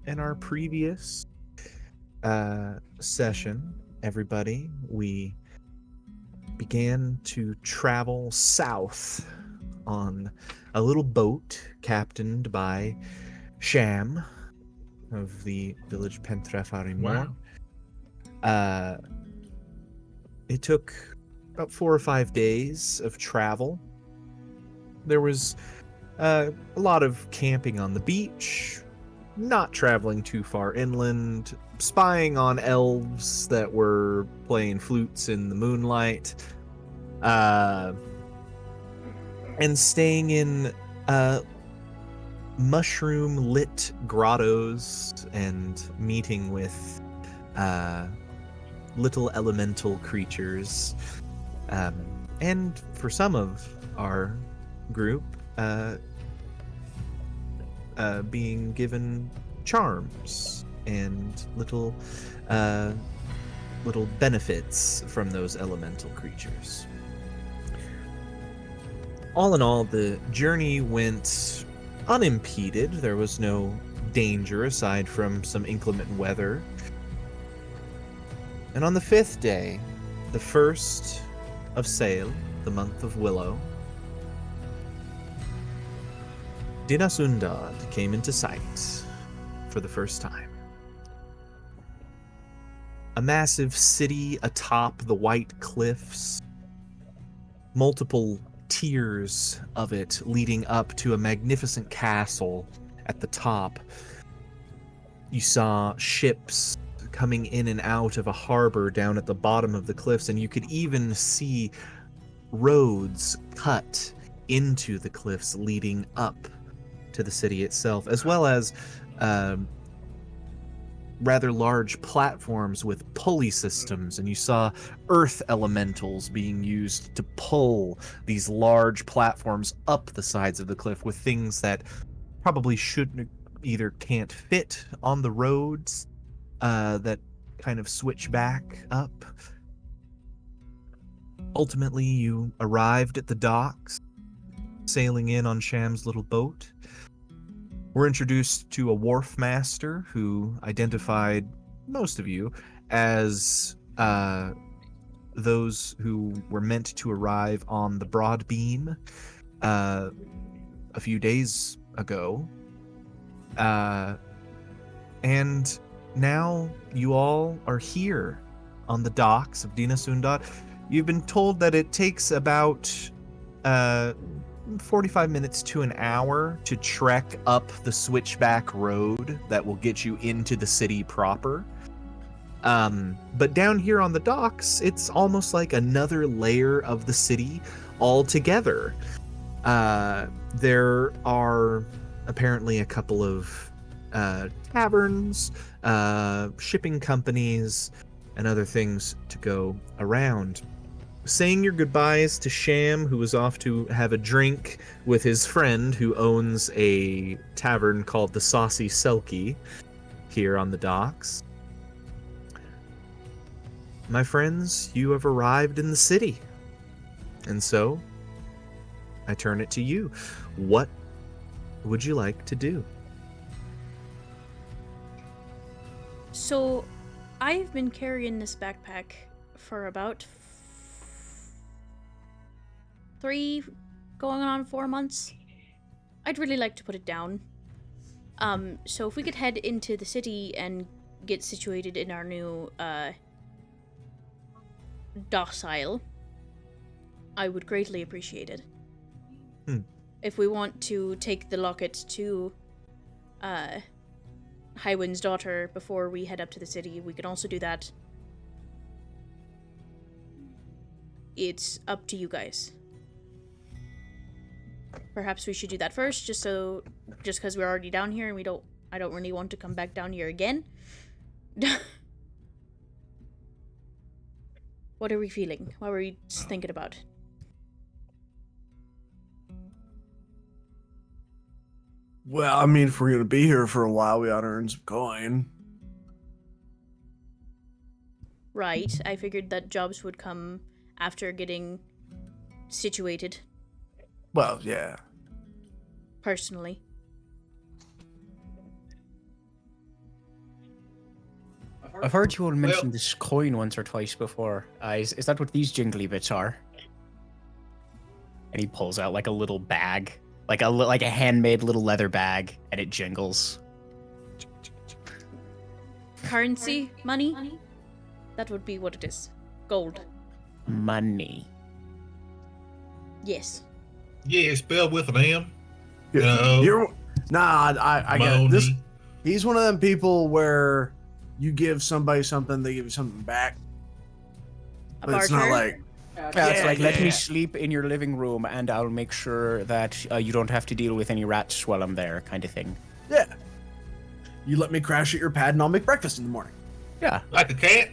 in our previous session, everybody, we began to travel south on a little boat captained by Sham of the village Pentrafarimor. Wow. Uh, it took about 4 or 5 days of travel. There was a lot of camping on the beach, not traveling too far inland, spying on elves that were playing flutes in the moonlight, and staying in mushroom lit grottos and meeting with little elemental creatures. And for some of our group, being given charms and little benefits from those elemental creatures. All in all, the journey went unimpeded. There was no danger aside from some inclement weather. And on the 5th day, the first of Sail, the month of Willow, Dinasundad came into sight for the first time. A massive city atop the white cliffs, multiple tiers of it leading up to a magnificent castle at the top. You saw ships coming in and out of a harbor down at the bottom of the cliffs, and you could even see roads cut into the cliffs leading up to the city itself, as well as rather large platforms with pulley systems, and you saw earth elementals being used to pull these large platforms up the sides of the cliff with things that probably shouldn't, either can't fit on the roads that kind of switch back up. Ultimately, you arrived at the docks, sailing in on Sham's little boat. We're introduced to a wharf master who identified most of you as those who were meant to arrive on the Broad Beam a few days ago. And now you all are here on the docks of Dinasundad. You've been told that it takes about 45 minutes to an hour to trek up the switchback road that will get you into the city proper. But down here on the docks, it's almost like another layer of the city altogether. There are apparently a couple of taverns, shipping companies, and other things to go around. Saying your goodbyes to Sham, who was off to have a drink with his friend who owns a tavern called the Saucy Selkie here on the docks. My friends, you have arrived in the city. And so, I turn it to you. What would you like to do? So, I've been carrying this backpack for about 3 going on 4 months. I'd really like to put it down. So if we could head into the city and get situated in our new docile, I would greatly appreciate it. If we want to take the locket to Highwind's daughter before we head up to the city, we can also do that. It's up to you guys. Perhaps we should do that first, just because we're already down here and I don't really want to come back down here again. What are we feeling? What were we just thinking about? Well, I mean, if we're gonna be here for a while, we ought to earn some coin. Right, I figured that jobs would come after getting situated. Well, yeah. Personally. I've heard you all mention this coin once or twice before. Is that what these jingly bits are? And he pulls out like a little bag, like a handmade little leather bag, and it jingles. Currency? Money? That would be what it is. Gold. Money. Yes. Yeah, it's spelled with an M. I get it. This. Money. He's one of them people where you give somebody something, they give you something back. A But it's not barter? like, Yeah, it's like, let yeah. me sleep in your living room and I'll make sure that you don't have to deal with any rats while I'm there, kind of thing. yeah. You let me crash at your pad and I'll make breakfast in the morning. Yeah. Like a cat?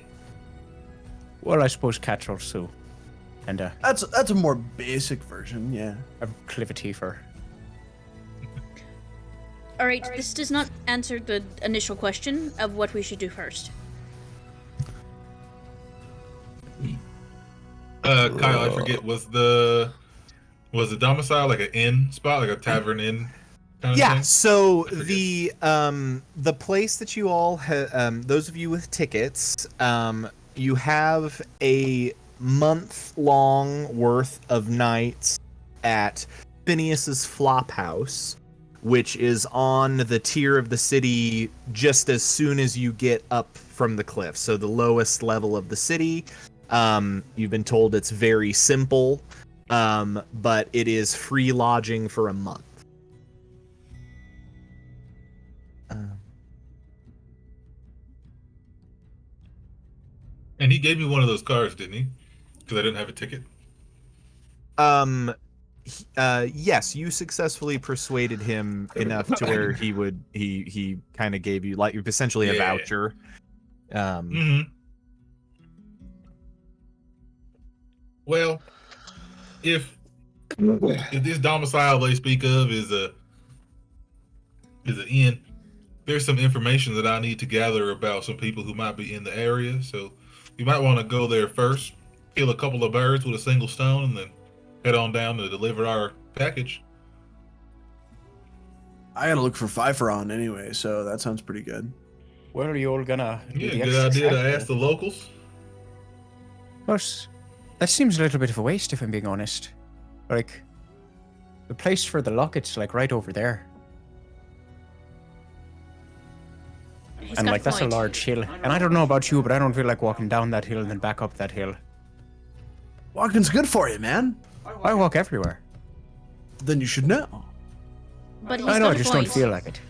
Well, I suppose cats also. And That's a more basic version, yeah. a clivetifer. Alright, this does not answer the initial question of what we should do first. Kyle, I forget, was the domicile like an inn spot, like a tavern inn kind of Yeah, thing? so forget. the place that you all those of you with tickets, you have a month-long worth of nights at Phineas's Flop House, which is on the tier of the city just as soon as you get up from the cliff. So the lowest level of the city. You've been told it's very simple, but it is free lodging for a month. And he gave me one of those cards, didn't he? Because I didn't have a ticket. Yes, you successfully persuaded him enough to where he kind of gave you like essentially a Yeah. voucher. Mm-hmm. Well, if this domicile they speak of is an inn, there's some information that I need to gather about some people who might be in the area. So you might want to go there first, kill a couple of birds with a single stone, and then head on down to deliver our package. I gotta look for Pfeifferon anyway, so that sounds pretty good. Well, are you all gonna do Yeah, the good extra idea to step, ask the locals. But that seems a little bit of a waste, if I'm being honest. Like, the place for the locket's like right over there. He's And got like, that's a point. large hill. And I don't know about you, but I don't feel like walking down that hill and then back up that hill. Walking's good for you, man. I walk everywhere. Then you should know. But he's I know, got I a just point. don't feel like it.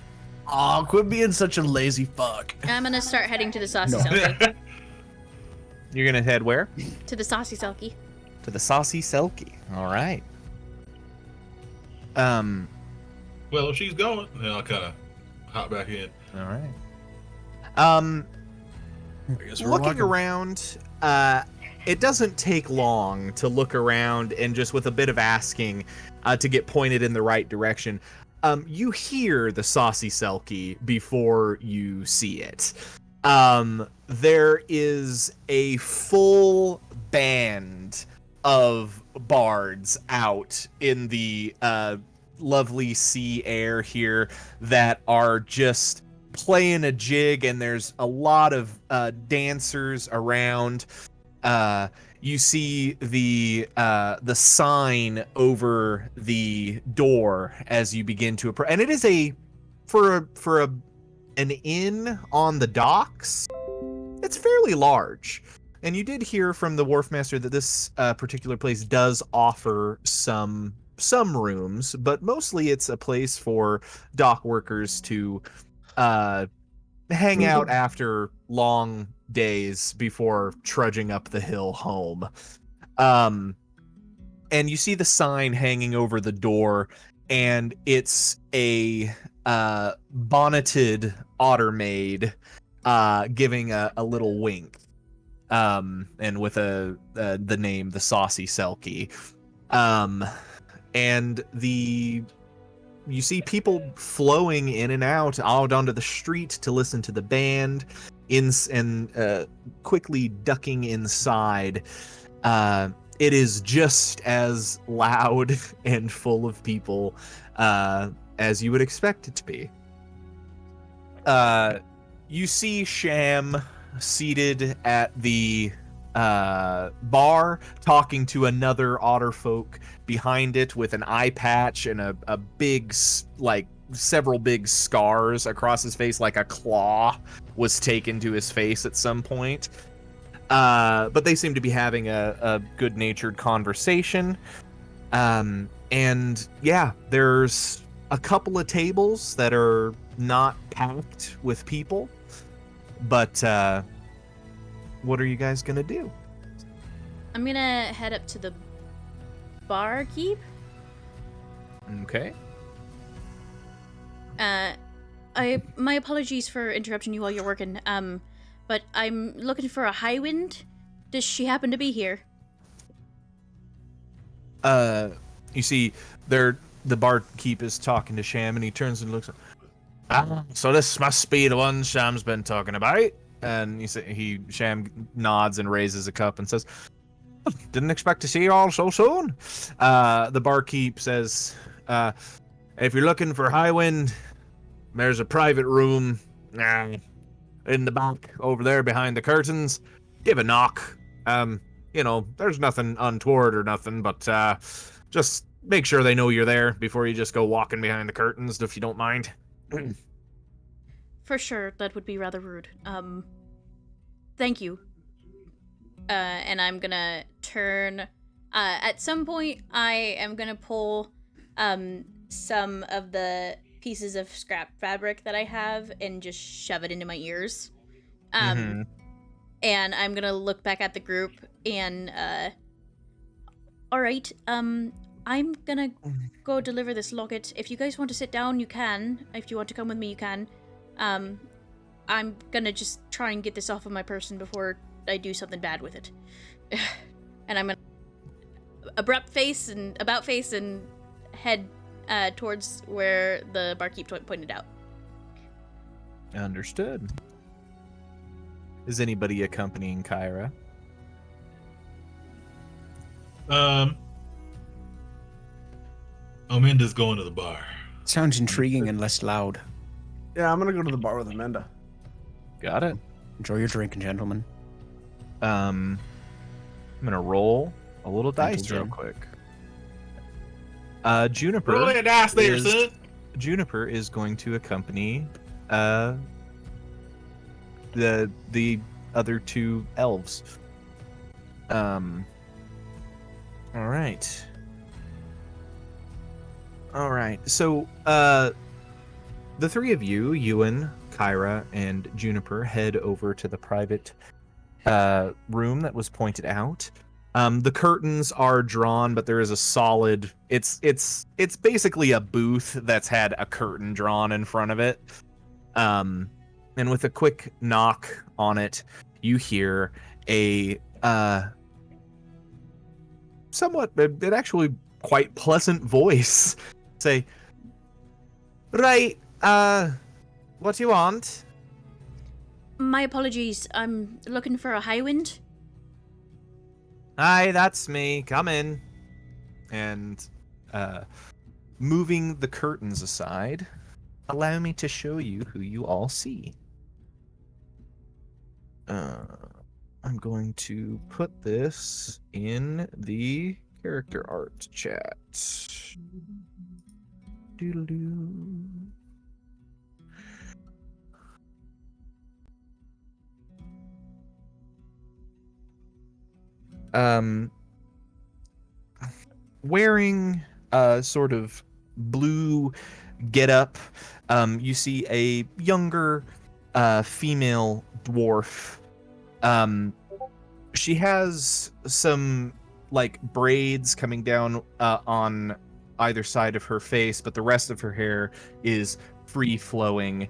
Aw, quit being such a lazy fuck. I'm gonna start heading to the Saucy No. Selkie. You're gonna head where? To the Saucy Selkie. To the Saucy Selkie. All right. Well, if she's going, then I'll kind of hop back in. All right. I guess we're Looking walking. around, it doesn't take long to look around and just with a bit of asking to get pointed in the right direction. You hear the Saucy Selkie before you see it. There is a full band of bards out in the lovely sea air here that are just playing a jig, and there's a lot of dancers around. You see the sign over the door as you begin to approach, and it is an inn on the docks. It's fairly large, and you did hear from the wharfmaster that this particular place does offer some rooms, but mostly it's a place for dock workers to hang out after long days before trudging up the hill home. And you see the sign hanging over the door, and it's a bonneted otter maid giving a little wink, and with the name the Saucy Selkie. And you see people flowing in and out onto the street to listen to the band, and quickly ducking inside. It is just as loud and full of people as you would expect it to be. You see Sham seated at the bar, talking to another otter folk behind it with an eye patch and a big, like, several big scars across his face, like a claw was taken to his face at some point. But they seem to be having a good-natured conversation. And yeah, there's a couple of tables that are not packed with people, but what are you guys gonna do? I'm gonna head up to the barkeep. Okay. My apologies for interrupting you while you're working. But I'm looking for a Highwind. Does she happen to be here? You see, the barkeep is talking to Sham, and he turns and looks. So this must be the one Sham's been talking about. And Sham nods and raises a cup and says, "Didn't expect to see you all so soon." The barkeep says, "If you're looking for Highwind, there's a private room in the back over there behind the curtains. Give a knock. There's nothing untoward or nothing, but just make sure they know you're there before you just go walking behind the curtains, if you don't mind." For sure, that would be rather rude. Thank you. And I'm gonna turn. At some point, I am gonna pull some of the pieces of scrap fabric that I have and just shove it into my ears. And I'm gonna look back at the group and all right, I'm gonna go deliver this locket. If you guys want to sit down, you can. If you want to come with me, you can. I'm gonna just try and get this off of my person before I do something bad with it. And I'm gonna about face and head towards where the barkeep pointed out. Understood. Is anybody accompanying Kyra? Ominda's going to the bar. Sounds intriguing and less loud. Yeah, I'm gonna go to the bar with Amanda. Got it. Enjoy your drink, gentlemen. I'm gonna roll a little dice real Gin. quick. Juniper. Roll that dice there, son. Juniper is going to accompany the other two elves. All right. So the three of you, Ewan, Kyra, and Juniper, head over to the private room that was pointed out. The curtains are drawn, but there is a solid. It's basically a booth that's had a curtain drawn in front of it. And with a quick knock on it, you hear a somewhat, it actually quite pleasant voice say, "Right, what do you want?" My apologies. I'm looking for a Highwind. "Aye, that's me. Come in." And moving the curtains aside, allow me to show you who you all see. I'm going to put this in the character art chat. Doodle-doo. Wearing a sort of blue getup, you see a younger female dwarf. She has some like braids coming down on either side of her face, but the rest of her hair is free flowing.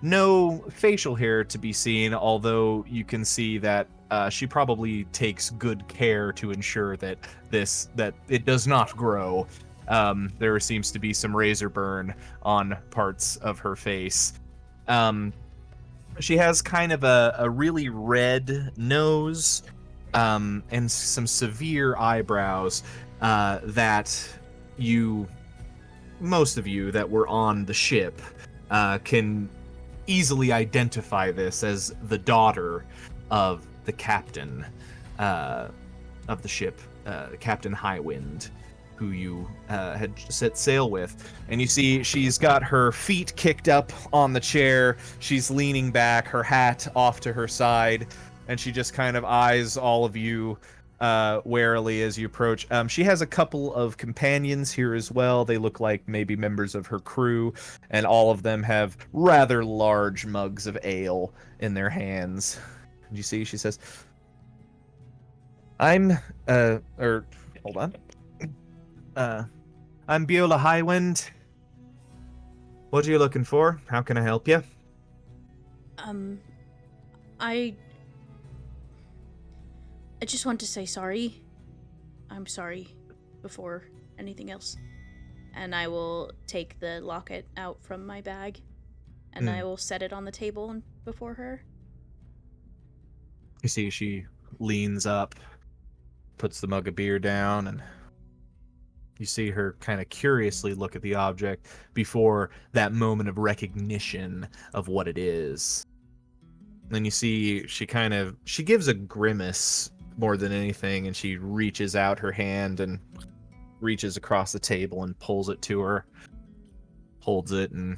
No facial hair to be seen, although you can see that she probably takes good care to ensure that it does not grow. There seems to be some razor burn on parts of her face. She has kind of a really red nose, and some severe eyebrows that most of you that were on the ship can easily identify this as the daughter of the captain of the ship, Captain Highwind, who you had set sail with. And you see she's got her feet kicked up on the chair. She's leaning back, her hat off to her side, and she just kind of eyes all of you warily as you approach. She has a couple of companions here as well. They look like maybe members of her crew, and all of them have rather large mugs of ale in their hands. And you see, she says, I'm hold on. I'm Beulah Highwind. What are you looking for? How can I help you? I just want to say sorry. I'm sorry before anything else. And I will take the locket out from my bag and I will set it on the table before her. You see, she leans up, puts the mug of beer down, and you see her kind of curiously look at the object before that moment of recognition of what it is. Then you see she gives a grimace more than anything, and she reaches out her hand and reaches across the table and pulls it to her, holds it and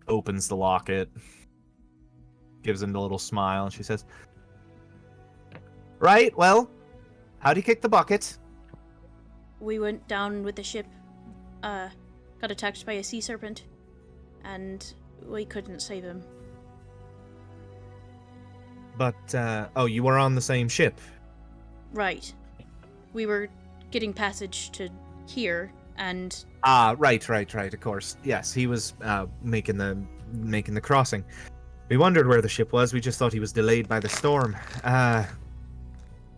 opens the locket, gives him a little smile, and she says, Right, well, how'd you kick the bucket? We went down with the ship, got attacked by a sea serpent, and we couldn't save him. But, you were on the same ship. Right. We were getting passage to here, and... Right, of course. Yes, he was, making the crossing. We wondered where the ship was, we just thought he was delayed by the storm.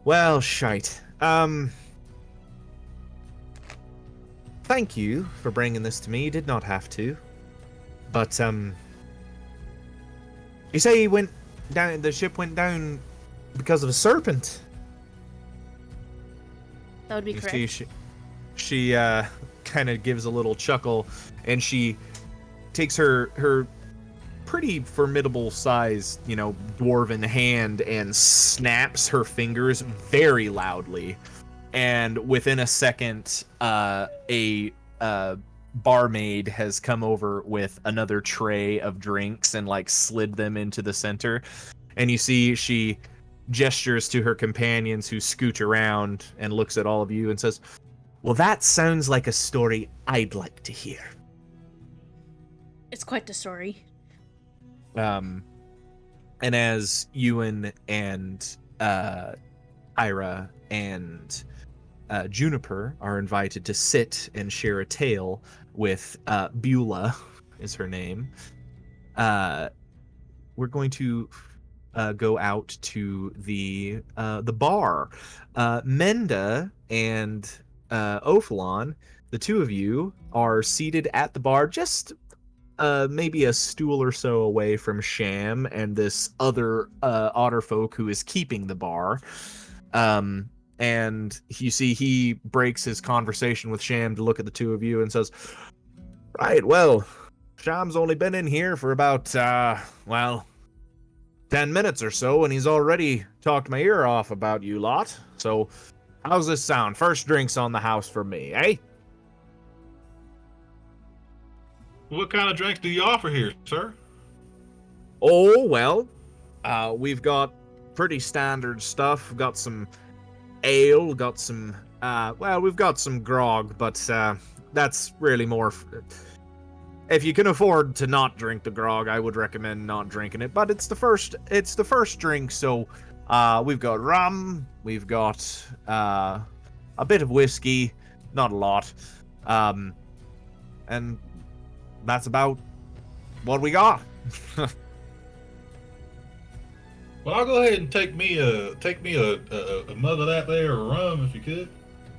Well, shite. Thank you for bringing this to me. You did not have to. But, you say he went down, the ship went down because of a serpent? That would be You correct. see, she kind of gives a little chuckle, and she takes her pretty formidable size, dwarven hand and snaps her fingers very loudly. And within a second, a barmaid has come over with another tray of drinks and slid them into the center. And you see she gestures to her companions, who scooch around, and looks at all of you and says, Well, that sounds like a story I'd like to hear. It's quite the story. And as Ewan and Ira and Juniper are invited to sit and share a tale with Beulah, is her name, we're going to go out to the bar. Menda and Ophalon, the two of you, are seated at the bar, just maybe a stool or so away from Sham and this other otter folk who is keeping the bar. And you see he breaks his conversation with Sham to look at the two of you and says, Right, well, Sham's only been in here for about, 10 minutes or so, and he's already talked my ear off about you lot. So, how's this sound? First drinks on the house for me, eh? What kind of drinks do you offer here, sir? Oh, well, we've got pretty standard stuff. We've got some ale, got some, we've got some grog, but that's really more... If you can afford to not drink the grog, I would recommend not drinking it. But it's the first drink, so we've got rum, we've got a bit of whiskey, not a lot, and that's about what we got. Well, I'll go ahead and take me a mug of that there rum if you could.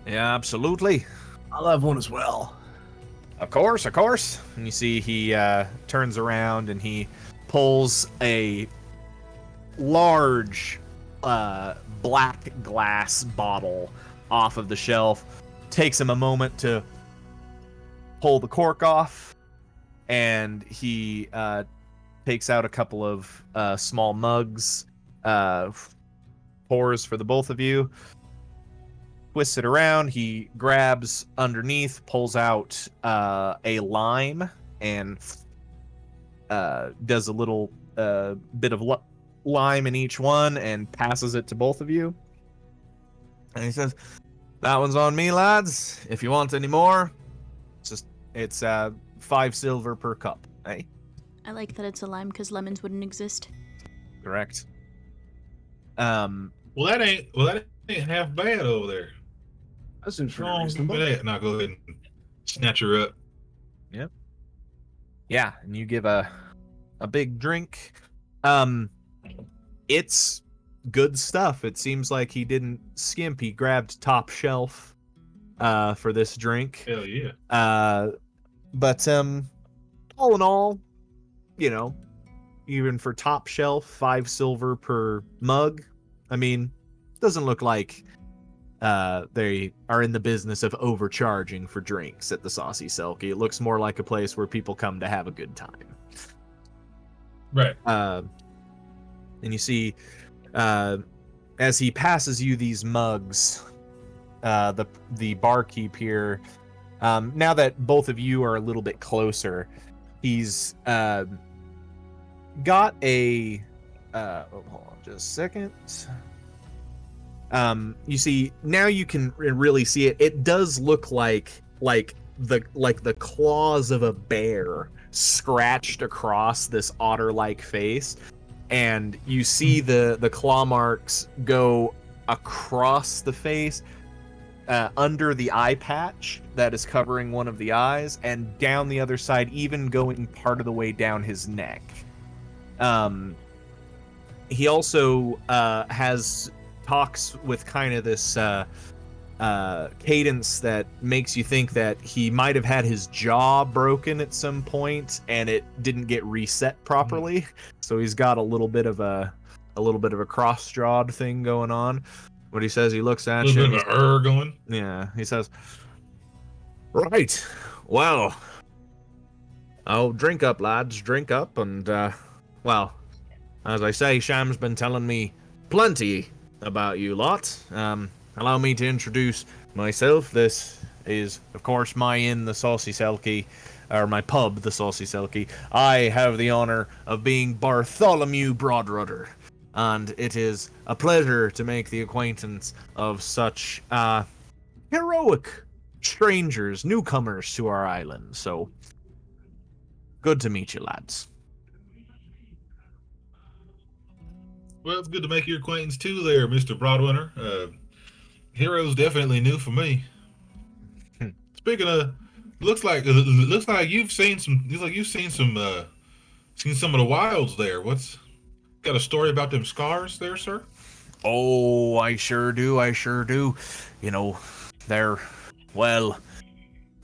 Yeah, absolutely. I'll have one as well. Of course. And you see he turns around and he pulls a large black glass bottle off of the shelf. Takes him a moment to pull the cork off, and he takes out a couple of small mugs, pours for the both of you, twists it around. He grabs underneath, pulls out a lime, and does a little bit of lime in each one and passes it to both of you. And he says, "That one's on me, lads. If you want any more, it's 5 silver per cup." Hey, I like that it's a lime because lemons wouldn't exist. correct. Well, that ain't half bad over there. That seems pretty Wrong reasonable. with that. Now go ahead and snatch her up. Yeah, and you give a big drink. It's good stuff. It seems like he didn't skimp. He grabbed top shelf for this drink. Hell yeah. But all in all, you know, even for top shelf, 5 silver per mug. I mean, doesn't look like they are in the business of overcharging for drinks at the Saucy Selkie. It looks more like a place where people come to have a good time. Right. And you see, as he passes you these mugs, the barkeep here, now that both of you are a little bit closer, he's got a hold on just a second. You see, now you can really see it. It does look like the claws of a bear scratched across this otter-like face, and you see the claw marks go across the face, under the eye patch that is covering one of the eyes, and down the other side, even going part of the way down his neck. He also has talks with kind of this cadence that makes you think that he might have had his jaw broken at some point and it didn't get reset properly. So he's got a little bit of a cross-jawed thing going on. What he says, he looks A at little you. bit of a going. Yeah, he says, "Right, well, oh, drink up, lads, drink up, and, well, as I say, Sham's been telling me plenty about you lot. Allow me to introduce myself. This is, of course, my inn, the Saucy Selkie, or my pub, the Saucy Selkie. I have the honor of being Bartholomew Broadrudder, and it is a pleasure to make the acquaintance of such heroic strangers, newcomers to our island. So, good to meet you, lads." Well, it's good to make your acquaintance too, there, Mr. Broadwinter. Hero's definitely new for me. Speaking of, looks like you've seen some. Looks like you've seen some of the wilds there. What's got a story about them scars there, sir? Oh, I sure do. You know, they're, well,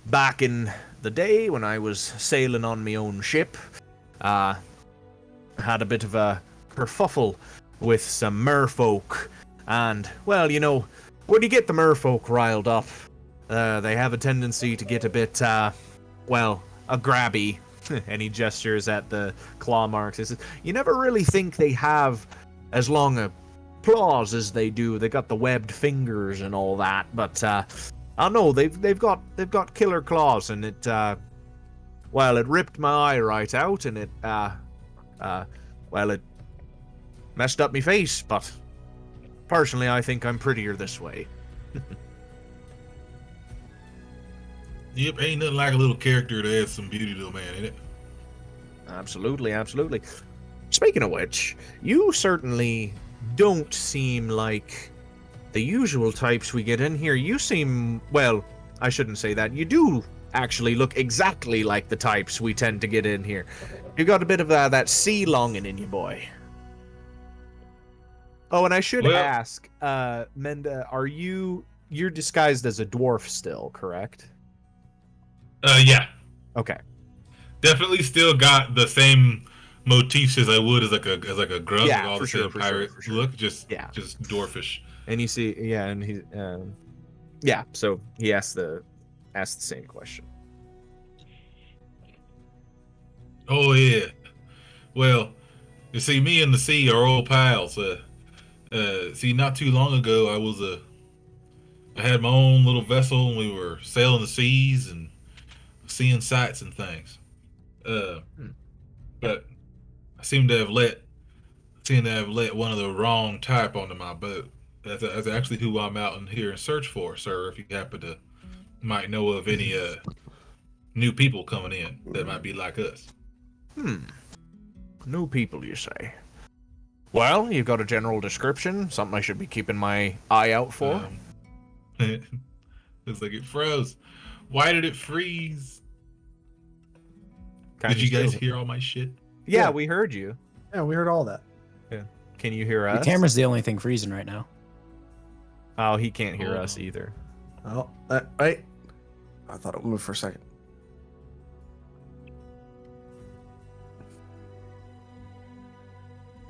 back in the day when I was sailing on my own ship, had a bit of a kerfuffle with some merfolk. And, well, you know, when you get the merfolk riled up, they have a tendency to get a bit, well, a grabby. And he gestures at the claw marks. He says, "You never really think they have as long a claws as they do. They got the webbed fingers and all that, but I know they've got killer claws, and it well, it ripped my eye right out, and it well, it messed up my face, but personally I think I'm prettier this way." Yep, ain't nothing like a little character to add some beauty to a man, ain't it? Absolutely. Speaking of which, you certainly don't seem like the usual types we get in here. You seem, well, I shouldn't say that. You do actually look exactly like the types we tend to get in here. You got a bit of that sea longing in you, boy. Oh, and I should ask, Menda, you're disguised as a dwarf still, correct? Yeah. Okay. Definitely still got the same motifs as I would as like a grunge, Yeah, with all for the sure, same for pirate sure. look, just Yeah. dwarfish. And you see, yeah, and he, yeah. So he asked the same question. Oh yeah. Well, you see, me and the sea are old pals. See, not too long ago, I had my own little vessel, and we were sailing the seas and seeing sights and things. Uh, Hmm. but I seem to have let one of the wrong type onto my boat. That's actually who I'm out in here in search for, sir. If you happen to might know of any new people coming in that might be like us. New people, you say? Well, you've got a general description, something I should be keeping my eye out for. It's like it froze. Why did it freeze? Kinda Did you guys still- hear all my shit? Yeah, we heard you. Yeah, we heard all that. Can you hear Your us? camera's the only thing freezing right now. Oh, he can't hear Oh. us either. Oh, wait. I thought it moved for a second.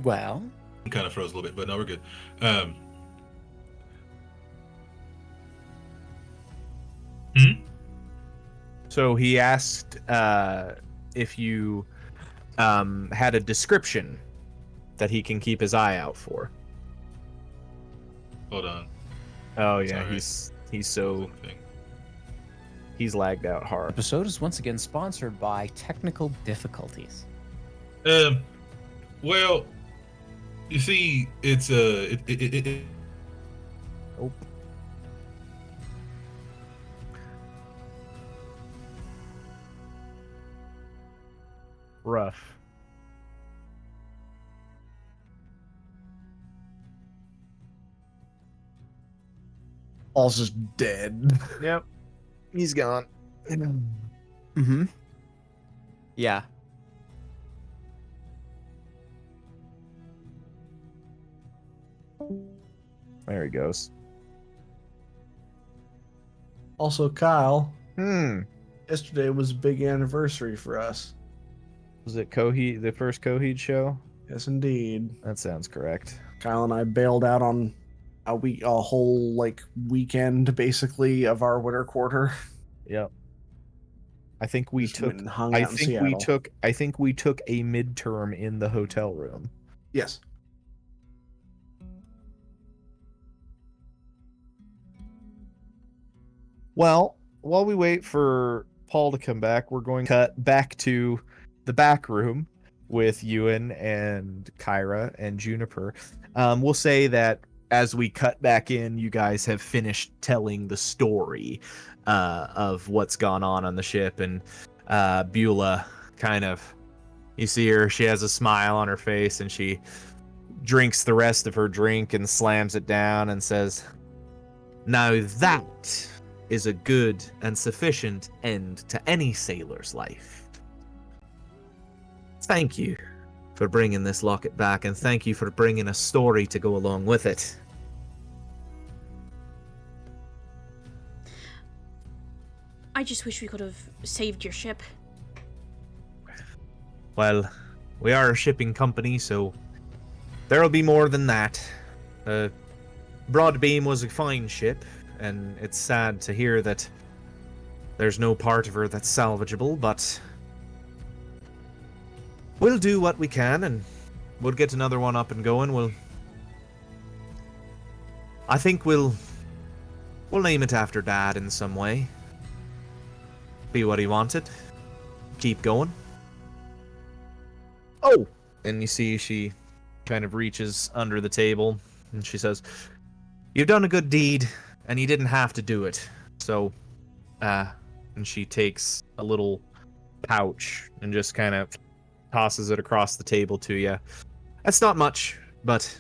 Well, It kind of froze a little bit, but no, we're good. So he asked if you had a description that he can keep his eye out for. Hold on. Oh yeah, Sorry. he's lagged out hard. episode is once again sponsored by technical difficulties. Well, you see, it's Oh. Rough. All's just dead. Yep. He's gone. Mm-hmm. Yeah. There he goes. Also, Kyle, Hmm. yesterday was a big anniversary for us. Was it Coheed, the first Coheed show? Yes, indeed. That sounds correct. Kyle and I bailed out on a whole like weekend basically of our winter quarter. Yep. I think we Just took. went and hung I out in think we Seattle. took. I think we took a midterm in the hotel room. Yes. Well, while we wait for Paul to come back, we're going to cut back to the back room with Ewan and Kyra and Juniper. We'll say that as we cut back in, you guys have finished telling the story of what's gone on the ship, and Beulah kind of, you see her, she has a smile on her face, and she drinks the rest of her drink and slams it down and says, "Now that is a good and sufficient end to any sailor's life. Thank you for bringing this locket back, and thank you for bringing a story to go along with it." I just wish we could have saved your ship. Well, we are a shipping company, so there'll be more than that. Broadbeam was a fine ship, and it's sad to hear that there's no part of her that's salvageable, but we'll do what we can, and we'll get another one up and going. I think we'll name it after Dad in some way. Be what he wanted. Keep going. Oh! And you see she kind of reaches under the table, and she says, "You've done a good deed, and you didn't have to do it. So, and she takes a little pouch and just kind of tosses it across the table to you. That's not much, but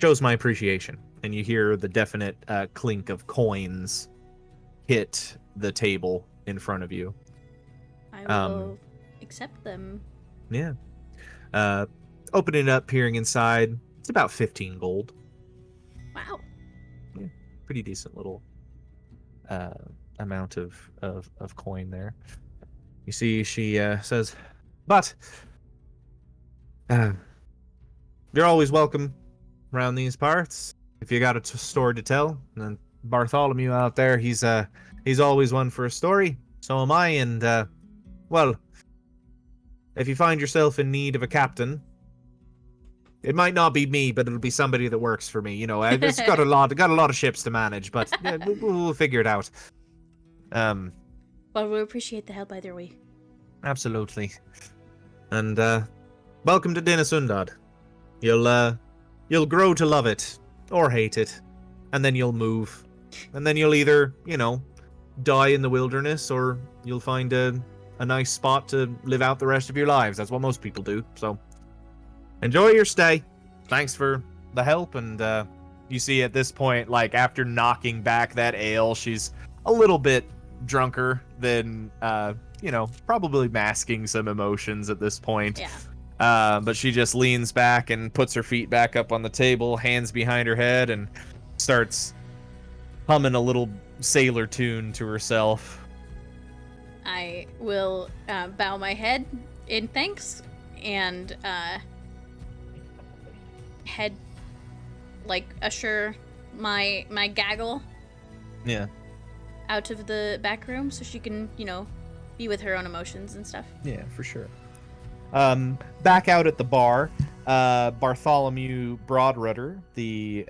shows my appreciation." And you hear the definite clink of coins hit the table in front of you. I Um, will accept them. Yeah. Opening it up, peering inside, it's about 15 gold. Wow. Pretty decent little amount of coin there. You see, she says, "But you're always welcome around these parts if you got a story to tell." And then Bartholomew out there, he's always one for a story. So am I, and well, if you find yourself in need of a captain, it might not be me, but it'll be somebody that works for me. You know, I've just got a lot of ships to manage, but yeah, we'll figure it out. Well, we appreciate the help either way. Absolutely. And welcome to Dinasundad. You'll grow to love it or hate it, and then you'll move, and then you'll either, you know, die in the wilderness, or you'll find a nice spot to live out the rest of your lives. That's what most people do. So enjoy your stay. Thanks for the help. And you see at this point, like, after knocking back that ale, she's a little bit drunker than you know, probably masking some emotions at this point. Yeah. But she just leans back and puts her feet back up on the table, hands behind her head, and starts humming a little sailor tune to herself. I will bow my head in thanks and head, like, usher my gaggle Yeah. out of the back room so she can, you know, be with her own emotions and stuff. Yeah, for sure. Back out at the bar, Bartholomew Broadrudder, the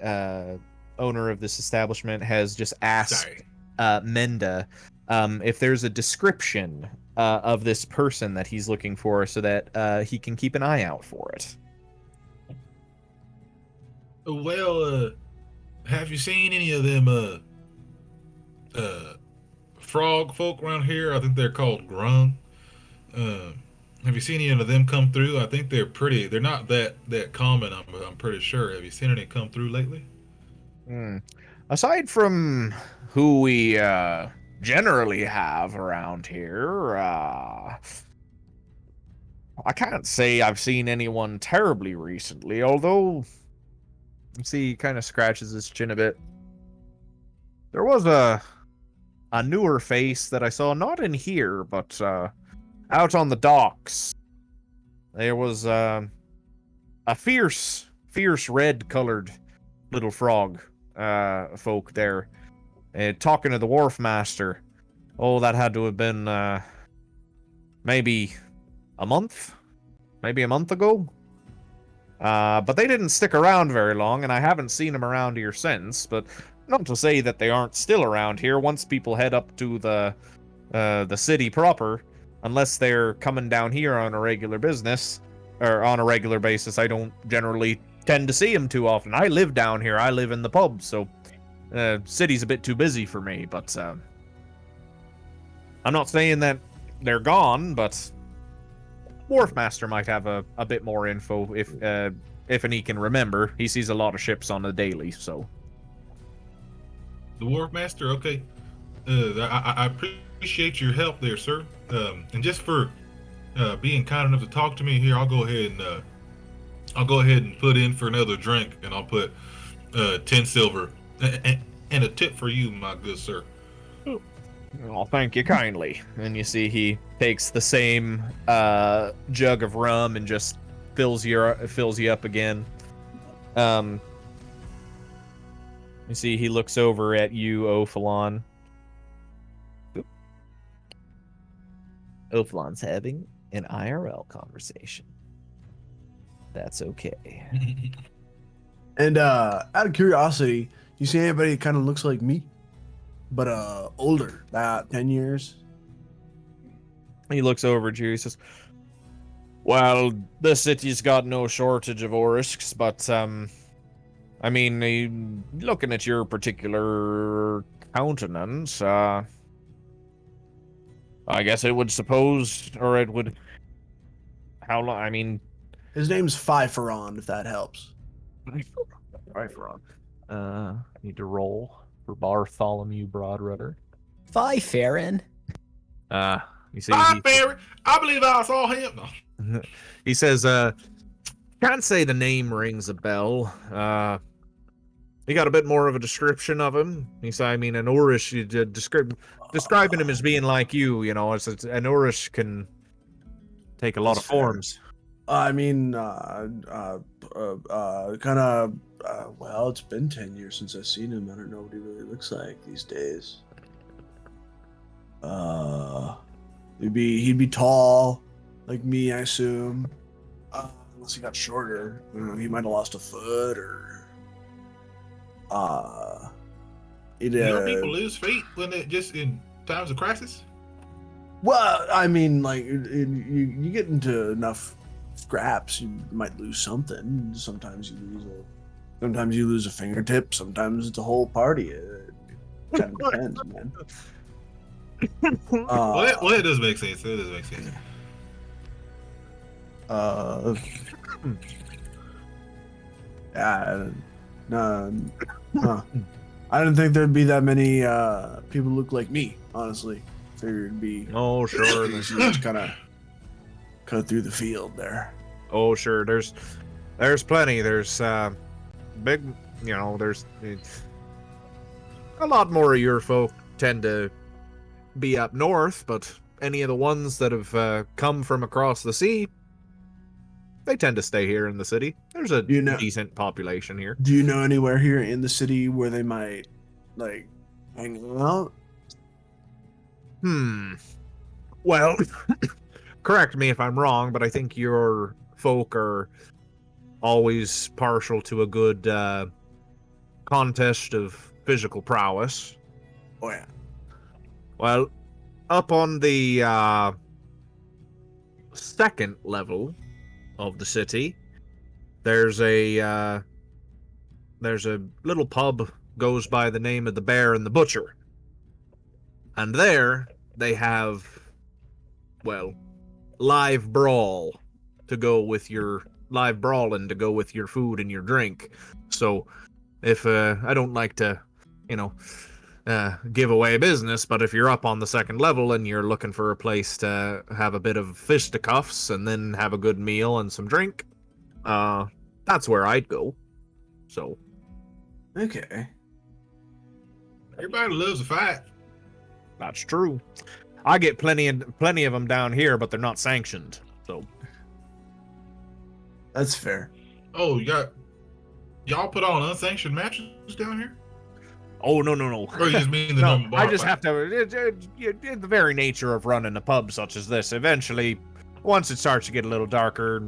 owner of this establishment, has just asked Menda if there's a description of this person that he's looking for, so that he can keep an eye out for it. Well, have you seen any of them frog folk around here? I think they're called grung. Have you seen any of them come through? I think they're pretty. They're not that common. I'm pretty sure. Have you seen any come through lately? Aside from who we generally have around here, I can't say I've seen anyone terribly recently, although, you see, he kind of scratches his chin a bit. There was a newer face that I saw, not in here, but out on the docks. There was a fierce red-colored little frog folk there, talking to the wharf master. Oh, that had to have been maybe a month ago. But they didn't stick around very long, and I haven't seen them around here since. But not to say that they aren't still around here once people head up to the city proper. Unless they're coming down here on a regular business, or on a regular basis, I don't generally tend to see them too often. I live down here. I live in the pub, so city's a bit too busy for me. But I'm not saying that they're gone, but Wharfmaster might have a bit more info if and he can remember. He sees a lot of ships on the daily, so. The wharf master, okay. I appreciate your help there, sir. And just for being kind enough to talk to me here, I'll go ahead and put in for another drink, and I'll put 10 silver and a tip for you, my good sir. Oh, thank you kindly. And you see he takes the same jug of rum and just fills you up again. You see he looks over at you, Ophalon. Ophalon's having an IRL conversation. That's okay. And out of curiosity, you see anybody that kind of looks like me, but older, about 10 years? He looks over at you. He says, "Well, the city's got no shortage of Orisks, but I mean, looking at your particular countenance, I guess it would suppose, or it would. How long? I mean, His name's Pfeifferon, if that helps. Pfeifferon. Need to roll for Bartholomew Broadrudder. Farron. You see, Hi, Barry. I believe I saw him. No. he says, can't say the name rings a bell. You got a bit more of a description of him. He said, I mean, an Orish, describing him as being like you know, an Orish can take a lot of forms. I mean, kind of, well, it's been 10 years since I've seen him. I don't know what he really looks like these days. He'd be tall, like me, I assume. Unless he got shorter. I don't know, he might have lost a foot or. It, You know, people lose feet when it just in times of crisis. Well, I mean, like you get into enough scraps, you might lose something. Sometimes you lose a fingertip. Sometimes it's a whole party. It kind of depends, man. Well, it does make sense. It does make sense. Yeah, no, huh. I didn't think there'd be that many people who look like me. Honestly, figured it'd be. Oh, sure. You just kind of cut through the field there. Oh, sure. There's plenty. There's big. You know, there's a lot more of your folk tend to be up north, but any of the ones that have come from across the sea, they tend to stay here in the city. There's a decent population here. Do you know anywhere here in the city where they might like hang out? Well, correct me if I'm wrong, but I think your folk are always partial to a good contest of physical prowess. Oh yeah. Well, up on the second level of the city, there's a little pub goes by the name of the Bear and the Butcher. And there they have, well, live brawling to go with your food and your drink. So if I don't like to, give away business, but if you're up on the second level and you're looking for a place to have a bit of fisticuffs and then have a good meal and some drink, that's where I'd go. So. Okay. Everybody loves a fight. That's true. I get plenty of them down here, but they're not sanctioned. So. That's fair. Oh, y'all put on unsanctioned matches down here? Oh, no. Or you just mean the No, normal bar I just fight? have to. The very nature of running a pub such as this, eventually, once it starts to get a little darker,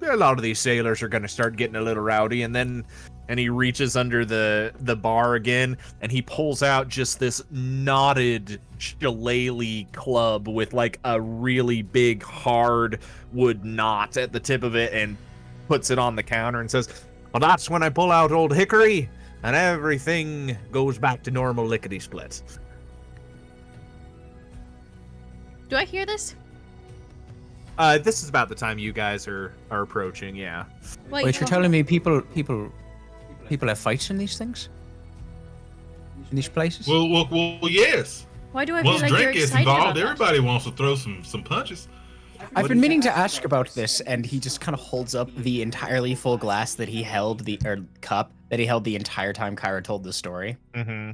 a lot of these sailors are going to start getting a little rowdy, and he reaches under the bar again, and he pulls out just this knotted shillelagh club with like a really big hard wood knot at the tip of it, and puts it on the counter and says, "Well, that's when I pull out old Hickory, and everything goes back to normal lickety-split." Do I hear this? This is about the time you guys are approaching, yeah. Wait, you're telling me people have fights in these things? In these places? Well, yes. Why do I feel Once like you're drink gets excited about involved, that? everybody wants to throw some punches. I've been meaning to ask about this, and he just kind of holds up the entirely full glass that he held, cup that he held the entire time Kyra told the story. Mm-hmm.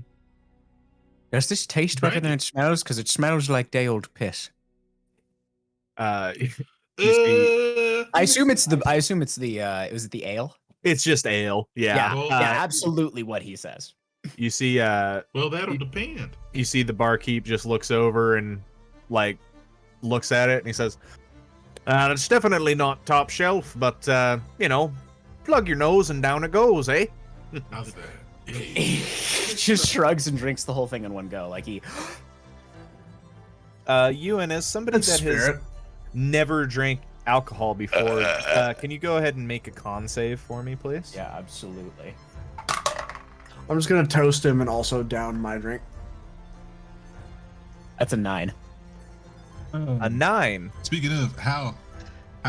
Does this taste better than it smells? Because it smells like day old piss. You see, I assume it's the. Was it the ale? it's just ale, yeah. Well, Yeah, absolutely what he says. You see, well, that'll depend. you see the barkeep just looks over and like looks at it, and he says, "It's definitely not top shelf, but plug your nose and down it goes, eh?" How's that? He just shrugs and drinks the whole thing in one go. Like he. Ewan, as somebody That's that has spirit. never drank alcohol before, can you go ahead and make a con save for me, please? Yeah, absolutely. I'm just gonna toast him and also down my drink. That's a 9. A 9. Speaking of how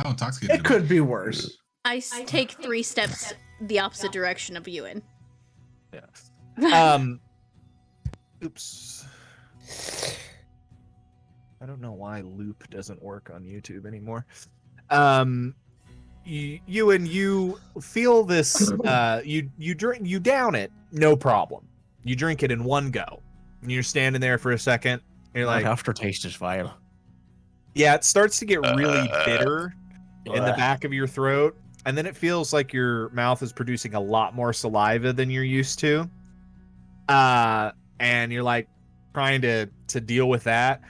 intoxicated It could be worse. I take 3 steps the opposite direction of Ewan. Oops. I don't know why loop doesn't work on YouTube anymore. You feel this, you down it, no problem. You drink it in one go. And you're standing there for a second, and you're like, That aftertaste is vile. yeah, it starts to get really bitter in the back of your throat, and then it feels like your mouth is producing a lot more saliva than you're used to. And you're like trying to deal with that.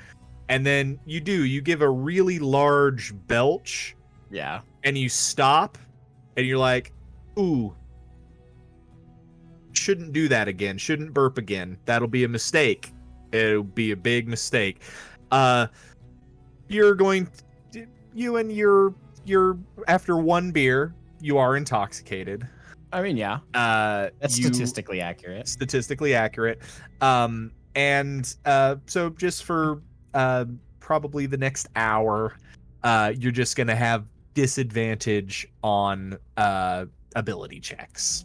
and then you give a really large belch, Yeah. and you stop, and you're like, ooh, shouldn't do that again, shouldn't burp again, that'll be a mistake, it'll be a big mistake. You're going to, you and your after one beer you are intoxicated. I mean, yeah. That's You- statistically accurate. statistically accurate. And so just for probably the next hour, you're just gonna have disadvantage on ability checks.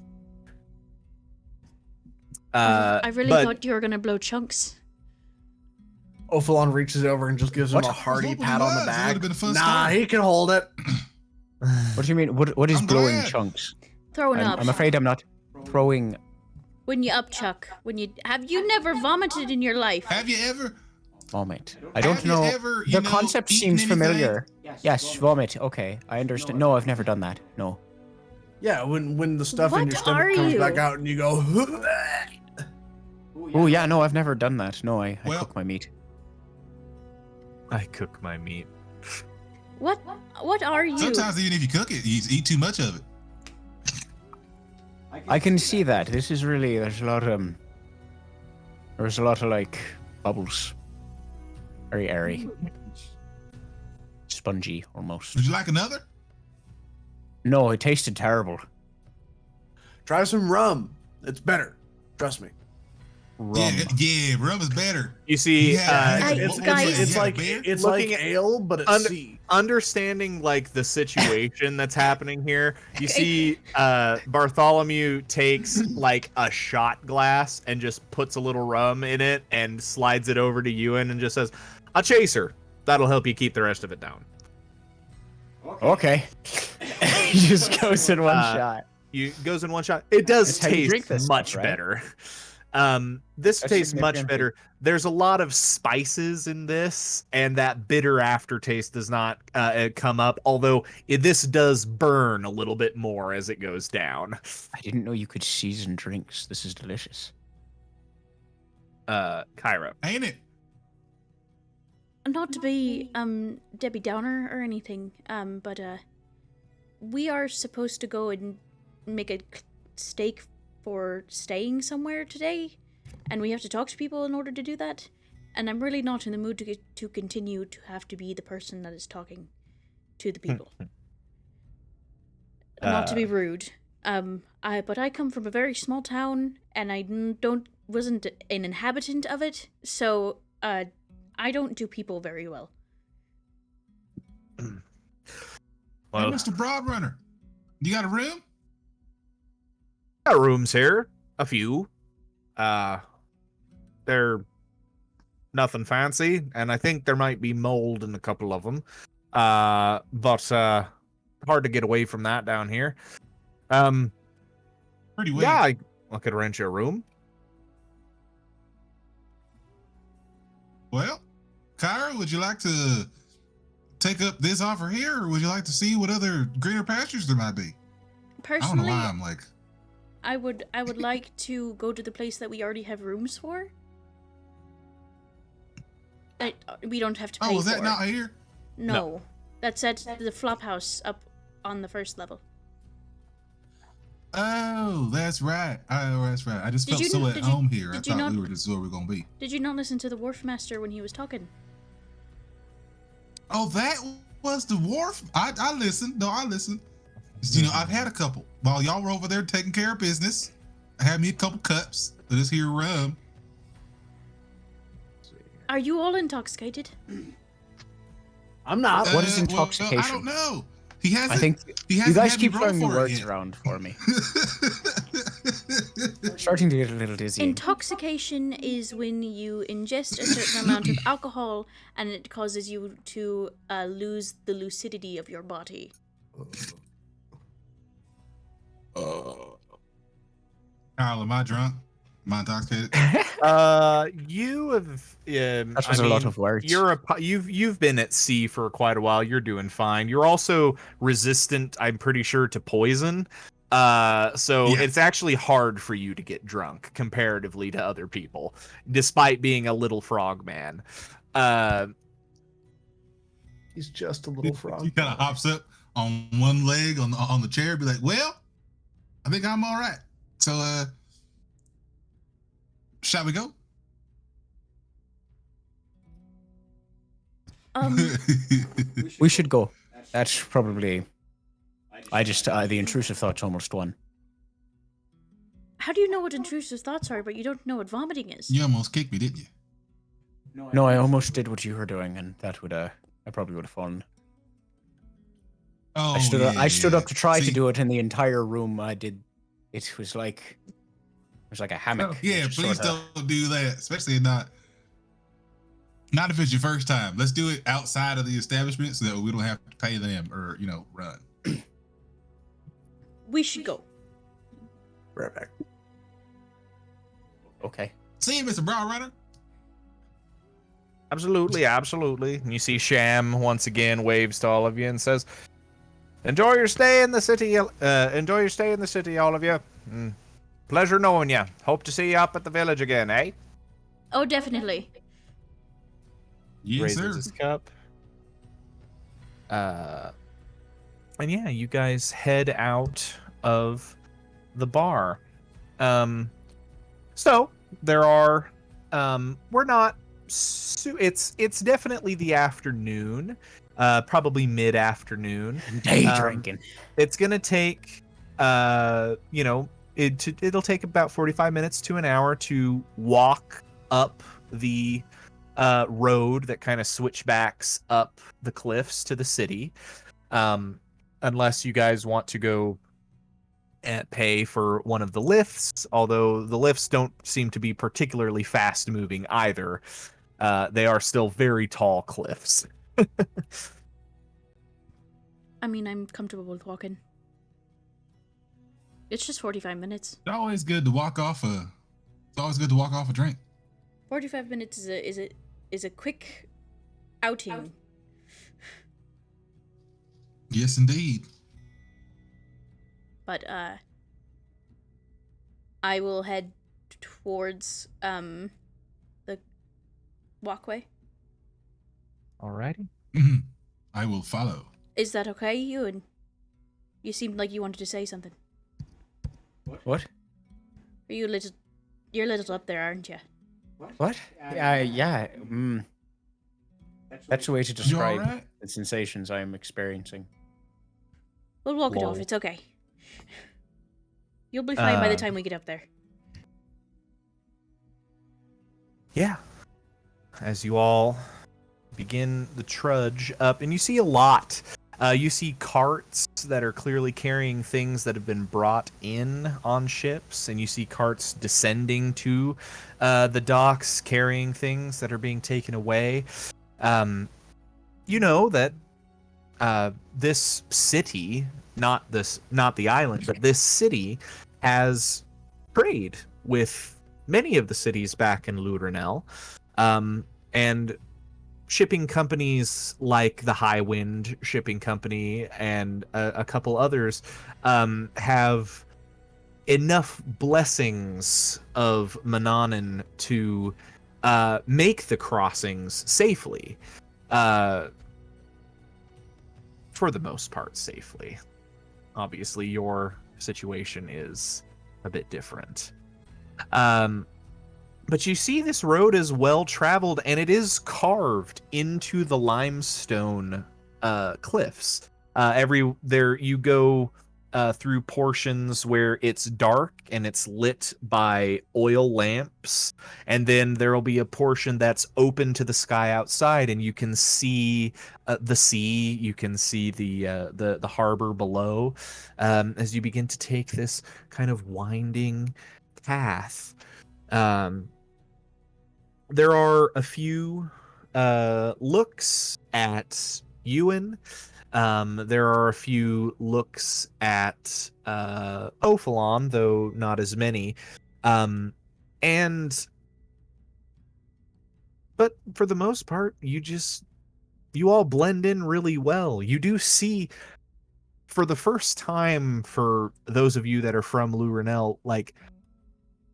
I really but thought you were gonna blow chunks. Ophalon reaches over and just gives him What? a hearty Hoping pat he on the was. It back. would've been a fun Nah, story. he can hold it. What do you mean? What is I'm blowing glad. chunks? Throwing up. I'm afraid I'm not throwing. When you upchuck. When you have you never vomited in your life? Have you ever? Vomit. I don't Have you know. ever, The you know, concept eaten seems anything? familiar. Yes, vomit. Okay, I understand. No, I've never done that. No. Yeah, when the stuff in What your stomach are comes you? back out and you go. Oh yeah, no, I've never done that. No, I Well- cook my meat. I cook my meat. What are you? Sometimes even if you cook it, you eat too much of it. I can see that. This is really there's a lot of like bubbles. Very airy. Spongy almost. Would you like another? No, it tasted terrible. Try some rum. It's better. Trust me. Rum. Yeah, rum is better. You see, Yeah, Hey, It's, guys- it's Yeah, like beer? it's Looking like at- ale, but it's under- C. understanding like the situation that's happening here, you see Bartholomew takes like a shot glass and just puts a little rum in it and slides it over to Ewan and just says, "A chaser. That'll help you keep the rest of it down." Okay. He just goes in one shot. You goes in one shot. It does That's how you taste drink this much stuff, right? better. This That's tastes much significantly- better. There's a lot of spices in this, and that bitter aftertaste does not come up. Although this does burn a little bit more as it goes down. I didn't know you could season drinks. This is delicious. Kyra. Ain't it? Not to be Debbie Downer or anything, but we are supposed to go and make a stake for staying somewhere today, and we have to talk to people in order to do that. And I'm really not in the mood to continue to have to be the person that is talking to the people. Not to be rude, but I come from a very small town, and I wasn't an inhabitant of it, so I don't do people very well. Hey, Well, Mr. Broadrunner, you got a room? got rooms here, a few. They're nothing fancy, and I think there might be mold in a couple of them. But hard to get away from that down here. Pretty well. Yeah, I could rent you a room. Well, Kyra, would you like to take up this offer here, or would you like to see what other greener pastures there might be? I don't know Personally, why I'm like, I would like to go to the place that we already have rooms for. That we don't have to pay oh, is that for. not here? No, that's at the flop house up on the first level. Oh, that's right. Oh, that's right. I just Did felt you so not- at did you- home here. I did you thought not- we were just where we were gonna be. Did you not listen to the wharf master when he was talking? Oh, that was the wharf. I listened. No, I listened. You know, I've had a couple while y'all were over there taking care of business. I had me a couple cups of this here rum. Are you all intoxicated? I'm not. What is Well, intoxication? I don't know. He hasn't. I think he you hasn't guys had me keep roll throwing the for it words yet. around for me. Starting to get a little dizzy. Intoxication is when you ingest a certain amount of alcohol and it causes you to lose the lucidity of your body. Kyle, am I drunk? Am I intoxicated? You have. That was a lot of words. You've been at sea for quite a while. You're doing fine. You're also resistant, I'm pretty sure, to poison. So Yeah. it's actually hard for you to get drunk comparatively to other people, despite being a little frog man. He's just a little frog. He kind of hops up on one leg on the chair, be like, "Well, I think I'm all right. So, shall we go?" We should go. That's probably. I just the intrusive thoughts almost won. How do you know what intrusive thoughts are, but you don't know what vomiting is? You almost kicked me, didn't you? No, I almost did what you were doing, and that would I probably would have fallen. Oh, I stood up to try See, to do it, and the entire room I did. It was like a hammock. Yeah, It just please sorta- don't do that, especially not if it's your first time. Let's do it outside of the establishment so that we don't have to pay them or run. We should go. Right back. Okay. See you, Mr. Brow Runner. Absolutely, absolutely. And you see Sham once again waves to all of you and says, "Enjoy your stay in the city. Enjoy your stay in the city, all of you. Pleasure knowing you. Hope to see you up at the village again, eh?" Oh, definitely. Yes, Raises sir. his cup. And yeah, you guys head out of the bar. So there are. We're not. It's definitely the afternoon. Probably mid-afternoon. Day Um, drinking. It's gonna take. It'll take about 45 minutes to an hour to walk up the road that kind of switchbacks up the cliffs to the city. Unless you guys want to go and pay for one of the lifts, although the lifts don't seem to be particularly fast moving either. They are still very tall cliffs. I mean, I'm comfortable with walking. It's just 45 minutes. It's always good to walk off a. It's always good to walk off a drink. 45 minutes is a quick outing. Yes, indeed. But I will head towards the walkway. Alrighty. Mhm. I will follow. Is that okay, Ewan? You seemed like you wanted to say something. What? Are you you're a little up there, aren't you? What? Yeah. That's a way to You describe all right? the sensations I am experiencing. We'll walk it off. Lol. It's okay. You'll be fine by the Uh, time we get up there. Yeah. As you all begin the trudge up, and you see a lot. You see carts that are clearly carrying things that have been brought in on ships, and you see carts descending to the docks carrying things that are being taken away. You know that this city, not the island, but this city has trade with many of the cities back in Lurenel. And shipping companies like the High Wind Shipping Company and a couple others have enough blessings of Mananan to make the crossings safely. For the most part, safely. Obviously, your situation is a bit different. But you see this road is well traveled, and it is carved into the limestone cliffs. There you go through portions where it's dark and it's lit by oil lamps, and then there will be a portion that's open to the sky outside, and you can see the sea. You can see the harbor below as you begin to take this kind of winding path. There are a few looks at Ewan. There are a few looks at Ophalon, though not as many. But for the most part, you all blend in really well. You do see, for the first time, for those of you that are from Lurenel, like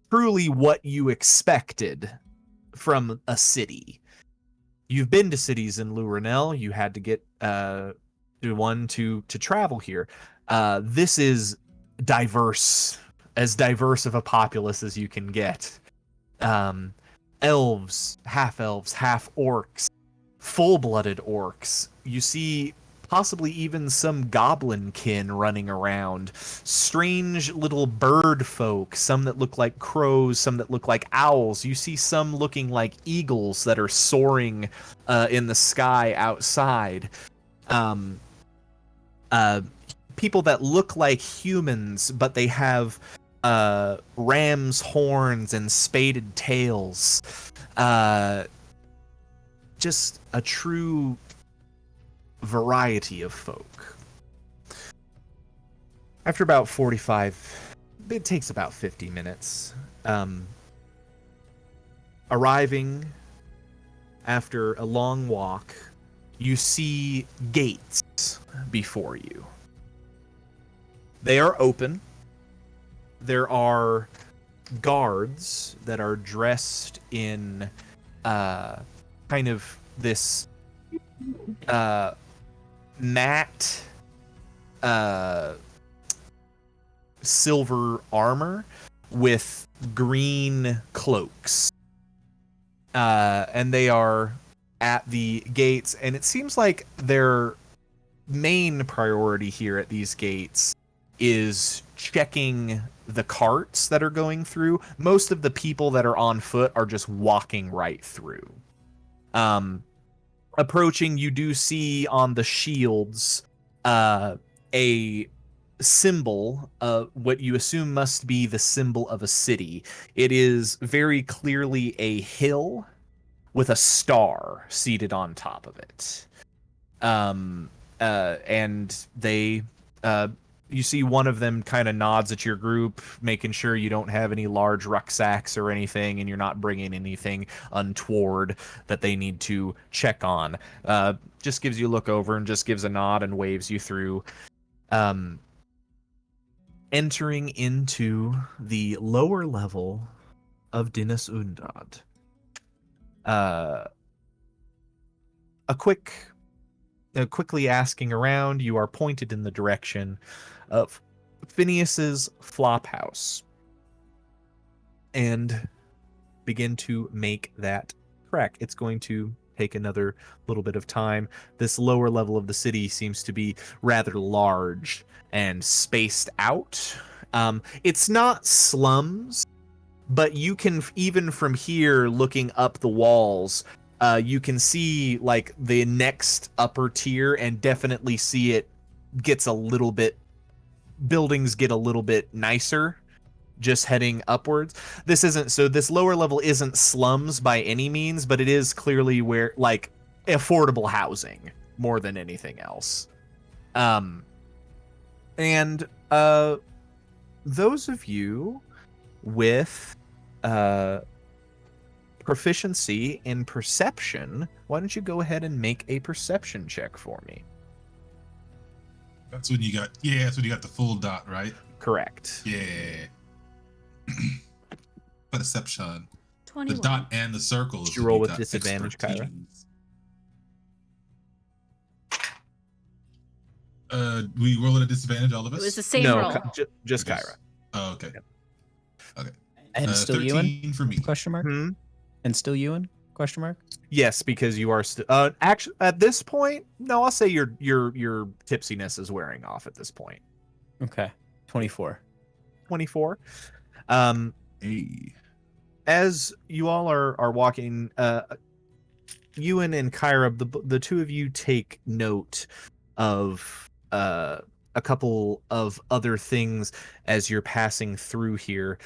truly what you expected from a city. you've been to cities in Lurenel. You had to get to one to travel here. This is diverse, as diverse of a populace as you can get. Elves, half orcs, full-blooded orcs. You see possibly even some goblin kin running around. Strange little bird folk, some that look like crows, some that look like owls. You see some looking like eagles that are soaring in the sky outside. People that look like humans, but they have ram's horns and spaded tails. Just a true variety of folk. After about 45, it takes about 50 minutes. Arriving after a long walk, you see gates before you. They are open. There are guards that are dressed in kind of this matte silver armor with green cloaks. And they are at the gates, and it seems like their main priority here at these gates is checking the carts that are going through. Most of the people that are on foot are just walking right through. Approaching, you do see on the shields a symbol, what you assume must be the symbol of a city. It is very clearly a hill with a star seated on top of it. And they, you see one of them kind of nods at your group, making sure you don't have any large rucksacks or anything, and you're not bringing anything untoward that they need to check on. Just gives you a look over and just gives a nod and waves you through. Entering into the lower level of Dinas Undad. Quickly asking around, you are pointed in the direction of Phineas's Flophouse, and begin to make that trek. It's going to take another little bit of time. This lower level of the city seems to be rather large and spaced out. It's not slums, but you can, even from here looking up the walls, you can see like the next upper tier and definitely see it gets a little bit, buildings get a little bit nicer just heading upwards. This lower level isn't slums by any means, but it is clearly where like affordable housing more than anything else. And those of you with proficiency in perception, why don't you go ahead and make a perception check for me? That's when you got the full dot, right? Correct. Yeah. Perception. 21. The dot and the circle. Did you roll with disadvantage, Kyra? We roll at a disadvantage, all of us? It was the same No, roll. just Kyra. Oh, okay. Okay. And still 13 Ewan? for me. Question mark. Hmm? And still Ewan? Question mark. Yes, because you are still. Actually, at this point, no, I'll say your tipsiness is wearing off at this point. Okay. 24. 24. Hey. As you all are walking, Ewan and Kyra, the two of you take note of a couple of other things as you're passing through here.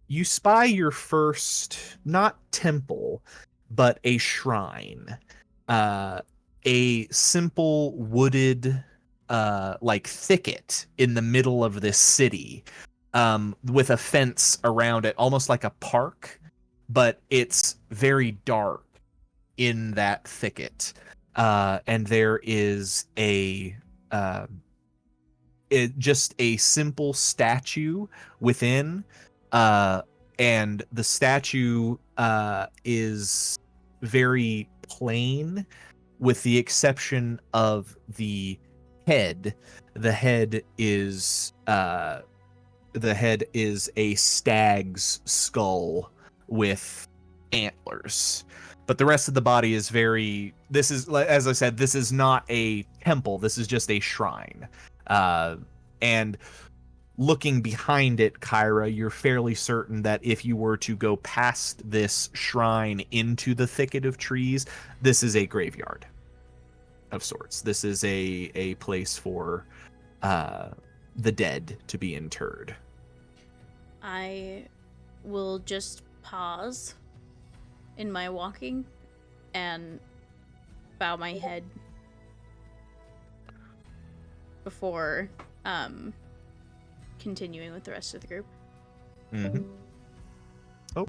You spy your first, not temple, but a shrine. A simple wooded like thicket in the middle of this city, with a fence around it, almost like a park, but it's very dark in that thicket. And there is just a simple statue within, and the statue is very plain, with the exception of the head. The head is a stag's skull with antlers. But the rest of the body is very. This is, as I said, this is not a temple. This is just a shrine. And looking behind it, Kyra, you're fairly certain that if you were to go past this shrine into the thicket of trees, this is a graveyard of sorts. This is a place for the dead to be interred. I will just pause in my walking and bow my head before continuing with the rest of the group. Mm-hmm. Oh.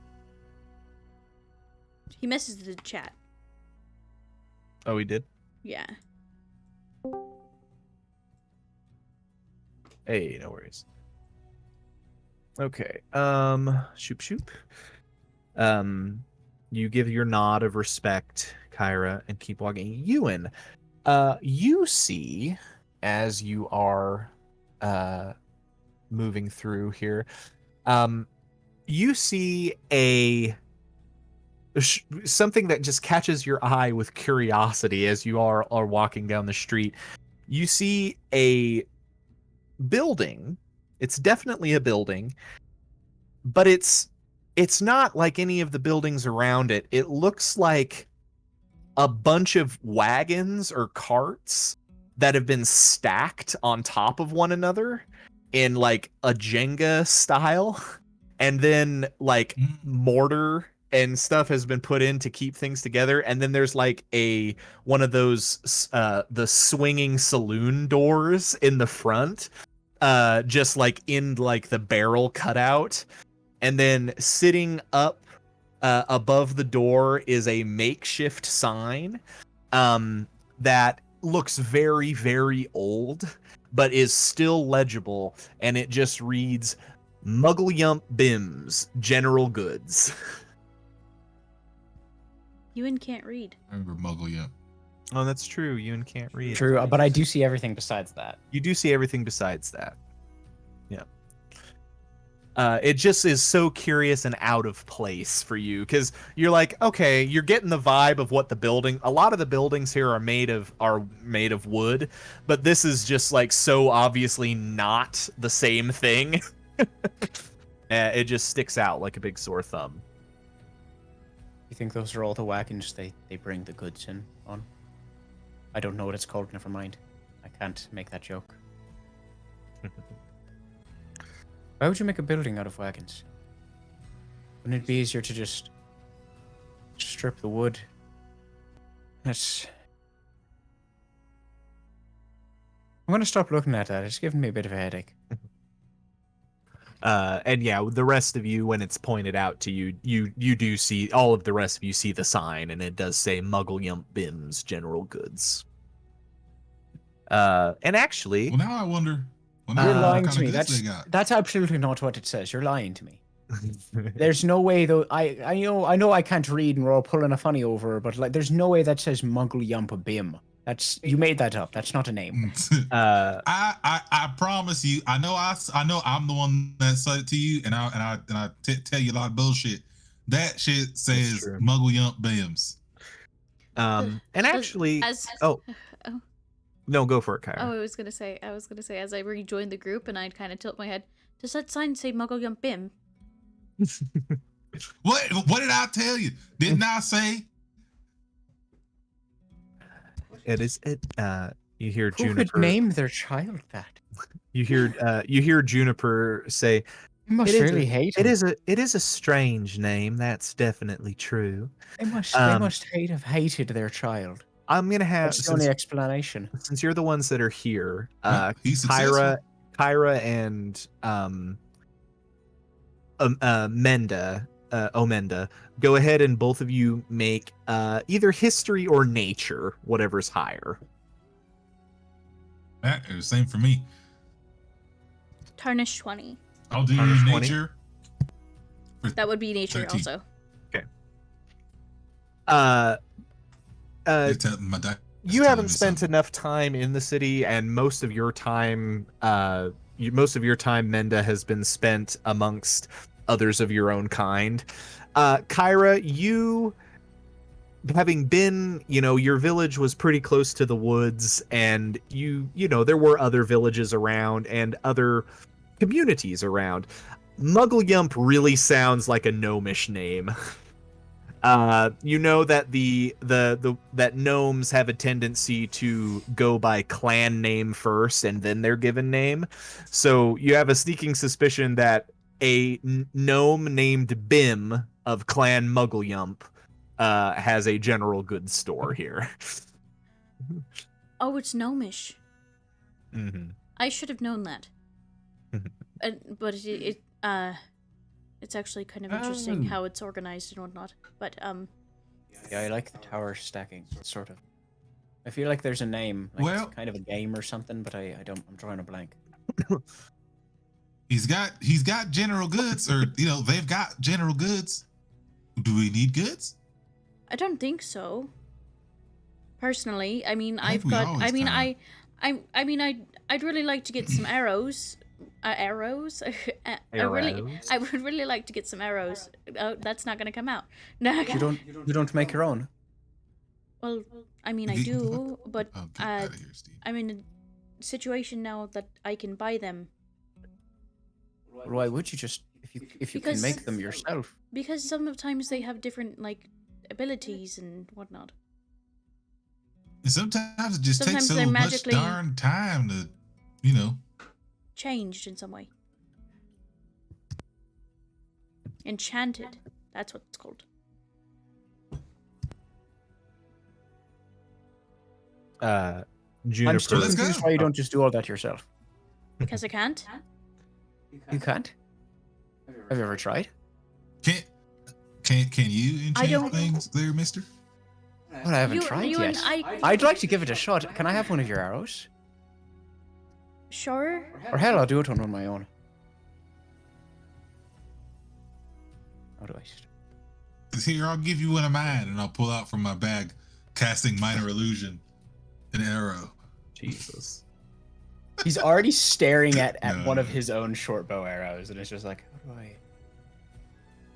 He messaged the chat. Oh, he did? Yeah. Hey, no worries. Okay. Shoop. You give your nod of respect, Kyra, and keep walking. Ewan, you see, as you are moving through here, you see something that just catches your eye with curiosity as you are walking down the street. You see a building. It's definitely a building, but it's not like any of the buildings around it. It looks like a bunch of wagons or carts that have been stacked on top of one another in like a Jenga style, and then like mortar and stuff has been put in to keep things together. And then there's like one of those the swinging saloon doors in the front, just like in like the barrel cutout. And then sitting up above the door is a makeshift sign that looks very, very old, but is still legible. And it just reads, Muggle Yump Bims, General Goods. Ewan can't read. I remember Muggle, yeah. Oh, that's true. Ewan can't read. True, but I do see everything besides that. You do see everything besides that. Yeah. It just is so curious and out of place for you, because you're like, okay, you're getting the vibe of what a lot of the buildings here are made of wood, but this is just like so obviously not the same thing. It just sticks out like a big sore thumb. You think those are all the wagons they bring the goods in on? I don't know what it's called, never mind. I can't make that joke. Why would you make a building out of wagons? Wouldn't it be easier to just strip the wood? I'm gonna stop looking at that. It's giving me a bit of a headache. And yeah, the rest of you, when it's pointed out to you, you do see, all of the rest of you see the sign, and it does say Muggle Yump Bims, General Goods. And actually, Well, now I wonder. Well, You're now lying what to me. kind of goods they got. That's absolutely not what it says. You're lying to me. There's no way though. I know I can't read and we're all pulling a funny over, but like, there's no way that says Muggle Yumpa Bim. You made that up. That's not a name. I promise you. I know I'm the one that said it to you, and I tell you a lot of bullshit. That shit says true. Muggle Yump Bims. and actually, Oh, no, go for it, Kyra. I was gonna say, as I rejoined the group and I'd kind of tilt my head, does that sign say Muggle Yump Bim? What did I tell you? Didn't I say? It is it. You hear Who Juniper would name their child that? You hear Juniper say, They must It is really a- hate "It him. is a strange name. That's definitely true." They must have hated their child. I'm gonna have, That's the only explanation. since you're the ones that are here, Well, he's successful. Kyra and Omenda, go ahead and both of you make either history or nature, whatever's higher. That is the same for me. Tarnish 20. I'll do Tarnish 20. nature. That would be nature 13. also. Uh, uh, They're telling- my dice is you telling haven't me spent something. enough time in the city, and most of your time, Menda, has been spent amongst others of your own kind. Kyra, you, having been, your village was pretty close to the woods, and there were other villages around and other communities around. Muggle really sounds like a gnomish name. You know that that gnomes have a tendency to go by clan name first and then their given name. So you have a sneaking suspicion that a gnome named Bim of Clan Muggleyump has a general goods store here. Oh, it's gnomish. Mm-hmm. I should have known that. But it's actually kind of interesting how it's organized and whatnot. But Yeah, I like the tower stacking, sort of. I feel like there's a name, like Well- it's kind of a game or something, but I don't. I'm drawing a blank. He's got general goods, or they've got general goods. Do we need goods? I don't think so. Personally, I mean, I think I've we got. always I mean, kinda- I mean, I'd really like to get some arrows. Arrows. I would really like to get some arrows. Oh, that's not gonna come out. No. You don't make your own. Well, I mean, I You- do, but Oh, get out of here, Steve. I'm in a situation now that I can buy them Why would you just if you Because- can make them yourself? because sometimes they have different abilities and whatnot. And sometimes it just Sometimes takes so they're much magically- darn time to, Changed in some way. Enchanted. That's what it's called. I'm Juniper. still Let's go. confused why you don't just do all that yourself. Because I can't. You can't. Have you ever tried? Can you I enchant don't- things there, mister? Well, I haven't tried you and yet. I'd like to give it a shot. Can I have one of your arrows? Sure. Or hell, I'll do it on my own. How do I? Here, I'll give you one of mine, and I'll pull out from my bag, casting minor illusion, an arrow. Jesus. He's already staring at No, one of no. his own short bow arrows, and it's just like, how do I?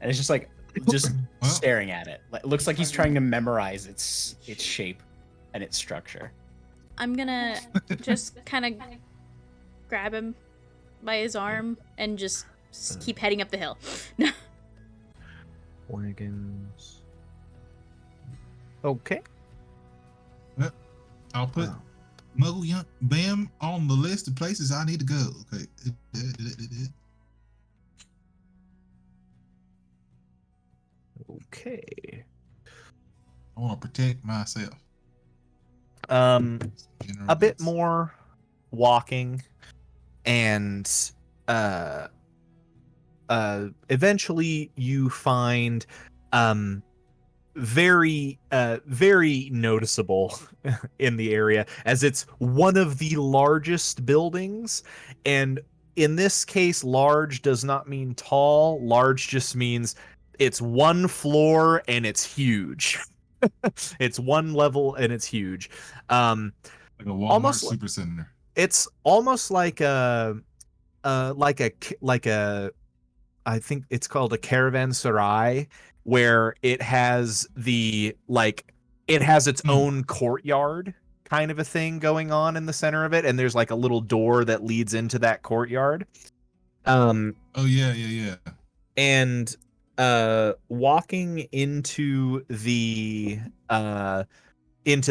And it's just like, just Well- staring at it. It looks like he's trying to memorize its shape and its structure. I'm gonna just kind of grab him by his arm and just keep heading up the hill. Wagons. Okay. I'll put Wow. Muggle Young Bam on the list of places I need to go. Okay. Okay. I want to protect myself. A bit more walking, and eventually you find very noticeable in the area, as it's one of the largest buildings. And in this case, large does not mean tall. Large just means it's one floor and it's huge. It's one level and it's huge. Like a Walmart almost like- super center. It's almost like a I think it's called a caravanserai, where it has its own courtyard kind of a thing going on in the center of it, and there's like a little door that leads into that courtyard. Oh yeah. And walking into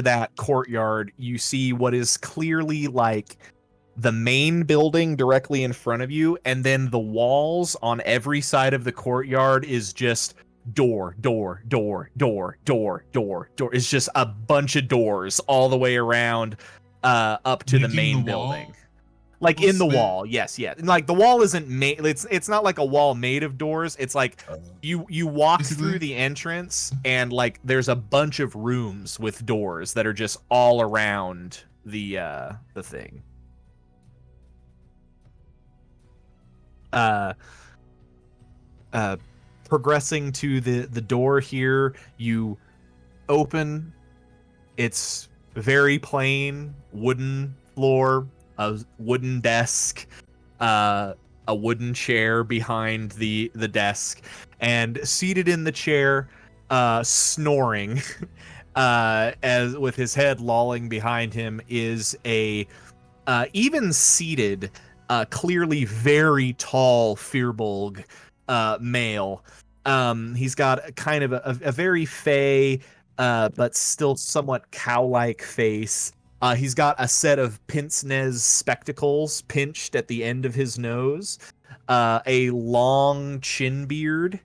that courtyard, you see what is clearly like the main building directly in front of you, and then the walls on every side of the courtyard is just door. It's just a bunch of doors all the way around up to the Making main the wall building. Like in the spin? wall, yes. And like the wall isn't made. It's not like a wall made of doors. It's like you walk Basically- through the entrance, and like there's a bunch of rooms with doors that are just all around the thing. Progressing to the door here, you open. It's very plain, wooden floor, a wooden desk, a wooden chair behind the desk, and seated in the chair, snoring, as with his head lolling behind him, is a even seated, clearly very tall Firbolg male. He's got a kind of a very fey, but still somewhat cow-like face. He's got a set of pince-nez spectacles pinched at the end of his nose, a long chin beard,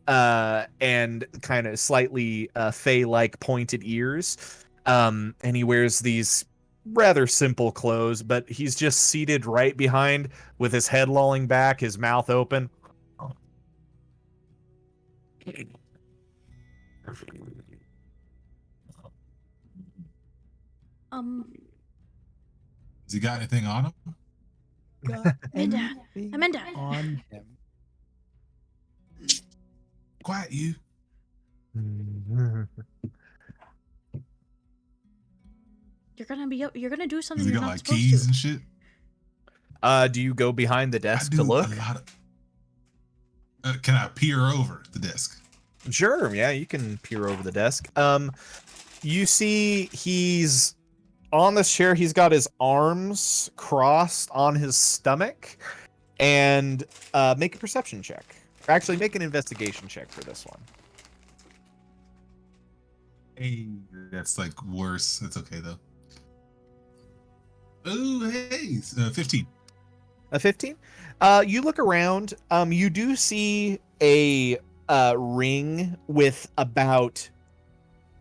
and kind of slightly fey-like pointed ears. And he wears these rather simple clothes, but he's just seated right behind with his head lolling back, his mouth open. Has he got anything on him? Amanda. On him. Quiet, you. You're gonna do Has something he you're got not like supposed keys to. and shit? Do you go behind the I desk do to look? a lot of. Can I peer over the desk? Sure, yeah, you can peer over the desk. You see he's on this chair, he's got his arms crossed on his stomach, and make a perception check. Or actually, make an investigation check for this one. Hey, that's like worse. That's okay though. Oh, hey, 15. A 15? You look around, you do see a ring with about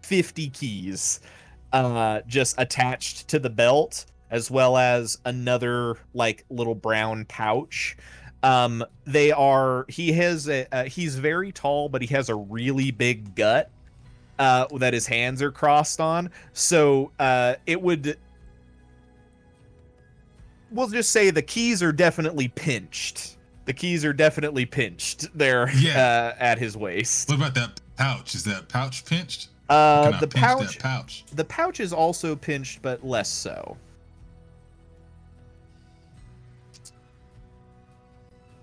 50 keys just attached to the belt, as well as another like little brown pouch. He's very tall, but he has a really big gut that his hands are crossed on. So we'll just say the keys are definitely pinched. The keys are definitely pinched there at his waist. What about that pouch? Is that pouch pinched? Can I The pinch pouch, that pouch? the pouch is also pinched, but less so.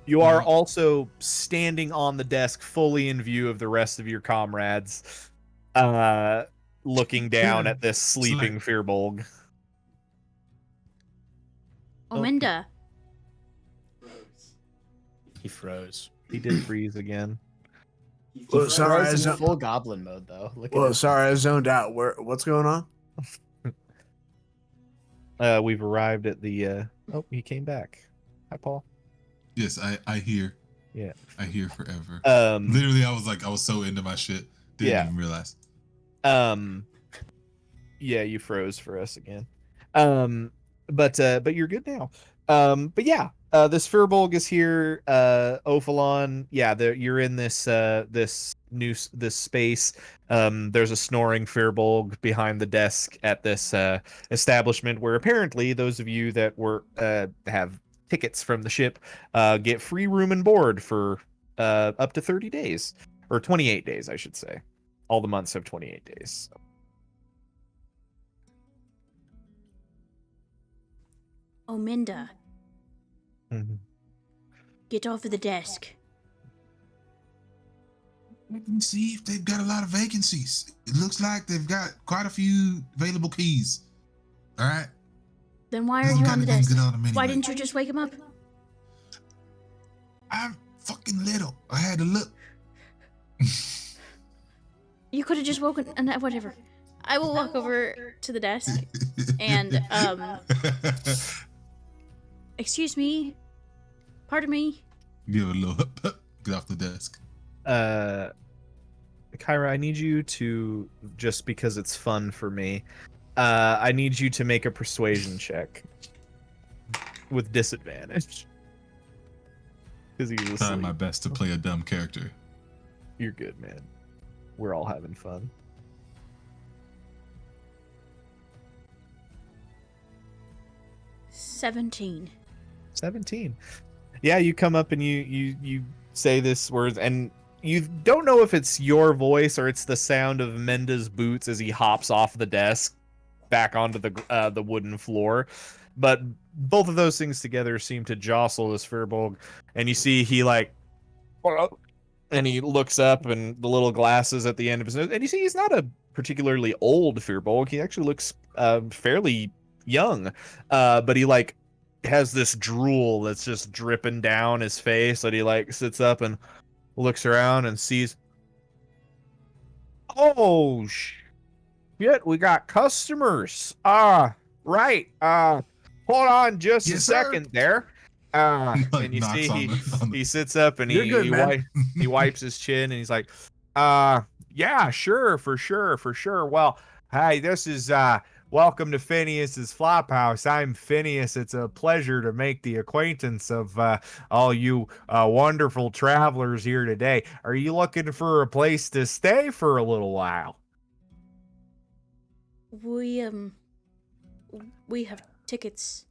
You are also standing on the desk, fully in view of the rest of your comrades, looking down at this sleeping Firbolg. Ominda. He froze. He did freeze again. Well, He sorry, froze in I full goblin mode though. Look at well, him. sorry, I zoned out. What's going on? We've arrived at the. Oh, he came back. Hi, Paul. Yes, I hear. Yeah. I hear forever. Literally, Literally, I was so into my shit. Didn't even realize. Yeah, you froze for us again. But you're good now. But yeah, this Firbolg is here. Ophalon, yeah, you're in this space. There's a snoring Firbolg behind the desk at this establishment where apparently those of you that were have tickets from the ship get free room and board for up to 30 days, or 28 days, I should say. All the months have 28 days. Ominda, Mm-hmm. get off of the desk. We can see if they've got a lot of vacancies. It looks like they've got quite a few available keys. All right. Then why are Doesn't you got on the anything desk? good on them Why anyway. didn't you just wake him up? I'm fucking little. I had to look. You could have just woken. Whatever. I will walk over to the desk and excuse me. Pardon me. Give it a little get off the desk. Kyra, I need you to, just because it's fun for me, I need you to make a persuasion check with disadvantage. Because he's asleep. Trying my best to play a dumb character. You're good, man. We're all having fun. $17. 17. Yeah, you come up and you say this words, and you don't know if it's your voice or it's the sound of Menda's boots as he hops off the desk back onto the wooden floor, but both of those things together seem to jostle this Firbolg, and you see he like, and he looks up and the little glasses at the end of his nose, and you see he's not a particularly old Firbolg. He actually looks fairly young, but he like has this drool that's just dripping down his face, and he like sits up and looks around and sees, oh shit, we got customers. Right. Hold on just a Yes, sir. second there. Like And you knocks see on the- he sits up and You're good, man. he wipes his chin and he's like, yeah, sure, for sure. Well, hey, this is welcome to Phineas's Flophouse. I'm Phineas. It's a pleasure to make the acquaintance of all you wonderful travelers here today. Are you looking for a place to stay for a little while? We have tickets.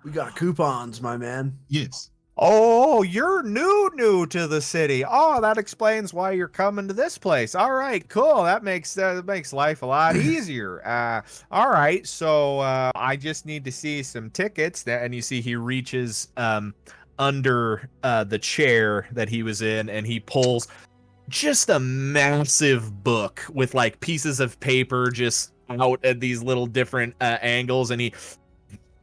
We got coupons, my man. Yes. Oh, you're new to the city. Oh, that explains why you're coming to this place. All right, cool. That makes life a lot easier. All right, so I just need to see some tickets. And you see he reaches under the chair that he was in, and he pulls just a massive book with like pieces of paper just out at these little different angles, and he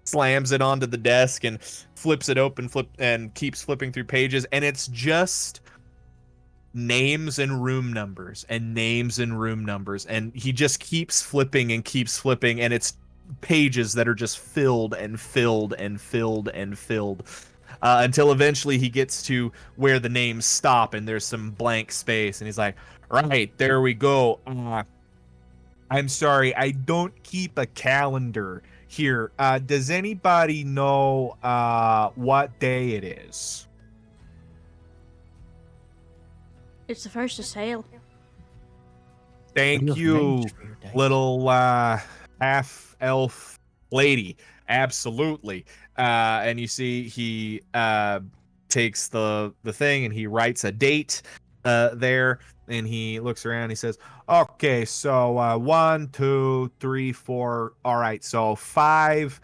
slams it onto the desk and flips it open, and keeps flipping through pages, and it's just names and room numbers and names and room numbers, and he just keeps flipping, and it's pages that are just filled and filled and filled and filled until eventually he gets to where the names stop and there's some blank space, and he's like, right, there we go. I'm sorry, I don't keep a calendar here. Does anybody know what day it is? It's the first of sale. Thank you, little half elf lady. Absolutely. And you see he takes the thing and he writes a date there, and he looks around. He says, okay, so 1, 2, 3, 4. All right, so 5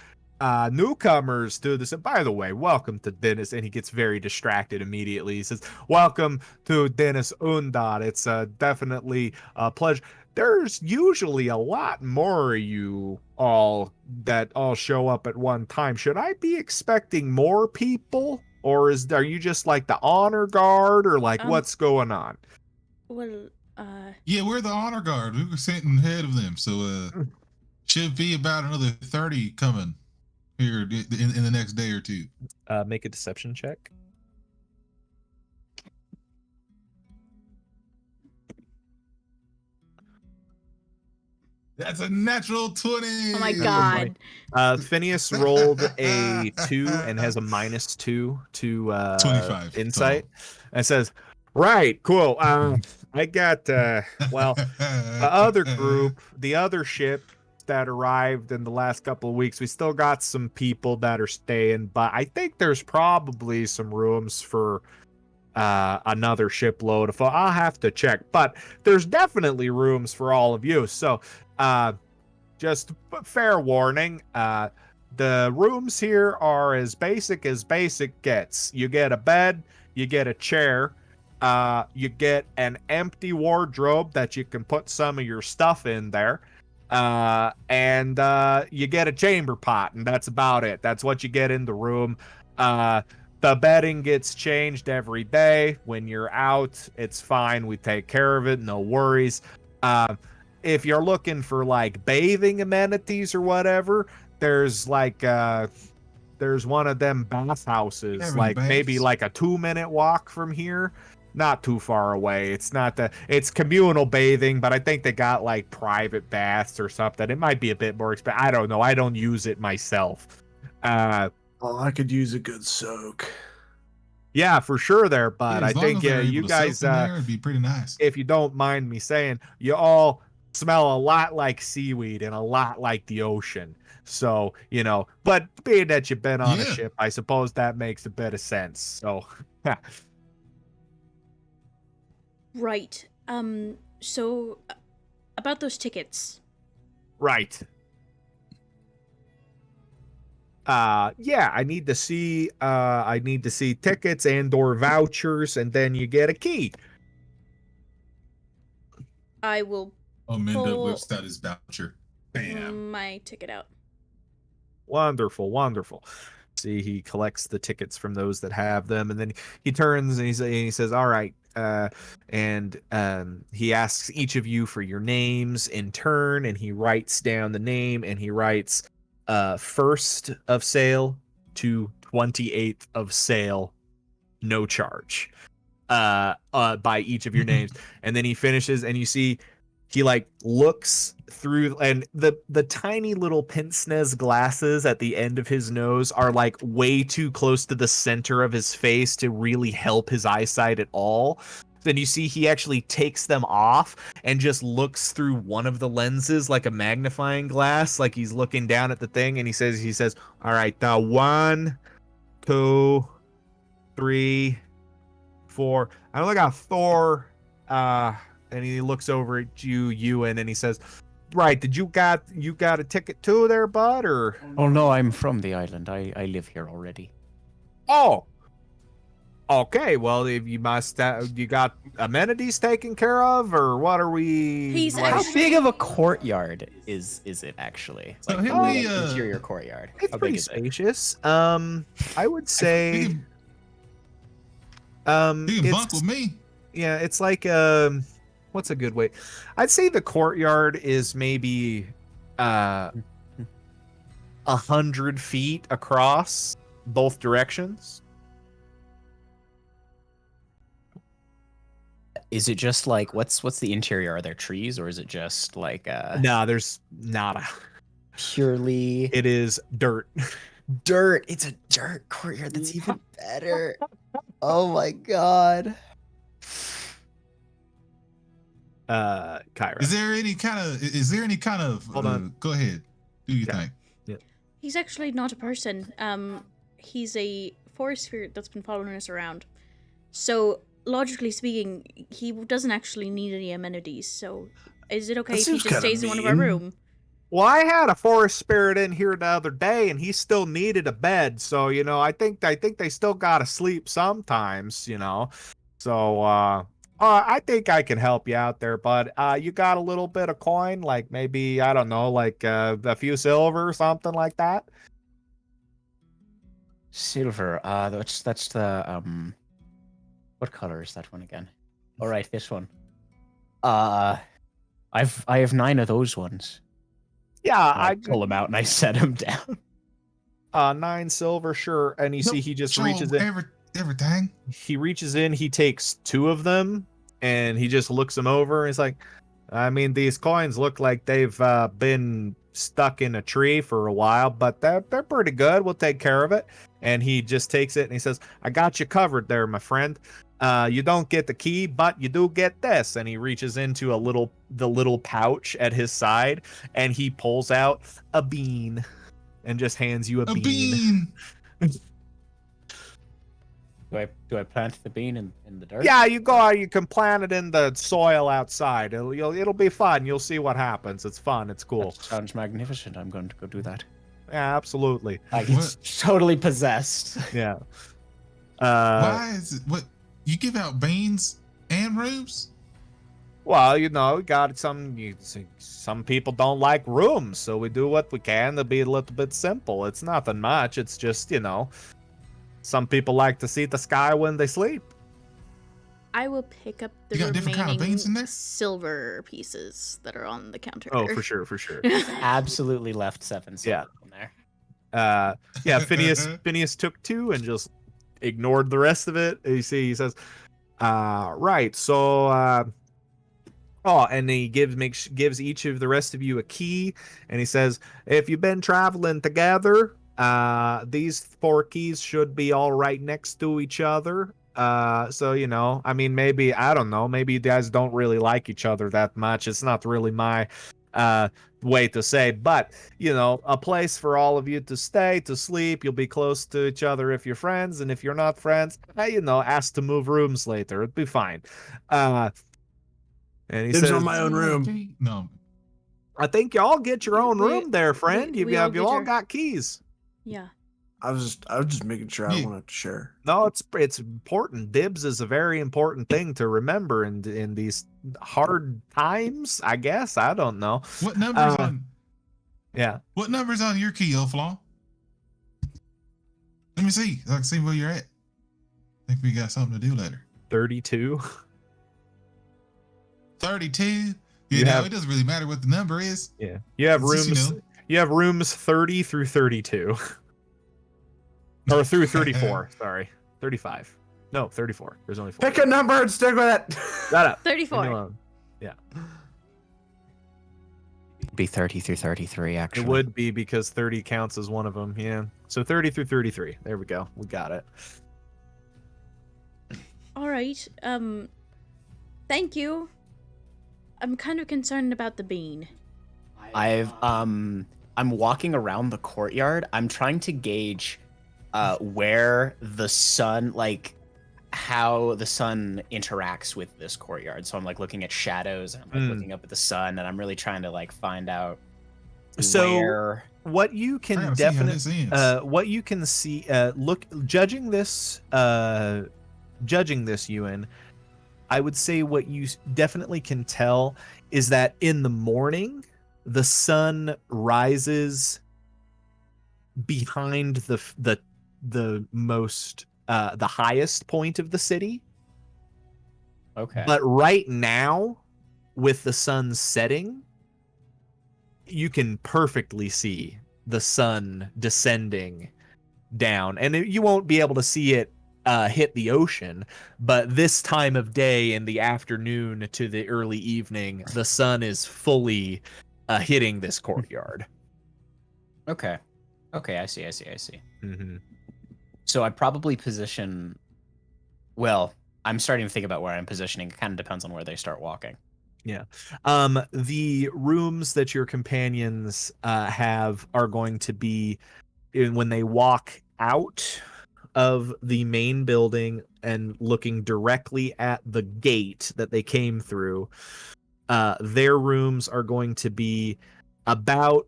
newcomers to this. And by the way, welcome to Dennis. And he gets very distracted immediately. He says, welcome to Dennis Undad. It's definitely a pleasure. There's usually a lot more of you all that all show up at one time. Should I be expecting more people? Or are you just like the honor guard, or like what's going on? Well, Yeah, we're the honor guard. We were sitting ahead of them, so should be about another 30 coming here in the next day or two. Make a deception check. That's a natural 20. oh my god. Phineas rolled a 2 and has a -2 to 25 insight. And says, right, cool. I got well, the other group, the other ship that arrived in the last couple of weeks, we still got some people that are staying, but I think there's probably some rooms for another shipload. If I'll have to check, but there's definitely rooms for all of you. So just fair warning, the rooms here are as basic gets. You get a bed, you get a chair, you get an empty wardrobe that you can put some of your stuff in there, and you get a chamber pot, and that's about it. That's what you get in the room. The bedding gets changed every day. When you're out, it's fine. We take care of it. No worries. If you're looking for like bathing amenities or whatever, there's like there's one of them bathhouses, Having like baths. maybe like a 2-minute walk from here. Not too far away. It's communal bathing, but I think they got like private baths or something. It might be a bit more expensive. I don't know. I don't use it myself. Oh, I could use a good soak. Yeah, for sure there, but Yeah, I as long think as they're you able to soak guys, in there, it'd be pretty nice. if you don't mind me saying, you all smell a lot like seaweed and a lot like the ocean. So, but being that you've been on a Yeah. ship, I suppose that makes a bit of sense. So, Right. So about those tickets. Right. Yeah, I need to see tickets and or vouchers, and then you get a key. I will Amanda Pull- whips out his voucher. Bam. my ticket out. Wonderful, wonderful. See, he collects the tickets from those that have them, and then he turns and he says, "All right," and he asks each of you for your names in turn, and he writes down the name, and he writes 1st of sale to 28th of sale, no charge, by each of your names, and then he finishes, and you see he like looks through, and the tiny little pince-nez glasses at the end of his nose are like way too close to the center of his face to really help his eyesight at all. Then you see he actually takes them off and just looks through one of the lenses like a magnifying glass, like he's looking down at the thing, and he says, "All right, now 1, 2, 3, 4. I only got 4. And he looks over at you, Ewan, and he says, "Right, did you got a ticket too there, bud, or?" Oh no, I'm from the island. I live here already. Oh, okay. Well, if you you got amenities taken care of, or what are we? He's like- How big of a courtyard is it actually? So Like, here the we, interior courtyard. It's How big pretty is it? spacious. I would say, He can it's, bunk with me. yeah, it's like what's a good way? I'd say the courtyard is maybe 100 feet across both directions. Is it just like what's the interior? Are there trees or is it just like No, there's nada. purely It is dirt. dirt? It's a dirt courtyard. That's even better. Oh my god. Kyra. Is there any kind of Hold on. go ahead. Do your Yeah. thing. He's actually not a person. He's a forest spirit that's been following us around. So, logically speaking, he doesn't actually need any amenities. So, is it okay That if he seems just kinda stays in one of our mean. room? Well, I had a forest spirit in here the other day, and he still needed a bed. So, I think they still gotta sleep sometimes. So, I think I can help you out there, bud. You got a little bit of coin, like maybe, I don't know, like a few silver or something like that. Silver. That's the what color is that one again? All right, this one. I have 9 of those ones. Yeah, I pull them out and I set them down. 9 silver, sure. And you see, he just Show reaches in. everything. He reaches in, he takes 2 of them, and he just looks them over, and he's like, I mean, these coins look like they've been stuck in a tree for a while, but they're pretty good. We'll take care of it. And he just takes it and he says, I got you covered there, my friend. You don't get the key, but you do get this. And he reaches into the little pouch at his side, and he pulls out a bean and just hands you a A bean. bean. Do I plant the bean in the dirt? Yeah, you go out, you can plant it in the soil outside. It'll be fun. You'll see what happens. It's fun. It's cool. That sounds magnificent. I'm going to go do that. Yeah, absolutely. Like What? it's totally possessed. Yeah. Why is it what you give out beans and rooms? Well, got some people don't like rooms, so we do what we can to be a little bit simple. It's nothing much. It's just, some people like to see the sky when they sleep. I will pick up the You got different kind of remaining beans in there? silver pieces that are on the counter. Oh, for sure, for sure. Absolutely left 7 Yeah. in there. Yeah, Phineas took 2 and just ignored the rest of it. You see, he says, right, so and he gives each of the rest of you a key, and he says, if you've been traveling together, these 4 keys should be all right next to each other. So, I mean, maybe, I don't know, maybe you guys don't really like each other that much. It's not really my way to say, but, a place for all of you to stay, to sleep. You'll be close to each other if you're friends, and if you're not friends, ask to move rooms later. It'd be fine. And he Dibs says, on my own room. No. I think y'all get your own We- room there, friend. we You all have you get all your- got keys. Yeah. I was just making sure I Yeah. don't want to share. No, it's important. Dibs is a very important thing to remember in these hard times, I guess. I don't know. What number's on Yeah. what number's on your key, Elflaw? Let me see. I can see where you're at. I think we got something to do later. 32. 32. You You know, have- it doesn't really matter what the number is. Yeah. You have It's just, rooms you know. you have rooms 30 through 32. Or through 34, sorry. 35. No, 34. There's only 4. Pick a number and stick with it. Shut up. 34. Leave me alone. Be 30 through 33, actually. It would be because 30 counts as one of them. Yeah. So 30 through 33. There we go. We got it. All right. Thank you. I'm kind of concerned about the bean. I'm walking around the courtyard. I'm trying to gauge where the sun, like how the sun interacts with this courtyard. So I'm like looking at shadows and I'm like looking up at the sun, and I'm really trying to like find out So, where. What you I can gotta see how definitely this ends. what you can see judging this Ewan, I would say what you definitely can tell is that in the morning the sun rises behind the most the highest point of the city, Okay. but right now with the sun setting you can perfectly see the sun descending down, and you won't be able to see it hit the ocean, but this time of day in the afternoon to the early evening, the sun is fully hitting this courtyard. Okay. I see. Mm-hmm. So I'd probably position. Well, I'm starting to think about where I'm positioning. It kind of depends on where they start walking. The rooms that your companions have are going to be when they walk out of the main building and looking directly at the gate that they came through. Their rooms are going to be about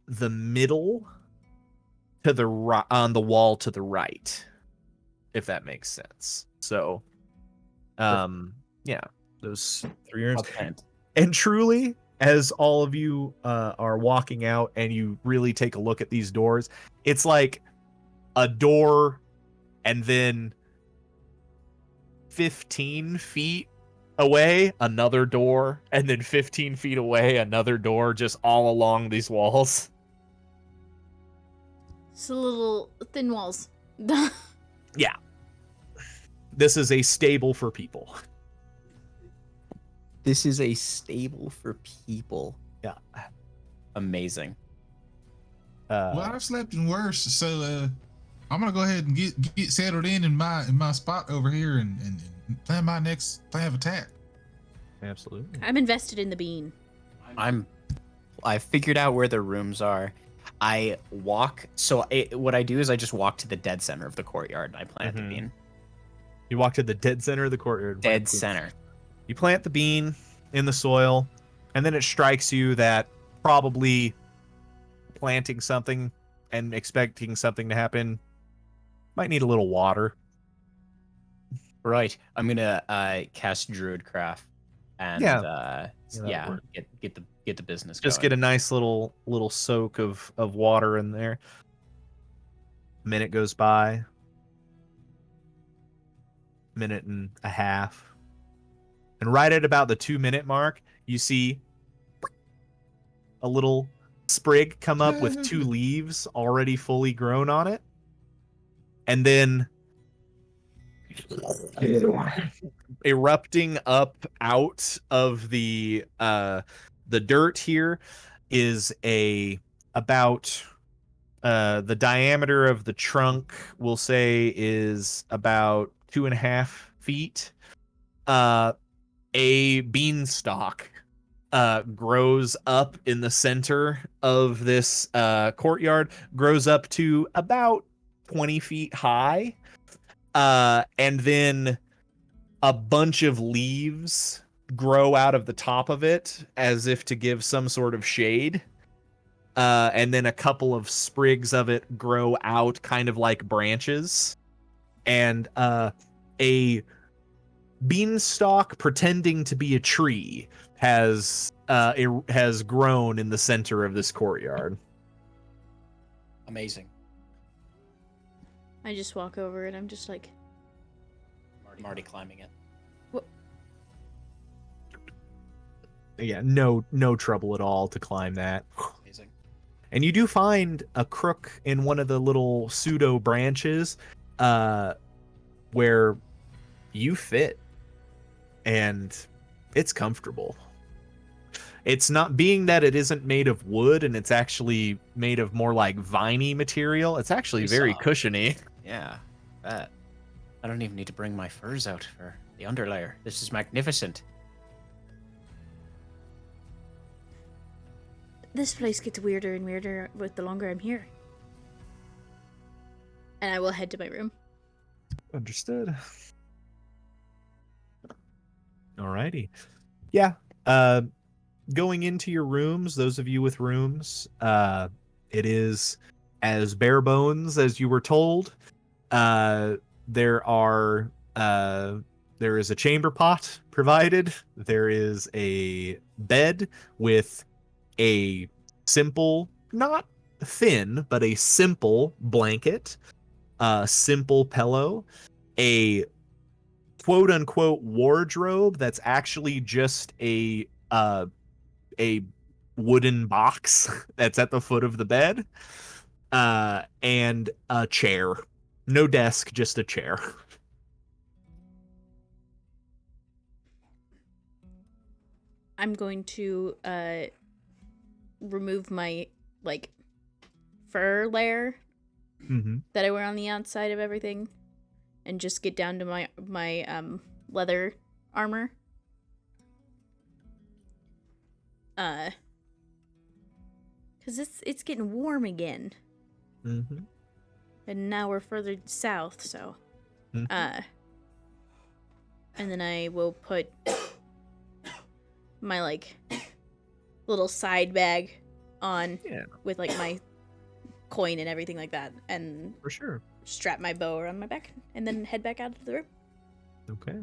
the middle to the right, on the wall to the right, if that makes sense. So, yeah, those 3 rooms. Okay. And truly, as all of you are walking out and you really take a look at these doors, it's like a door and then 15 feet away, another door, and then 15 feet away, another door, just all along these walls. It's a little thin walls. This is a stable for people. This is a stable for people. Yeah. Amazing. Well, I've slept in worse, so I'm gonna go ahead and get settled in my spot over here and plan my next plan of attack. Absolutely. I'm invested in the bean. I figured out where the rooms are. I walk. So what I do is I just walk to the dead center of the courtyard and I plant the bean. You walk to the dead center of the courtyard. Dead center. You plant the bean in the soil, and then it strikes you that probably planting something and expecting something to happen might need a little water. Right. I'm gonna cast Druidcraft and that'll get the business Just going. get a nice little soak of water in there. Minute goes by. Minute and a half. And right at about the 2-minute mark, you see a little sprig come up with 2 leaves already fully grown on it. And then erupting up out of the dirt here is about the diameter of the trunk, we'll say, is about 2.5 feet. A beanstalk grows up in the center of this courtyard, grows up to about 20 feet high, and then a bunch of leaves grow out of the top of it as if to give some sort of shade. And then a couple of sprigs of it grow out kind of like branches. And a beanstalk pretending to be a tree has grown in the center of this courtyard. Amazing. I just walk over and I'm just like, I'm already climbing it. Yeah, no trouble at all to climb that. Amazing. And you do find a crook in one of the little pseudo branches where you fit, and it's comfortable. It's not, being that it isn't made of wood and it's actually made of more like viney material, it's actually very Soft. cushiony. Yeah, bet. I don't even need to bring my furs out for the underlayer. This is magnificent. this place gets weirder and weirder with the longer I'm here. And I will head to my room. Understood. Alrighty. Yeah. Going into your rooms, those of you with rooms, it is as bare bones as you were told. There is a chamber pot provided. There is a bed with a simple, not thin, but a simple blanket, simple pillow, a quote unquote wardrobe that's actually just a wooden box that's at the foot of the bed, and a chair. No desk, just a chair. I'm going to remove my fur layer that I wear on the outside of everything, and just get down to my leather armor. Cause it's getting warm again, and now we're further south, so and then I will put my little side bag on with my coin and everything like that, and For sure. strap my bow around my back, and then head back out of the room. Okay.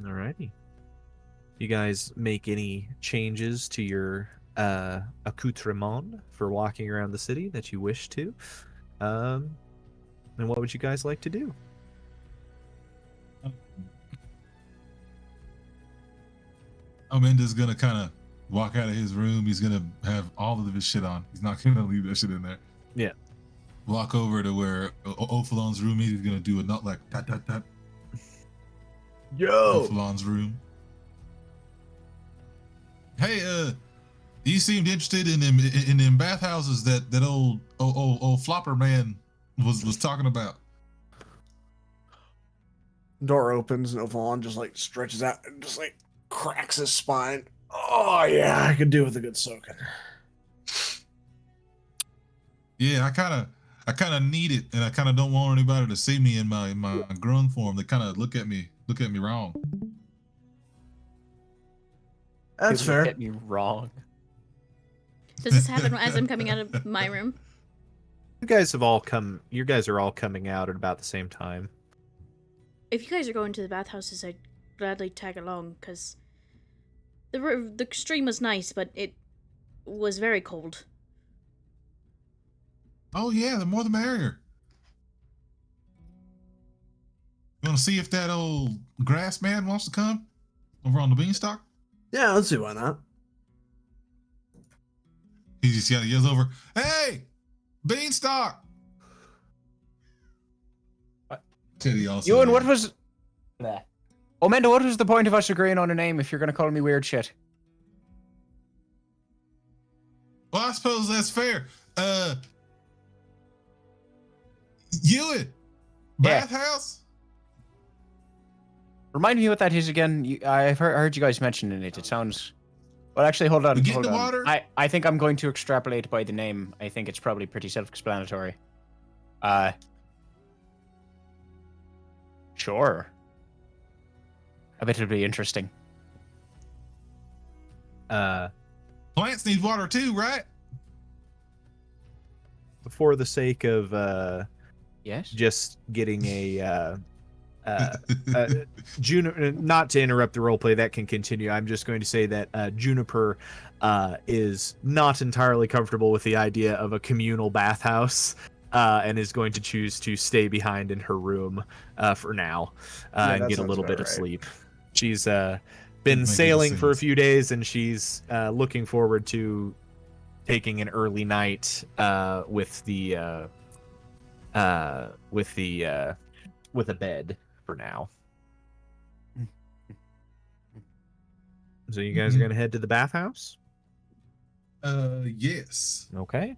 Alrighty. You guys make any changes to your accoutrement for walking around the city that you wish to? And what would you guys like to do? Aminda's gonna kind of walk out of his room. He's gonna have all of his shit on. He's not gonna leave that shit in there. Yeah. Walk over to where Ophalon's room is. He's gonna do a nut like tap tap tap. Yo! Ophalon's room. Hey, you seemed interested in them bathhouses that old flopper man was talking about. Door opens and Ophalon just stretches out and just cracks his spine. Oh yeah, I could do with a good soaking. Yeah, I kind of need it, and I kind of don't want anybody to see me in my grung form. They kind of look at me wrong. That's People fair. Get me wrong. Does this happen as I'm coming out of my room? You guys are all coming out at about the same time. If you guys are going to the bathhouses, I'd gladly tag along, because the stream was nice, but it was very cold. Oh yeah, the more the merrier. You want to see if that old grass man wants to come over on the beanstalk? Yeah, let's see why not. He just yells over, "Hey, beanstalk!" What? Teddy also. Ewan, what was... Nah. Amanda, what was the point of us agreeing on a name if you're gonna call me weird shit? Well, I suppose that's fair. Ewan, Yeah. bathhouse. Remind me what that is again. I've heard you guys mentioning it. It sounds... Well, actually, hold on. We get in Hold the on. water? I think I'm going to extrapolate by the name. I think it's probably pretty self-explanatory. Sure. I bet it'll be interesting. Plants need water too, right? For the sake of Yes. just getting Juniper, not to interrupt the roleplay, that can continue. I'm just going to say that Juniper is not entirely comfortable with the idea of a communal bathhouse, and is going to choose to stay behind in her room for now and that get a sounds little bit about of right. sleep. She's Would been make sailing good for a sense. few days, and she's looking forward to taking an early night with a bed for now. So you guys are gonna head to the bathhouse? Yes. Okay.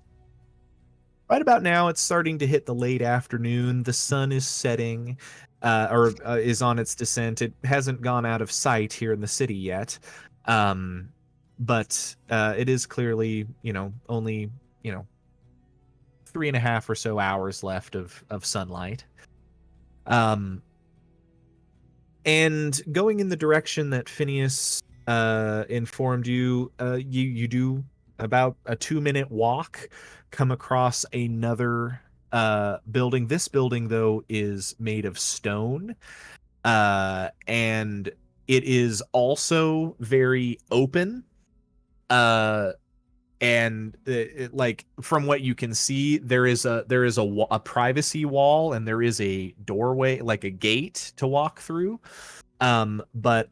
Right about now, it's starting to hit the late afternoon. The sun is setting, is on its descent. It hasn't gone out of sight here in the city yet, but it is clearly, only 3.5 or so hours left of sunlight. And going in the direction that Phineas informed you, you do about a 2-minute walk, come across another building. This building, though, is made of stone, and it is also very open. And like from what you can see, there is a privacy wall, and there is a doorway, like a gate to walk through. But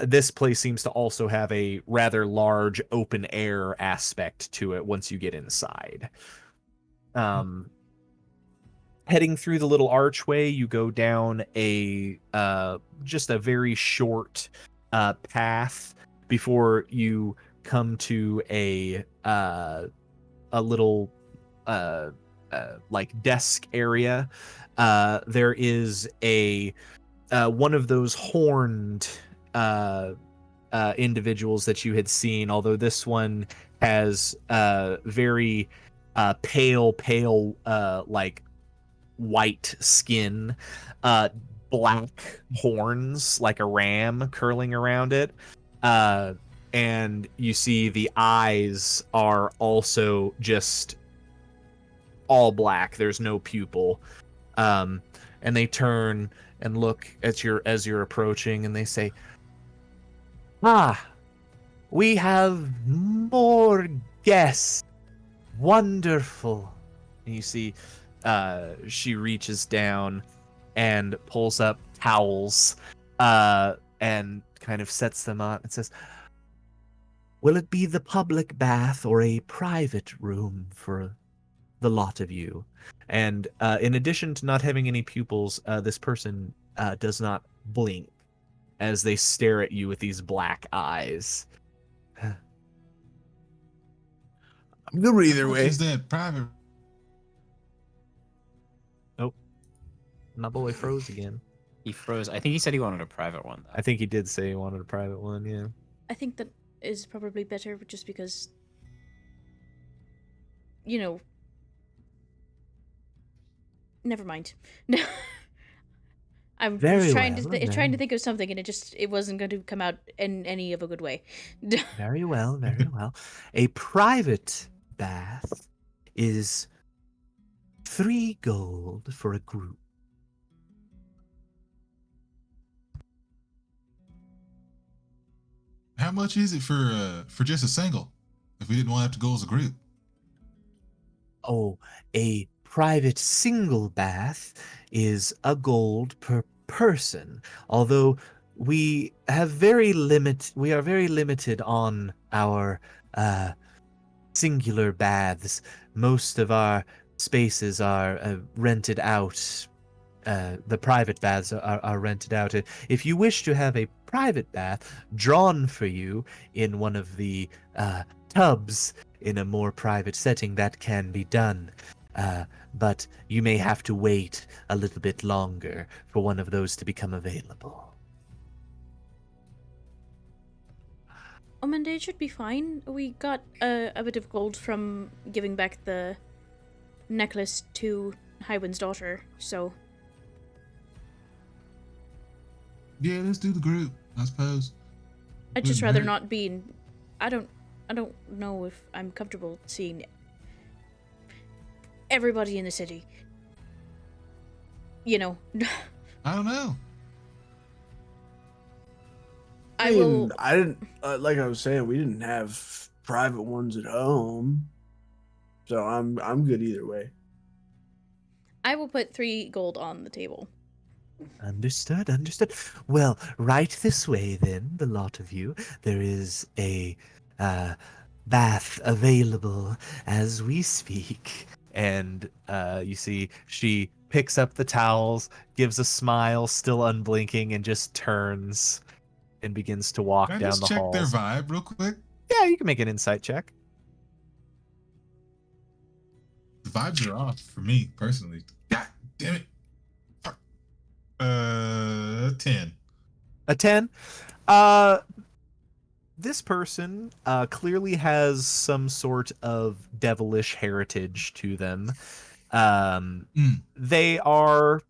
this place seems to also have a rather large open air aspect to it once you get inside. Heading through the little archway, you go down just a very short path before you come to a little like desk area. There is one of those horned individuals that you had seen, although this one has very pale like white skin, black horns like a ram curling around it, and you see the eyes are also just all black. There's no pupil, and they turn and look at as you're approaching, and they say, we have more guests. Wonderful. And you see she reaches down and pulls up towels and kind of sets them up and says, will it be the public bath or a private room for the lot of you? And in addition to not having any pupils, this person does not blink as they stare at you with these black eyes. I'm good with either How much way. is that private? My boy froze again. He froze. I think he said he wanted a private one. I think he did say he wanted a private one, yeah. I think that is probably better just because, never mind. No. I'm Very trying well, trying to think of something, and it wasn't going to come out in any of a good way. Very well, very well. A private bath is 3 gold for a group. How much is it for just a single? If we didn't want to have to go as a group. Oh, a private single bath is a gold per person, although we are very limited on our singular baths. Most of our spaces are rented out. The private baths are rented out. If you wish to have a private bath drawn for you in one of the tubs in a more private setting, that can be done. But you may have to wait a little bit longer for one of those to become available. Oh, Monday should be fine. We got a bit of gold from giving back the necklace to Highwind's daughter, so Yeah, let's do the group, I suppose. I'd just Wouldn't rather hurt. not be in. I don't know if I'm comfortable seeing everybody in the city. You know, I don't know. I will. I didn't like I was saying. We didn't have private ones at home, so I'm good either way. I will put 3 gold on the table. Understood, understood. Well, right this way then, the lot of you. There is a bath available as we speak. And you see she picks up the towels, gives a smile, still unblinking, and just turns and begins to walk Can I down just the check their halls. vibe real quick? Yeah, you can make an insight check. The vibes are off for me personally. God damn it. Fuck. 10. A 10. This person clearly has some sort of devilish heritage to them. They are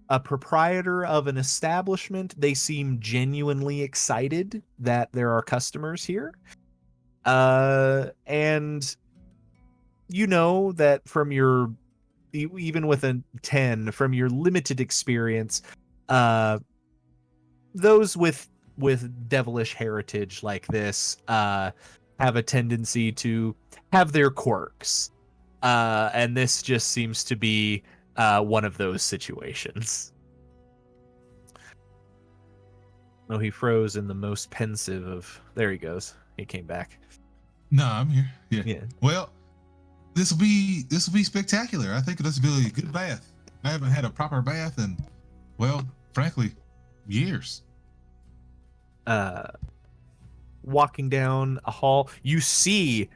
a proprietor of an establishment. They seem genuinely excited that there are customers here. And you know that from your, even with a 10, from your limited experience, those with devilish heritage like this have a tendency to have their quirks. And this just seems to be one of those situations. Oh, he froze in the most pensive of... There he goes. He came back. No, I'm here. Yeah. Yeah. Well, this will be spectacular. I think this will be a good bath. I haven't had a proper bath in, well, frankly, years. Walking down a hall, you see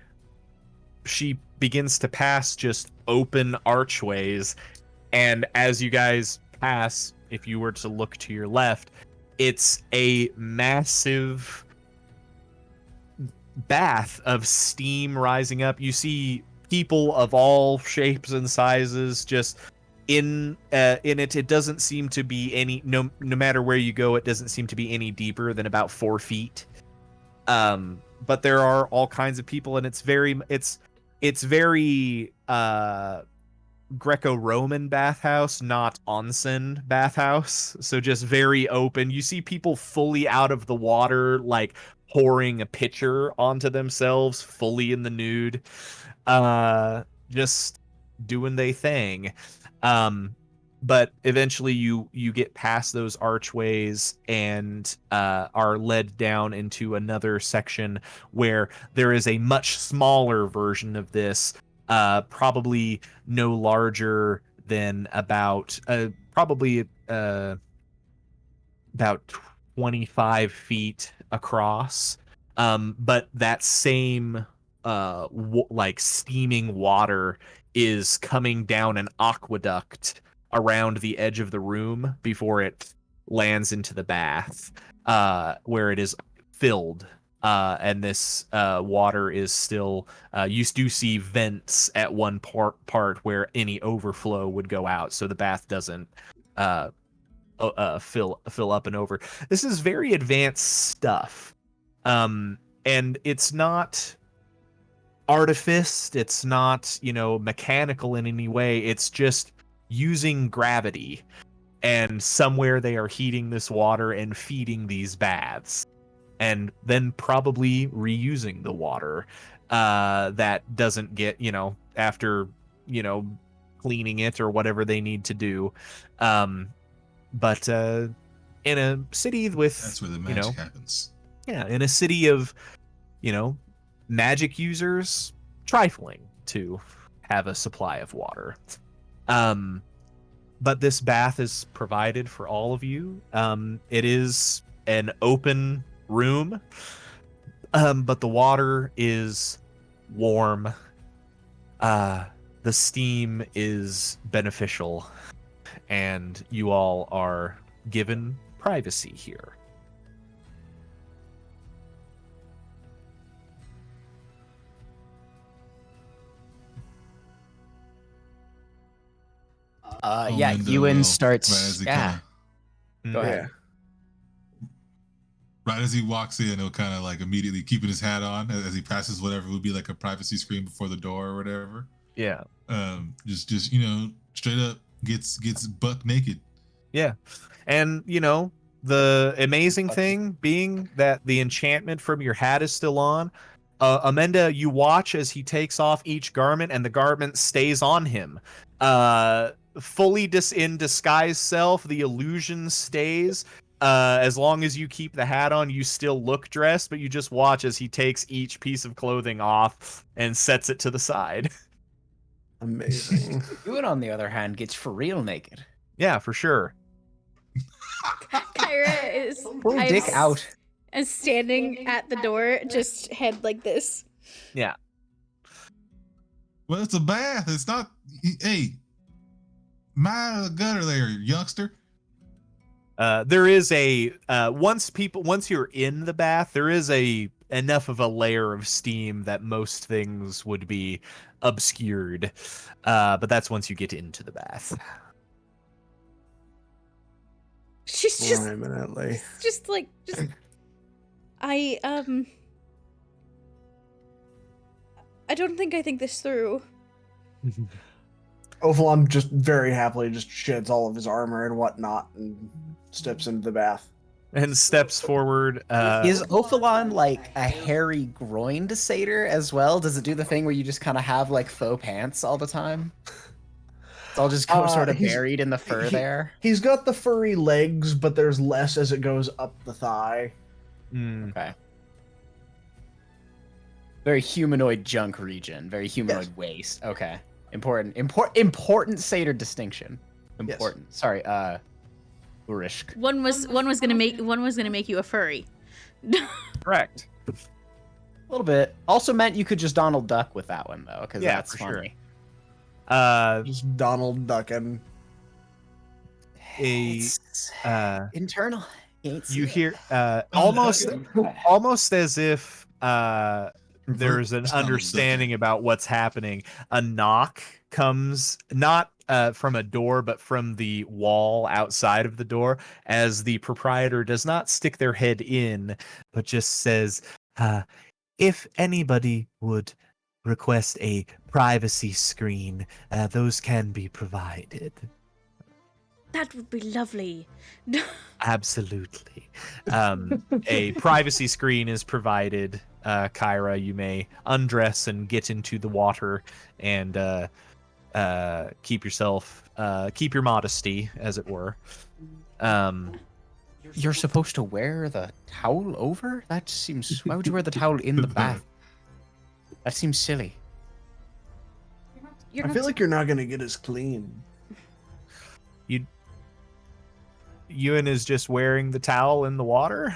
she begins to pass just open archways, and as you guys pass, if you were to look to your left, it's a massive bath of steam rising up. You see people of all shapes and sizes just in it. It doesn't seem to be any, no matter where you go, it doesn't seem to be any deeper than about 4 feet. But there are all kinds of people, and it's very Greco-Roman bathhouse, not onsen bathhouse. So just very open. You see people fully out of the water, like pouring a pitcher onto themselves, fully in the nude, just doing they thing. But eventually you get past those archways and are led down into another section where there is a much smaller version of this, probably no larger than about about 25 feet across. But that same like steaming water is coming down an aqueduct around the edge of the room before it lands into the bath, where it is filled. And this water is still, you do see vents at one part where any overflow would go out, so the bath doesn't fill up and over. This is very advanced stuff, and it's not artificed. It's not, mechanical in any way. It's just using gravity, and somewhere they are heating this water and feeding these baths, and then probably reusing the water that doesn't get, after, cleaning it or whatever they need to do. But in a city with... That's where the magic happens. Yeah, in a city of, magic users, trifling to have a supply of water. But this bath is provided for all of you. It is an open room, but the water is warm. The steam is beneficial, and you all are given privacy here. Yeah, Linda Ewan will, starts. as he Yeah, kinda go ahead. Right as he walks in, he'll kind of like immediately keeping his hat on as he passes whatever would be like a privacy screen before the door or whatever. Yeah. Just straight up gets buck naked. Yeah. And, the amazing thing being that the enchantment from your hat is still on. Amanda, you watch as he takes off each garment and the garment stays on him. Fully in disguise self, the illusion stays. As long as you keep the hat on, you still look dressed, but you just watch as he takes each piece of clothing off and sets it to the side. Amazing. Ewan, on the other hand, gets for real naked. Yeah, for sure. Kyra is Full dick out. and standing at the door, just head like this. Yeah. Well, it's a bath. It's not. Hey, my gutter there, youngster. There is a once you're in the bath, there is enough of a layer of steam that most things would be obscured. But that's once you get into the bath. She's just Permanently. I don't think I think this through. Ophalon just very happily just sheds all of his armor and whatnot and steps into the bath. And steps forward. Is Ophalon like a hairy groined satyr as well? Does it do the thing where you just kind of have like faux pants all the time? It's all just sort of buried in the fur there. He's got the furry legs, but there's less as it goes up the thigh. Okay. Very humanoid junk region. Very humanoid waist. Okay. Important satyr distinction. Important. Yes. Sorry. Urishk. One was gonna make you a furry. Correct. A little bit. Also meant you could just Donald Duck with that one though, because Yeah, that's for sure. funny. Just Donald Ducking. It's internal. You hear almost as if there's an understanding about what's happening. A knock comes not from a door, but from the wall outside of the door, as the proprietor does not stick their head in, but just says, if anybody would request a privacy screen, those can be provided. That would be lovely. Absolutely. A privacy screen is provided. Kyra, you may undress and get into the water and keep your modesty, as it were. You're supposed to wear the towel over? That seems. Why would you wear the towel in the bath? That seems silly. You're I not feel like you're not gonna get as clean. Ewan is just wearing the towel in the water.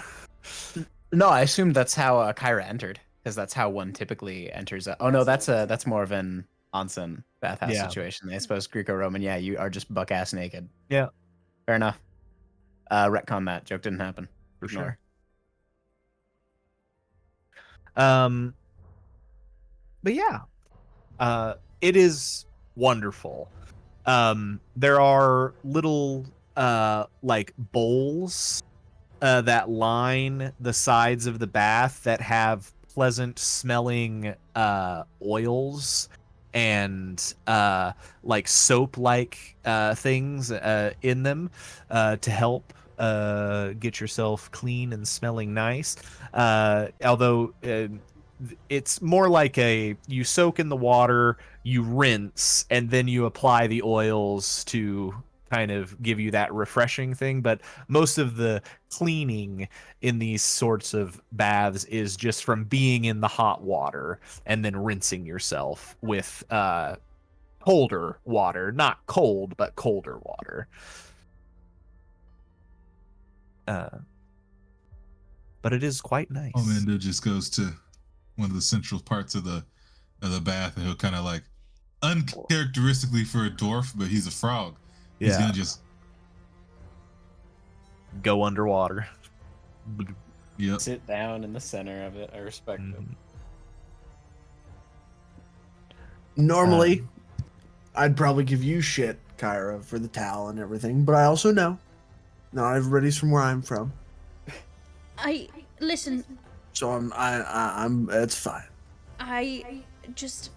No, I assumed that's how Kyra entered, because that's how one typically enters. Oh no, that's more of an onsen bathhouse situation. I suppose Greco-Roman. Yeah, you are just buck ass naked. Yeah, fair enough. Retcon that joke didn't happen for Ignore. sure. But yeah, it is wonderful. There are little like bowls that line the sides of the bath that have pleasant smelling oils and like soap like things in them to help get yourself clean and smelling nice. Although it's more like you soak in the water, you rinse, and then you apply the oils to kind of give you that refreshing thing. But most of the cleaning in these sorts of baths is just from being in the hot water and then rinsing yourself with colder water. Not cold, but colder water. But it is quite nice. Amanda just goes to one of the central parts of the bath, and he'll kind of like, uncharacteristically for a dwarf, but he's a frog. He's gonna just go underwater. Yep. Sit down in the center of it. I respect it. Normally, I'd probably give you shit, Kyra, for the towel and everything, but I also know not everybody's from where I'm from. Listen. So I'm. It's fine. I just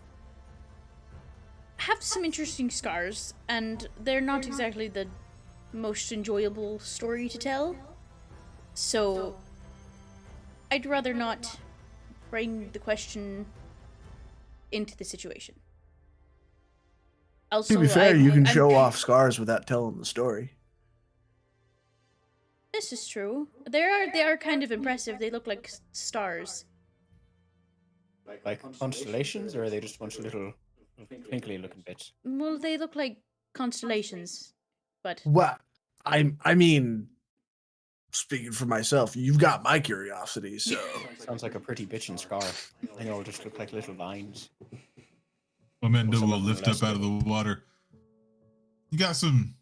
have some interesting scars, and they're not exactly the most enjoyable story to tell. So I'd rather not bring the question into the situation. Also, To be fair, you can I'm show off scars without telling the story. This is true. They are kind of impressive. They look like stars. Like constellations, or are they just a bunch of little twinkly looking bits? Well, they look like constellations, but Well, I mean, speaking for myself, you've got my curiosity. So Sounds like a pretty bitchin' scar. They all just look like little vines. My man Some will of them lift less up out of the water. You got some.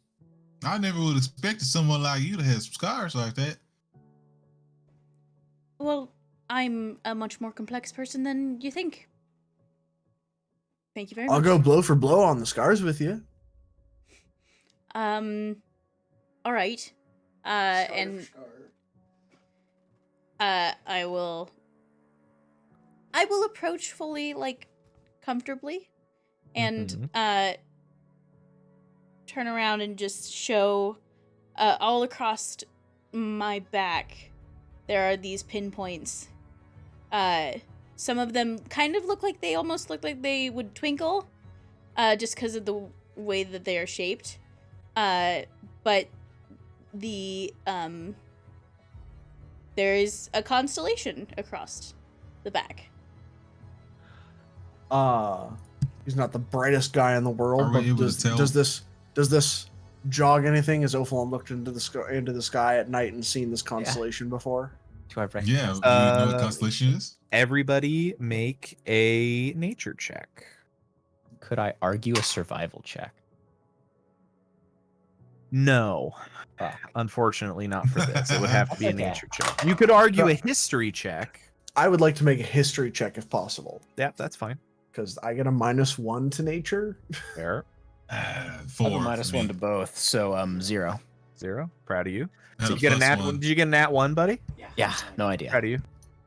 I never would have expected someone like you to have some scars like that. well, I'm a much more complex person than you think. Thank you very I'll much. go blow for blow on the scars with you. All right. And I will approach fully, like, comfortably, and turn around and just show all across my back there are these pinpoints. Some of them kind of look like they almost look like they would twinkle, just because of the way that they are shaped. But the there is a constellation across the back. He's not the brightest guy in the world, Are we but able to tell? does this jog anything? Has Ophalon looked into the sky at night and seen this constellation before? Do I recognize? Yeah, do you know what constellation is? Everybody make a nature check. Could I argue a survival check? No. Fuck. Unfortunately, not for this. It would have to be a That's okay. nature check. You could argue a history check. I would like to make a history check if possible, Yeah, that's fine. because I get a -1 to nature. Fair. 4. I have a for -1 me. to both, so 0. 0. Proud of you. Had So a you get a plus nat 1. Did you get a nat 1, buddy? Yeah, no idea. Proud of you.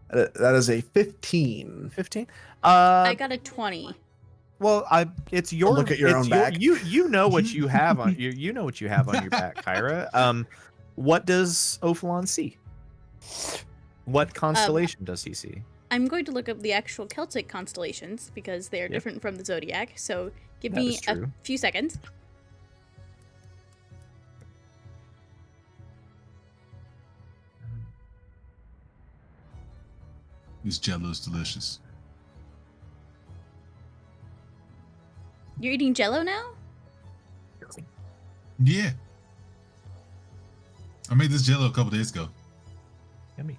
That is a 15. 15. I got a 20. Well, it's your look at your it's own back. You know what you have on you know what you have on your back, Kyra. What does Ophalon see? What constellation does he see? I'm going to look up the actual Celtic constellations because they are Yep. different from the zodiac. So give That me is a true. few seconds. This jello's delicious. You're eating Jello now? Yeah. I made this jello a couple days ago. Yummy.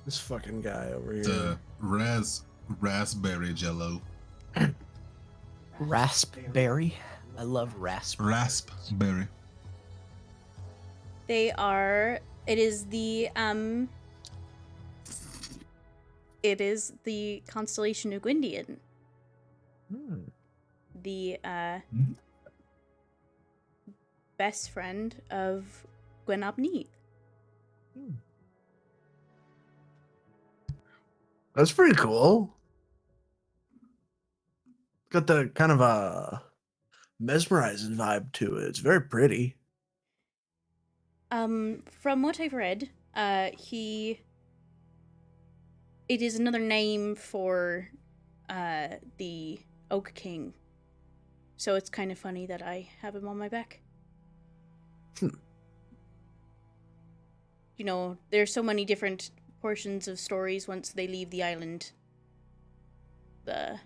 This fucking guy over It's here. raspberry jello. Raspberry. I love raspberry. Raspberry. They are. It is the constellation of Gwydion. Hmm. The Mhm. best friend of Gwenab Neath. That's pretty cool. Got the kind of a mesmerizing vibe to it. It's very pretty. From what I've read, it is another name for the Oak King. So it's kind of funny that I have him on my back. You know, there's so many different portions of stories once they leave the island. I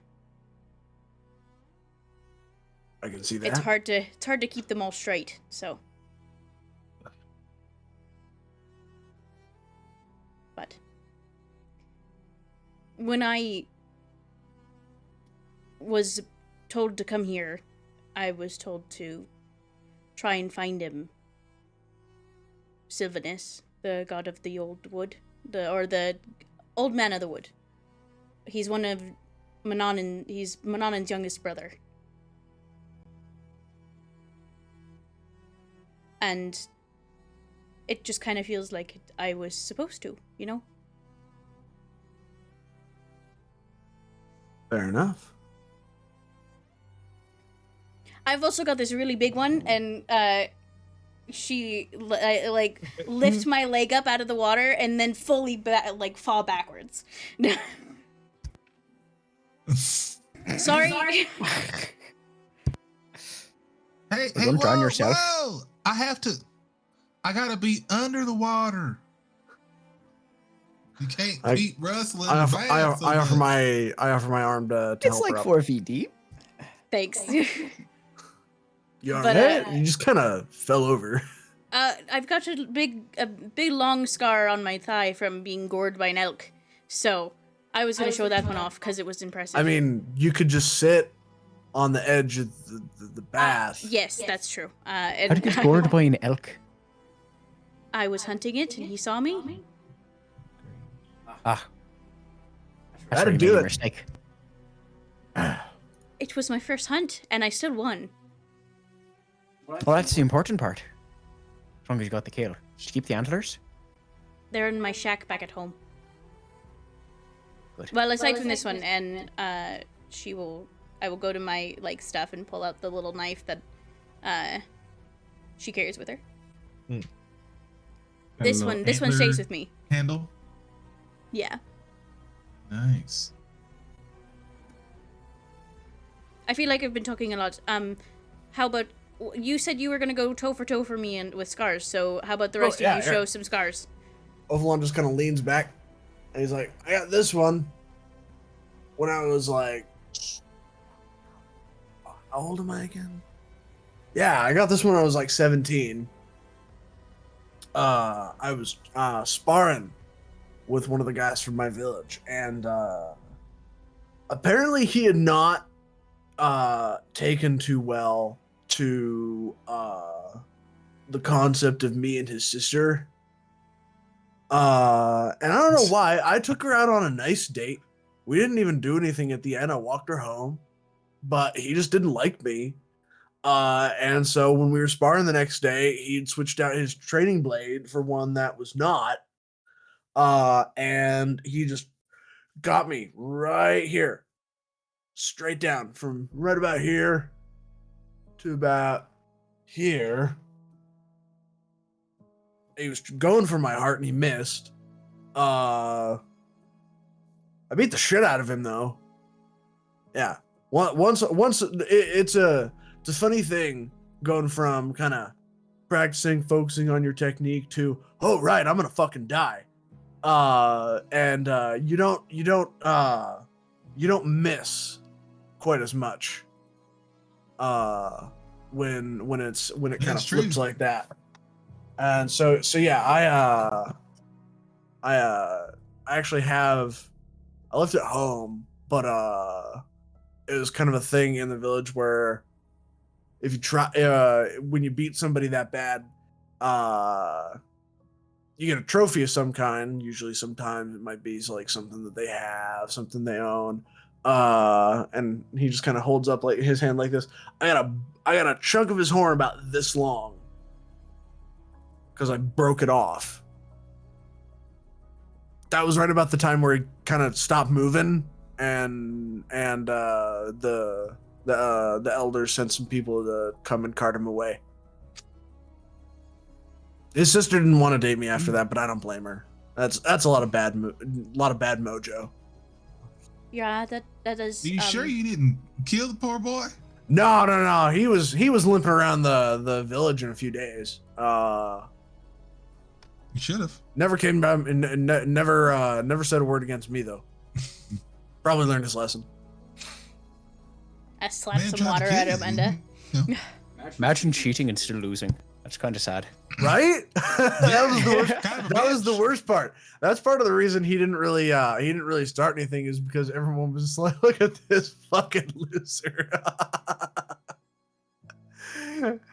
can see that. It's hard to keep them all straight. So, but when I was told to come here, I was told to try and find him. Sylvanus, the god of the old wood, the old man of the wood. He's one of he's Manannan's youngest brother. And it just kind of feels like I was supposed to, you know? Fair enough. I've also got this really big one, and she like lift my leg up out of the water and then fully like fall backwards. Sorry. Hey, Don't drown yourself. Whoa! I gotta be under the water. You can't keep rustling. I offer my arm to It's help like her up. 4 feet deep. Thanks. You all but, right? You just kind of fell over. I've got a big long scar on my thigh from being gored by an elk, so I was gonna show that one off because it was impressive. I mean, you could just sit on the edge of the bath. Yes, that's true. How did you get gored by an elk? I was hunting it, and he saw me. Ah. That's That'd where you do made your it. mistake. It was my first hunt, and I still won. Well, that's the important part. As long as you got the kill. Did you keep the antlers? They're in my shack back at home. Good. Well, aside from this one, and I will go to my like stuff and pull out the little knife that she carries with her. This one stays with me. Handle. Yeah. Nice. I feel like I've been talking a lot. How about you said you were gonna go toe for toe for me and with scars? So how about the rest yeah, of you yeah. show some scars? Ovalon just kind of leans back, and he's like, "I got this one when I was like, how old am I again? Yeah, I got this one when I was like 17. I was sparring with one of the guys from my village, and apparently he had not taken too well to the concept of me and his sister. And I don't know why. I took her out on a nice date. We didn't even do anything at the end. I walked her home, but he just didn't like me. And so when we were sparring the next day, he'd switched out his training blade for one that was not. And he just got me right here, straight down from right about here to about here. He was going for my heart and he missed. I beat the shit out of him though. Yeah. Once it's a funny thing going from kind of practicing, focusing on your technique to, oh right, I'm gonna fucking die. And you don't miss quite as much when it kind of That's true. flips like that. And so yeah, I actually have, I left it home, but it was kind of a thing in the village where if you try when you beat somebody that bad, you get a trophy of some kind. Usually sometimes it might be like something that they have, something they own. And he just kind of holds up like his hand like this. I got a chunk of his horn about this long because I broke it off. That was right about the time where he kind of stopped moving, and the elders sent some people to come and cart him away. His sister didn't want to date me after that, but I don't blame her. That's a lot of bad mojo. Yeah, that is. Are you sure you didn't kill the poor boy? No. He was limping around the village in a few days. You should have. Never came back and never said a word against me though. Probably learned his lesson. I slapped Man some tried to water kill out you, of Amanda. you know? Imagine cheating and still losing. That's kind of sad. Right? That was the worst. Kind of a That was the bitch. worst part. That's part of the reason he didn't really start anything, is because everyone was just like, look at this fucking loser.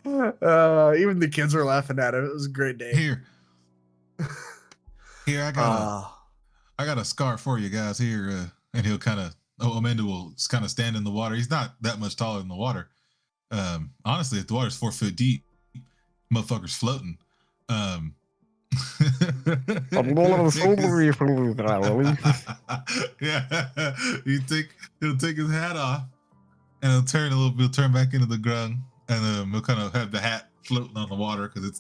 Even the kids were laughing at him. It was a great day. Here, I got a scar for you guys here, and he'll kind of. Amanda will kind of stand in the water. He's not that much taller than the water. Honestly, if the water's 4 foot deep, motherfucker's floating. Yeah, he'll take his hat off, and he'll turn a little bit, turn back into the grung, and he'll kind of have the hat floating on the water because it's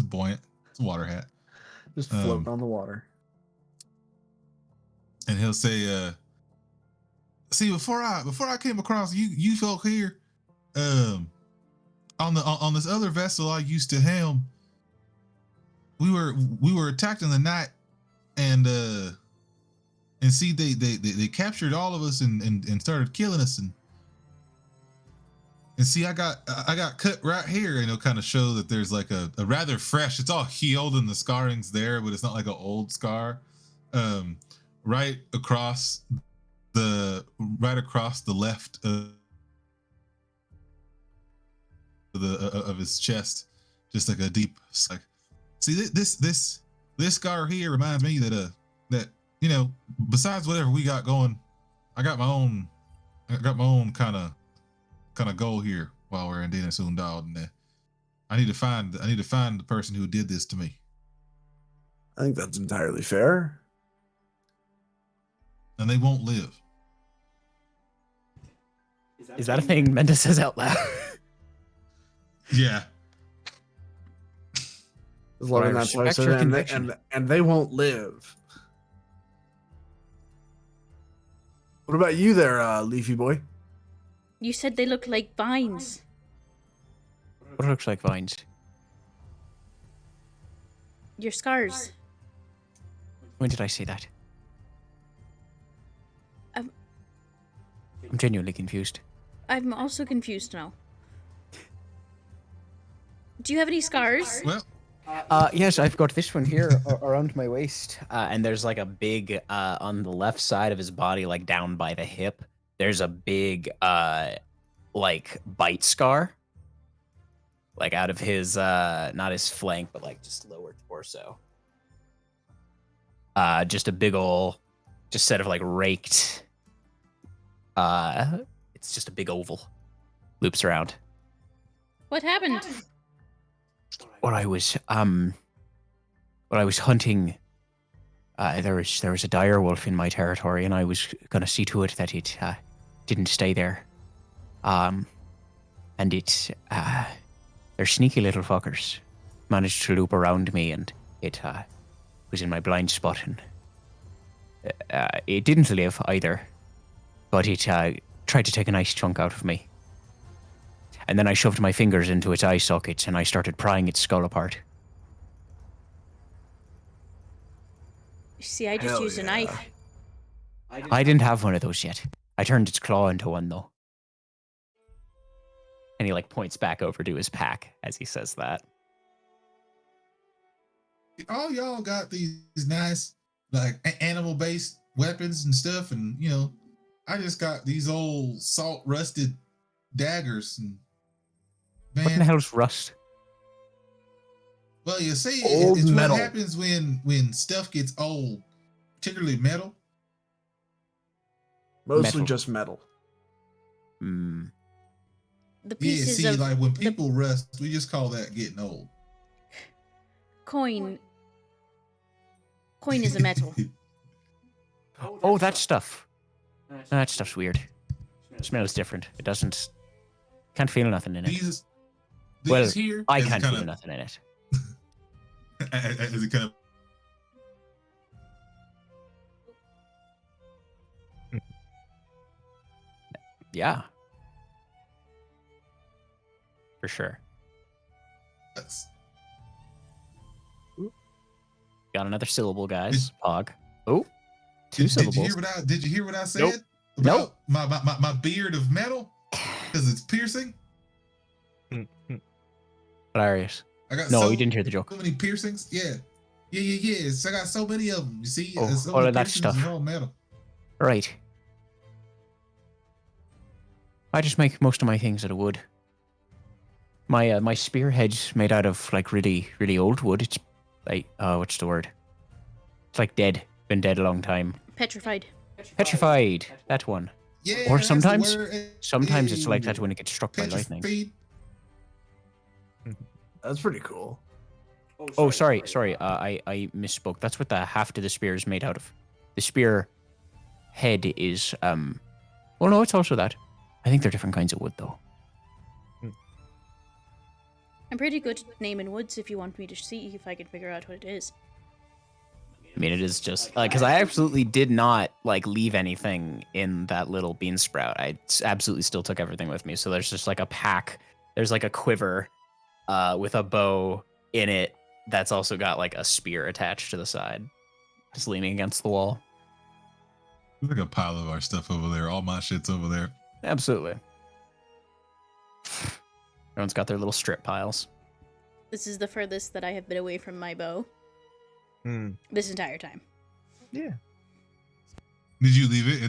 buoyant. It's a water hat, Just floating on the water. and he'll say, "See, before I came across you folk here, on this other vessel I used to helm, we were attacked in the night, and see they captured all of us and started killing us, and see I got cut right here, and it'll kind of show that there's like a rather fresh, it's all healed and the scarring's there, but it's not like an old scar, right across the left of his chest, just like a deep, like, see this scar here reminds me that you know, besides whatever we got going, I got my own kind of goal here while we're in Dina Sundal, and I need to find the person who did this to me. I think that's entirely fair. And they won't live. Is that a thing Menda says out loud? Yeah. As long as that's what I respect said, your and conviction. they won't live. What about you there, Leafy boy? You said they look like vines. What looks like vines? Your scars. When did I say that? Um, I'm genuinely confused. I'm also confused now. Do you have any scars? Well, Yes, I've got this one here around my waist, and there's like a big on the left side of his body, like down by the hip. There's a big like bite scar, like out of his not his flank, but like just lower torso. Just a big ol' just set of like raked. It's just a big oval, loops around. What happened? When I was hunting, there was a dire wolf in my territory, and I was gonna see to it that it didn't stay there. And they're sneaky little fuckers. Managed to loop around me, and it was in my blind spot, and it didn't live either. But it tried to take a nice chunk out of me. And then I shoved my fingers into its eye sockets, and I started prying its skull apart. See, I just Hell used a yeah. knife. I didn't have one of those yet. I turned its claw into one, though. And he, like, points back over to his pack as he says that. all y'all got these nice, like, animal-based weapons and stuff, and, you know, I just got these old salt-rusted daggers, and What in the man, hell's rust? well, you see, Old it's metal. what happens when stuff gets old, particularly metal. Mostly Metal. just metal. Hmm. The Yeah, pieces see, of like when people rust, we just call that getting old. coin. Coin is a metal. Oh, that stuff. That stuff's weird. It smells different. It doesn't... Can't feel nothing in it. These Well, here, I as it can't kinda- feel nothing in it. as it kind of Yeah. For sure. Got another syllable, guys. Pog. Oh, two Did you syllables. hear what I said Nope. about my beard of metal? Because it's piercing. Hilarious. I got No, so, you didn't hear the joke. so many piercings. Yeah. So I got so many of them. You see, Oh, so all many of that piercings stuff. are all metal. Right. I just make most of my things out of wood. My spearhead's made out of like really, really old wood. It's like what's the word? It's like dead. Been dead a long time. Petrified. Petrified. That one. Yeah. Or that's the sometimes- word. Sometimes it's like Hey, that when it gets struck by lightning. petrified. That's pretty cool. Oh, sorry. I misspoke. That's what the haft of the spear is made out of. The spear head is well, no, it's also that. I think they're different kinds of wood, though. I'm pretty good at naming woods if you want me to see if I can figure out what it is. I mean, it is just because I absolutely did not like leave anything in that little bean sprout. Absolutely still took everything with me. So there's just like a pack. There's like a quiver, with a bow in it that's also got like a spear attached to the side, just leaning against the wall. There's like a pile of our stuff over there. All my shit's over there. Absolutely. Everyone's got their little strip piles. This is the furthest that I have been away from my bow this entire time. Yeah. Did you leave it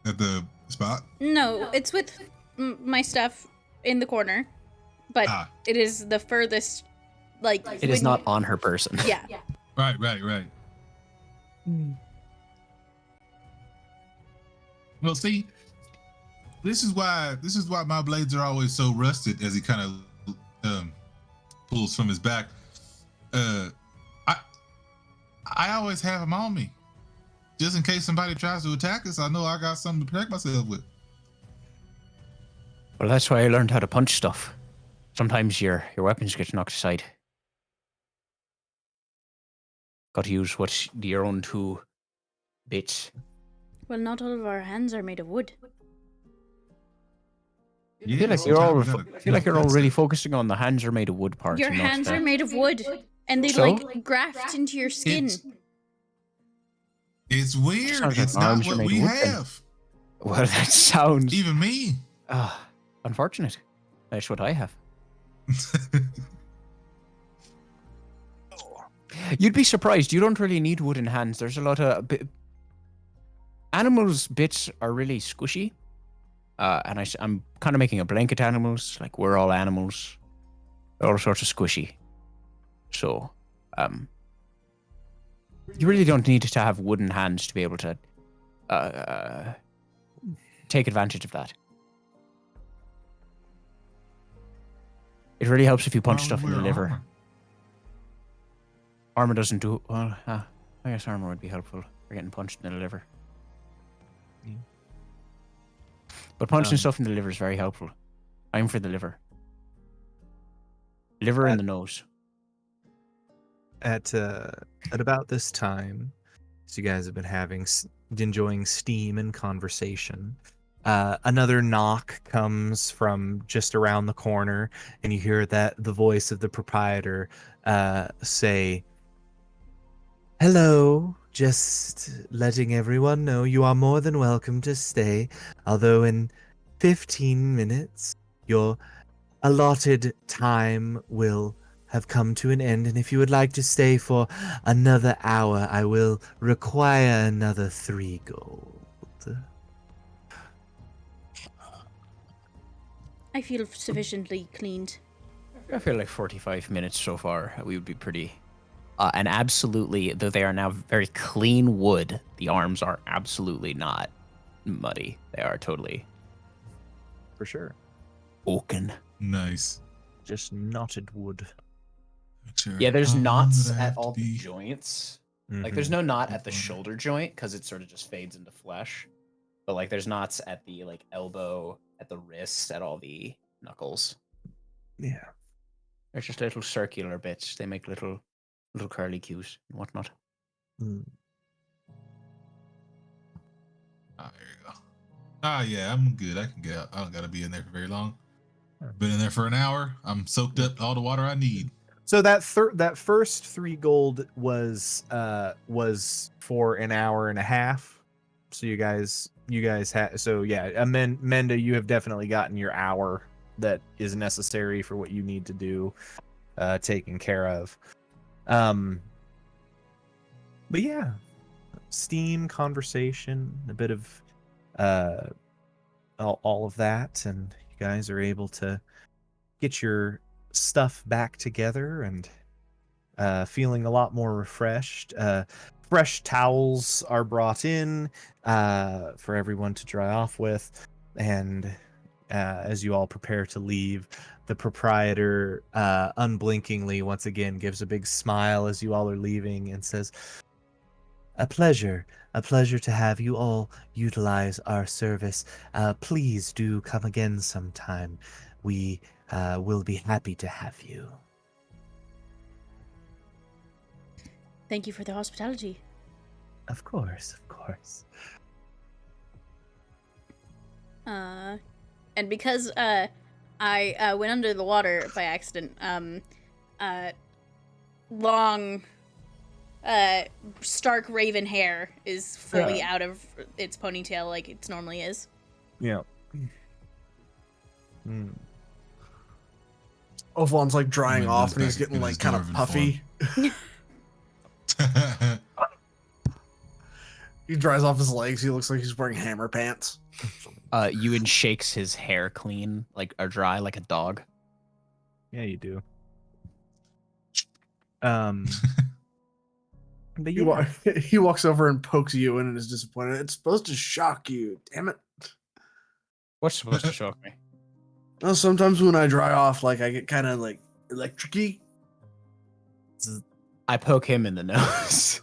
at the spot? No, it's with my stuff in the corner, but it is the furthest. Like it is not on her person. Yeah. Right. Well, see, this is why my blades are always so rusted. As he kind of pulls from his back, I always have them on me, just in case somebody tries to attack us. I know I got something to protect myself with. Well, that's why I learned how to punch stuff. Sometimes your weapons get knocked aside. Got to use what's your own two bits. Well, not all of our hands are made of wood. I feel like you're all really focusing on the hands are made of wood part. Your hands are made of wood, and they So? like graft into your skin. It's weird. Sounds like It's not arms are what made we of wood then. have. Well, that sounds Even me. unfortunate. That's what I have. You'd be surprised. You don't really need wooden hands. There's a lot of animals' bits are really squishy. And I'm kind of making a blanket animals. Like we're all animals. All sorts of squishy. So, you really don't need to have wooden hands to be able to take advantage of that. It really helps if you punch stuff in the liver. Armor doesn't do well. I guess armor would be helpful for getting punched in the liver. Yeah. But punching stuff in the liver is very helpful. I'm for the liver. Liver in the nose. At about this time, as you guys have been enjoying steam and conversation, another knock comes from just around the corner, and you hear the voice of the proprietor say, "Hello, just letting everyone know you are more than welcome to stay, although in 15 minutes your allotted time will have come to an end, and if you would like to stay for another hour, I will require another 3 gold." I feel sufficiently cleaned. I feel like 45 minutes so far, we would be pretty... and absolutely, though they are now very clean wood, the arms are absolutely not muddy. They are totally... For sure. oaken. Nice. Just knotted wood. Sure. Yeah, there's How long knots did I have at to all the be? joints. Like, Mhm. there's no knot at the shoulder joint, because it sort of just fades into flesh. But, like, there's knots at the, like, elbow, at the wrist, at all the knuckles. Yeah. They're just little circular bits. They make little curly cues and whatnot. Mm. Ah, there you go. Yeah, I'm good. I can get out. I don't gotta be in there for very long. Been in there for an hour. I'm soaked up all the water I need. So that first 3 gold was for an hour and a half. So you guys had, so yeah, Menda, you have definitely gotten your hour that is necessary for what you need to do, taken care of. But yeah, steam, conversation, a bit of all of that, and you guys are able to get your stuff back together and feeling a lot more refreshed. Fresh towels are brought in for everyone to dry off with, and as you all prepare to leave. The proprietor unblinkingly once again gives a big smile as you all are leaving and says, a pleasure to have you all utilize our service. Please do come again sometime. We will be happy to have you. Thank you for the hospitality. Of course, of course. And because I went under the water by accident, long stark raven hair is fully out of its ponytail like it normally is. Yeah. Mm. Ovalon's like drying Maybe off goes and he's back getting in like his kind of dwarven puffy. He dries off his legs. He looks like he's wearing hammer pants. Ewan shakes his hair clean, like or dry, like a dog. Yeah, you do. But He, yeah. he walks over and pokes you in and is disappointed. It's supposed to shock you. Damn it. What's supposed to shock me? Well, sometimes when I dry off, like I get kind of like electricy. I poke him in the nose.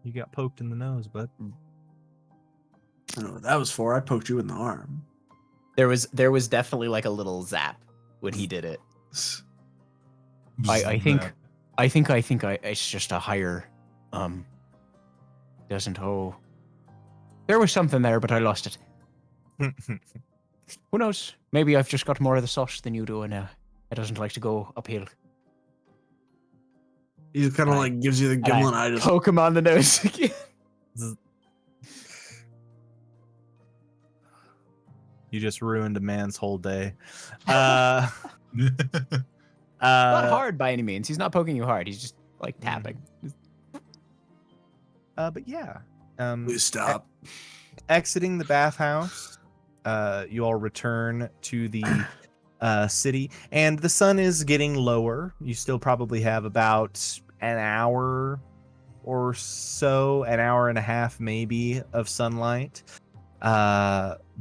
You got poked in the nose, bud. I don't know what that was for. I poked you in the arm. There was definitely like a little zap when he did it. I think it's just a higher doesn't hold. There was something there, but I lost it. Who knows? Maybe I've just got more of the sauce than you do, and it doesn't like to go uphill. He kind of like gives you the Gimlenitis. Poke him on the nose again. You just ruined a man's whole day. Not hard by any means. He's not poking you hard. He's just like tapping. But yeah. Please stop. Exiting the bathhouse, you all return to the city, and the sun is getting lower. You still probably have about an hour or so, an hour and a half maybe of sunlight.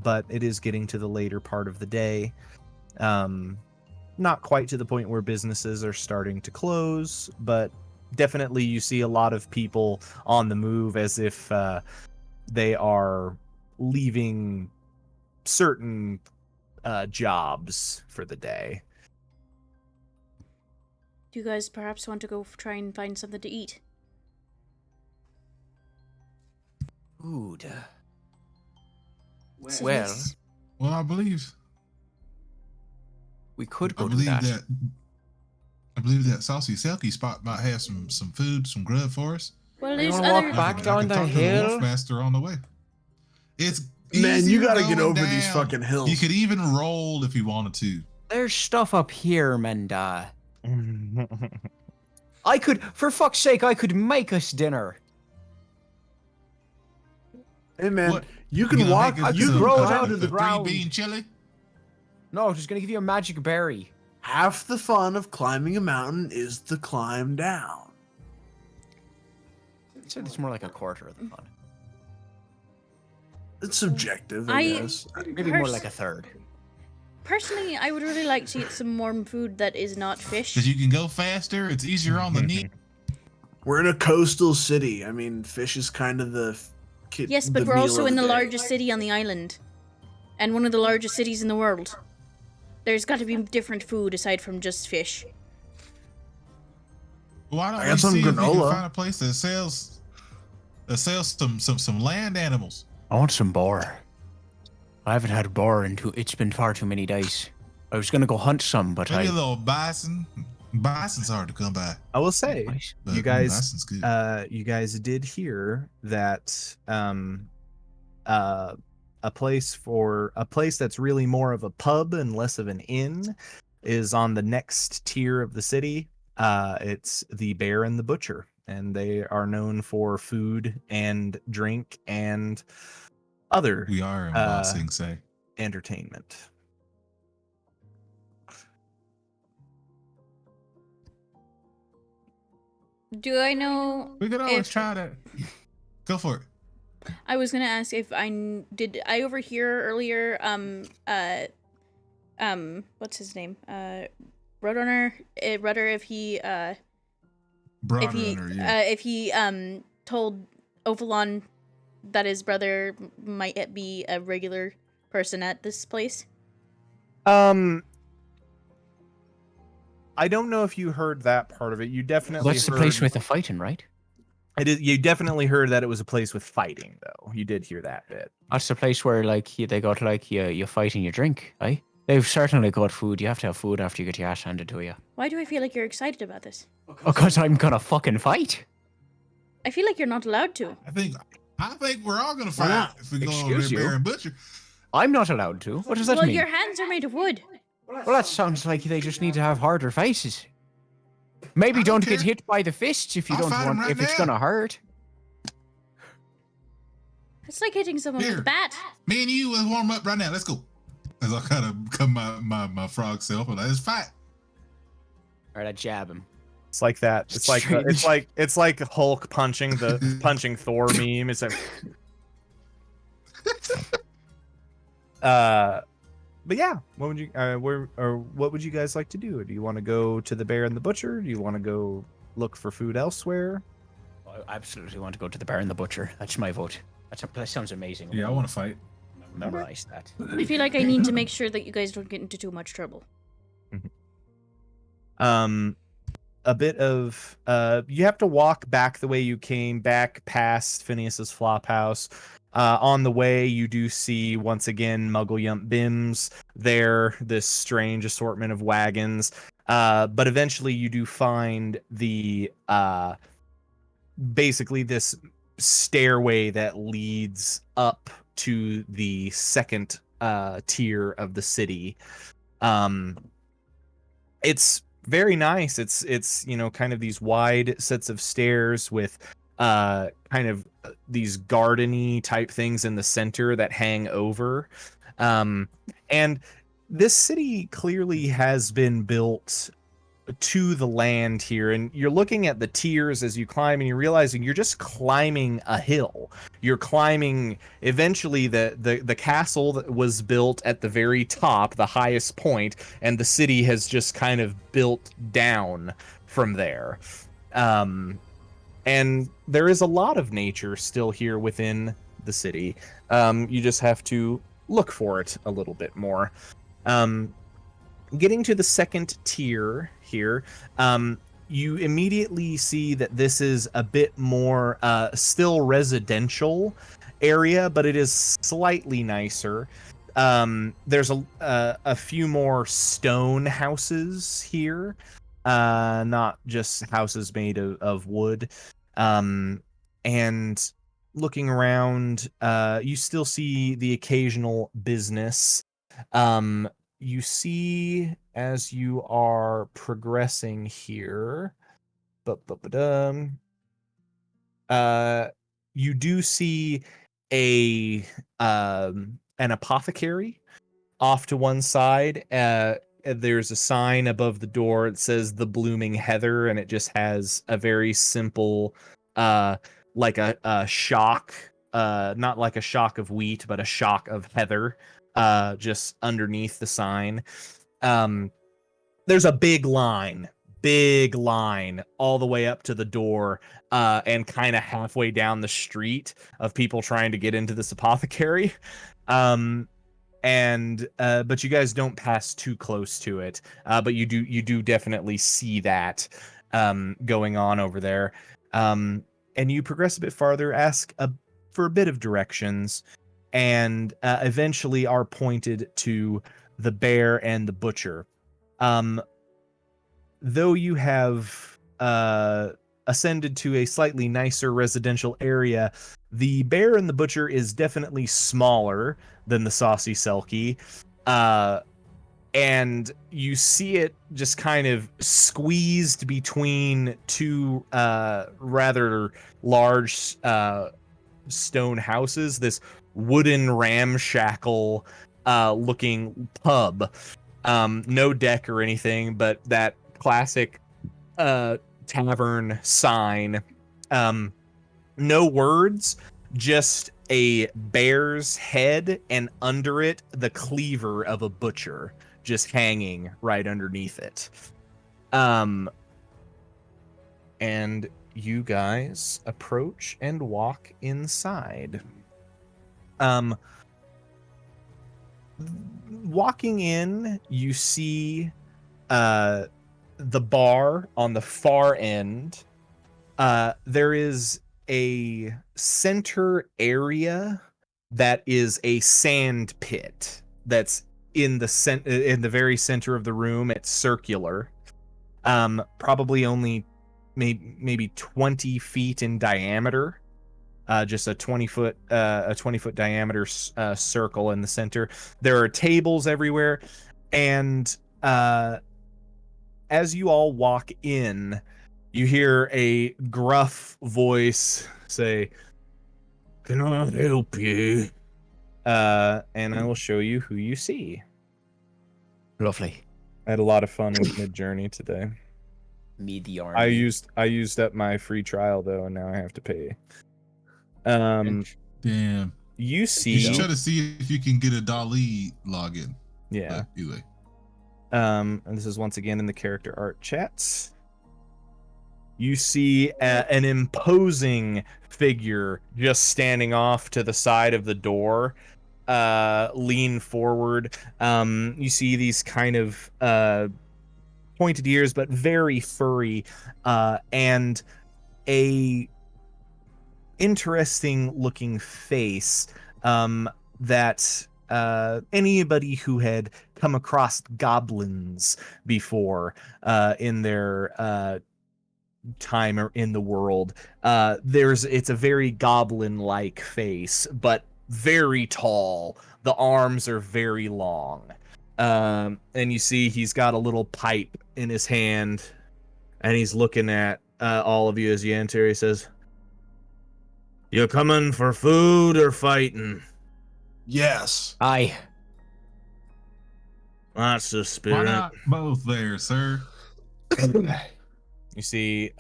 But it is getting to the later part of the day. Not quite to the point where businesses are starting to close, but definitely you see a lot of people on the move as if they are leaving certain jobs for the day. Do you guys perhaps want to go try and find something to eat? Food. So Well, yes. Well, I believe we could I go to believe that. that I believe that Saucy Selkie spot might have some food, some grub for us. Well, You there's wanna walk other. back I down can the talk to hill? Wolfmaster on the way. It's Man, you easier gotta get going over these down. fucking hills. You could even roll if you wanted to. There's stuff up here, Menda. I could, for fuck's sake, I could make us dinner. Hey man, What? you can gonna walk. make us You some- can grow it cut out out of the ground. 3-bean chili. No, just gonna give you a magic berry. half the fun of climbing a mountain is the climb down. I'd say it's more like a quarter of the fun. It's subjective, I I- guess. Maybe more like a third. Personally, I would really like to eat some warm food that is not fish. Because you can go faster. It's easier on the knee. We're in a coastal city. I mean, fish is kind of the Yes, but we're also in the largest city on the island. And one of the largest cities in the world. There's got to be different food aside from just fish. Why don't I we got some see if we granola. can find a place that sells some land animals? I want some boar. I haven't had boar it's been far too many days. I was gonna go hunt some, but Maybe a I. little bison. Bison's hard to come by. I will say, But you guys, bison's good. you guys did hear that a place that's really more of a pub and less of an inn is on the next tier of the city. It's the Bear and the Butcher, and they are known for food and drink and other We are in Ba Sing Se. entertainment. Do I know We could always if- try that. Go for it. I was gonna ask if did I overhear earlier what's his name? Roadrunner Rudder if he Broadrunner, yeah. if he told Ophalon that his brother might be a regular person at this place. I don't know if you heard that part of it. You definitely That's the heard, place with the fighting, right? it is, you definitely heard that it was a place with fighting, though. You did hear that bit. That's the place where like they got like you fight and you drink, right? They've certainly got food. You have to have food after you get your ass handed to you. Why do I feel like you're excited about this? Because I'm gonna fucking fight. I feel like you're not allowed to. I think we're all gonna Why fight not? if we go over Excuse there, you? Bear and Butcher. I'm not allowed to. What does that Well, mean? your hands are made of wood. Well, that sounds like they just need to have harder faces. Maybe I don't don't get care. hit by the fists if you I'll don't fight 'em want. right If it's now. gonna hurt. It's like hitting someone with Here. a bat. Me and you will warm up right now. Let's go. As I kind of come my frog self and let's fight. All right, I jab him. It's like that. It's like Strange. it's like Hulk punching Thor meme. It's like, but yeah, what would you what would you guys like to do? Do you want to go to the Bear and the Butcher? Do you want to go look for food elsewhere? I absolutely want to go to the Bear and the Butcher. That's my vote. That sounds amazing. Yeah, I want to fight. Memorize that. I feel like I need to make sure that you guys don't get into too much trouble. A bit of you have to walk back the way you came, back past Phineas's flop house. On the way, you do see once again Muggle Yump Bims there, this strange assortment of wagons. But eventually, you do find the basically this stairway that leads up to the second tier of the city. It's very nice. It's kind of these wide sets of stairs with kind of these gardeny type things in the center that hang over. And this city clearly has been built to the land here, and you're looking at the tiers as you climb and you're realizing you're just climbing a hill. You're climbing eventually the castle that was built at the very top, the highest point, and the city has just kind of built down from there. And there is a lot of nature still here within the city. You just have to look for it a little bit more. Getting to the second tier here, you immediately see that this is a bit more still residential area, but it is slightly nicer. There's a few more stone houses here, not just houses made of wood. And looking around, you still see the occasional business. You see as you are progressing here, you do see an apothecary off to one side. There's a sign above the door. It says the Blooming Heather, and it just has a very simple, like a shock, not like a shock of wheat, but a shock of heather, just underneath the sign. There's a big line all the way up to the door, and kind of halfway down the street of people trying to get into this apothecary. But you guys don't pass too close to it. But you do definitely see that going on over there. And you progress a bit farther, ask for a bit of directions, and eventually are pointed to the Bear and the Butcher. Though you have ascended to a slightly nicer residential area, the Bear and the Butcher is definitely smaller than the Saucy Selkie. And you see it just kind of squeezed between two rather large stone houses, this wooden ramshackle looking pub. No deck or anything, but that classic tavern sign. No words, just a bear's head, and under it, the cleaver of a butcher just hanging right underneath it. And you guys approach and walk inside. Walking in, you see the bar on the far end. There is a center area that is a sand pit that's in the very center of the room. It's circular, probably only maybe 20 feet in diameter. Just a 20-foot diameter circle in the center. There are tables everywhere, and as you all walk in, you hear a gruff voice say, "Can I help you?" And I will show you who you see. Lovely. I had a lot of fun with Midjourney today. Mediarmy. I used up my free trial though, and now I have to pay. Damn. You see, You should try to see if you can get a DALL-E login. yeah. But anyway. And this is once again in the character art chats. You see an imposing figure just standing off to the side of the door, lean forward. You see these kind of pointed ears, but very furry, and a interesting looking face that anybody who had come across goblins before in their time or in the world, it's a very goblin-like face, but very tall. The arms are very long, and you see he's got a little pipe in his hand, and he's looking at all of you as you enter. He says, "You coming for food or fighting?" Yes. Aye. That's the Why spirit. not both there, sir? You see,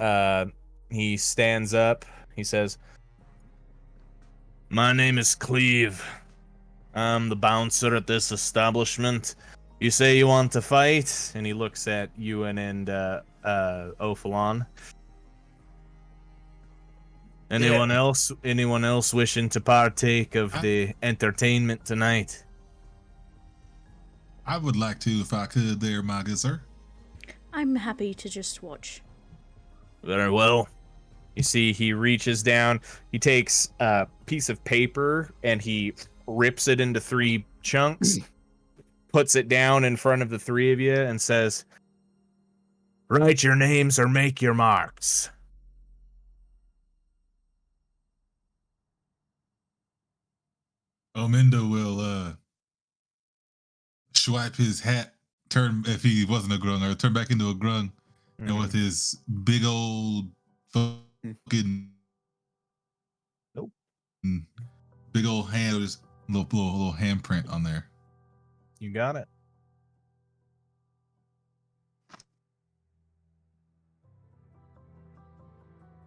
he stands up. He says, "My name is Cleve. I'm the bouncer at this establishment. You say you want to fight?" And he looks at Ewan and Ophalon. Anyone else? Anyone else wishing to partake of the entertainment tonight? I would like to, if I could, there, my good sir. I'm happy to just watch. Very well. You see, he reaches down. He takes a piece of paper and he rips it into 3 chunks, puts it down in front of the 3 of you, and says, "Write your names or make your marks." Omindo will swipe his hat, turn if he wasn't a grung, or turn back into a grung, and with his big old fucking Nope. big old hand, with his little handprint on there. You got it.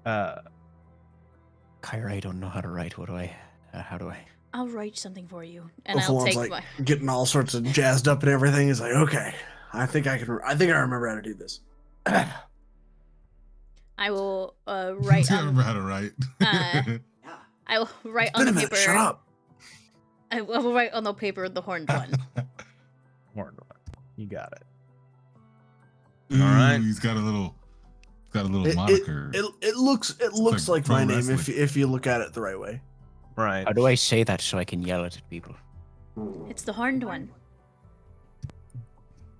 Kyra, I don't know how to write. What do I? How do I? I'll write something for you, and I'll Ophalon's take like my. getting all sorts of jazzed up and everything. He's like, okay, I think I remember how to do this. I will write I on. remember how to write. I will write It's on been the a minute, paper. shut up. I will write on the paper the horned one. Horned one. You got it. Ooh, right. He's got a little It, moniker. it looks like like pro my name wrestling. if you look at it the right way. Right. How do I say that so I can yell it at people? It's the horned one.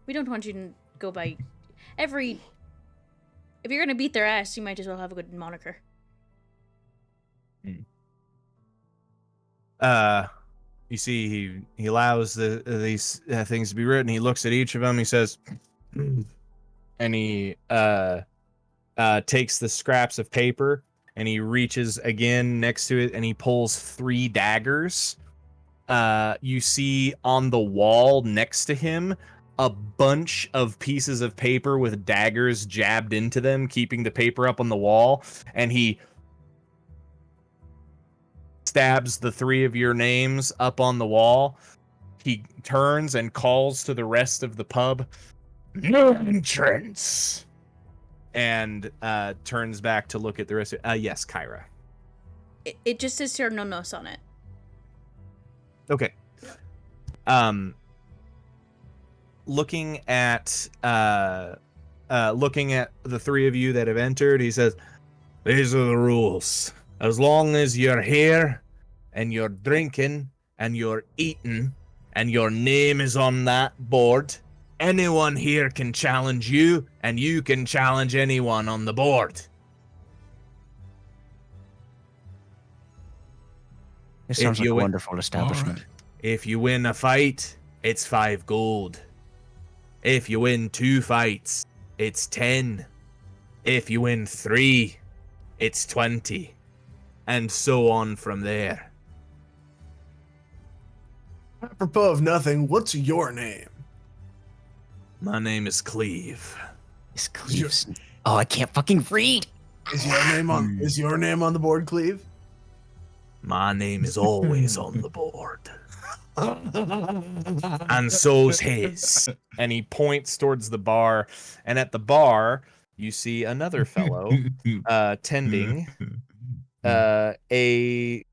We don't want you to go by every. If you're gonna beat their ass, you might as well have a good moniker. You see, he allows these things to be written. He looks at each of them. He says, and he takes the scraps of paper and he reaches again next to it and he pulls 3 daggers. You see on the wall next to him a bunch of pieces of paper with daggers jabbed into them, keeping the paper up on the wall. And he stabs the three of your names up on the wall. He turns and calls to the rest of the pub, "No entrance!" And turns back to look at the rest of yes, Kyra. It just says Cernonos on it. Okay. Looking at the three of you that have entered, he says, "These are the rules. As long as you're here and you're drinking and you're eating and your name is on that board, anyone here can challenge you and you can challenge anyone on the board." This sounds like you a win- wonderful establishment. Alright. If you win a fight, it's 5 gold. If you win 2 fights, it's 10. If you win 3, it's 20. And so on from there. Apropos of nothing, what's your name? My name is Cleve. This Cleves. Oh, I can't fucking read. Is your name on the board, Cleve? My name is always on the board. And so's his. And he points towards the bar. And at the bar, you see another fellow tending a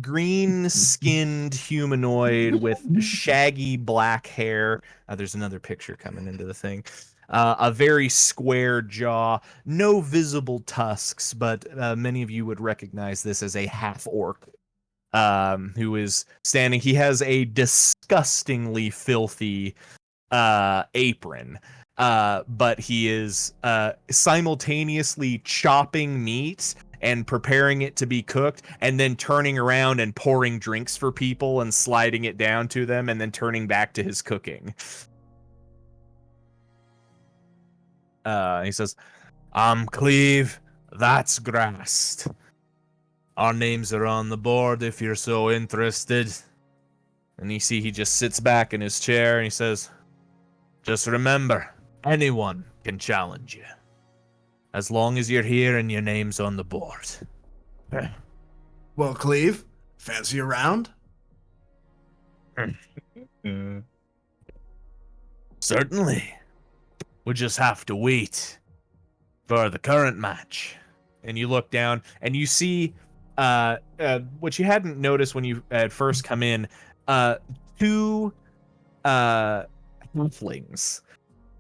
green-skinned humanoid with shaggy black hair. There's another picture coming into the thing. A very square jaw, no visible tusks, but many of you would recognize this as a half-orc who is standing. He has a disgustingly filthy apron, but he is simultaneously chopping meat and preparing it to be cooked, and then turning around and pouring drinks for people and sliding it down to them, and then turning back to his cooking. He says, "I'm Cleve, that's Grast. Our names are on the board if you're so interested." And you see he just sits back in his chair and he says, "Just remember, anyone can challenge you. As long as you're here and your name's on the board." Well, Cleve, fancy a round? Certainly. We just have to wait for the current match. And you look down and you see what you hadn't noticed when you had first come in, 2 halflings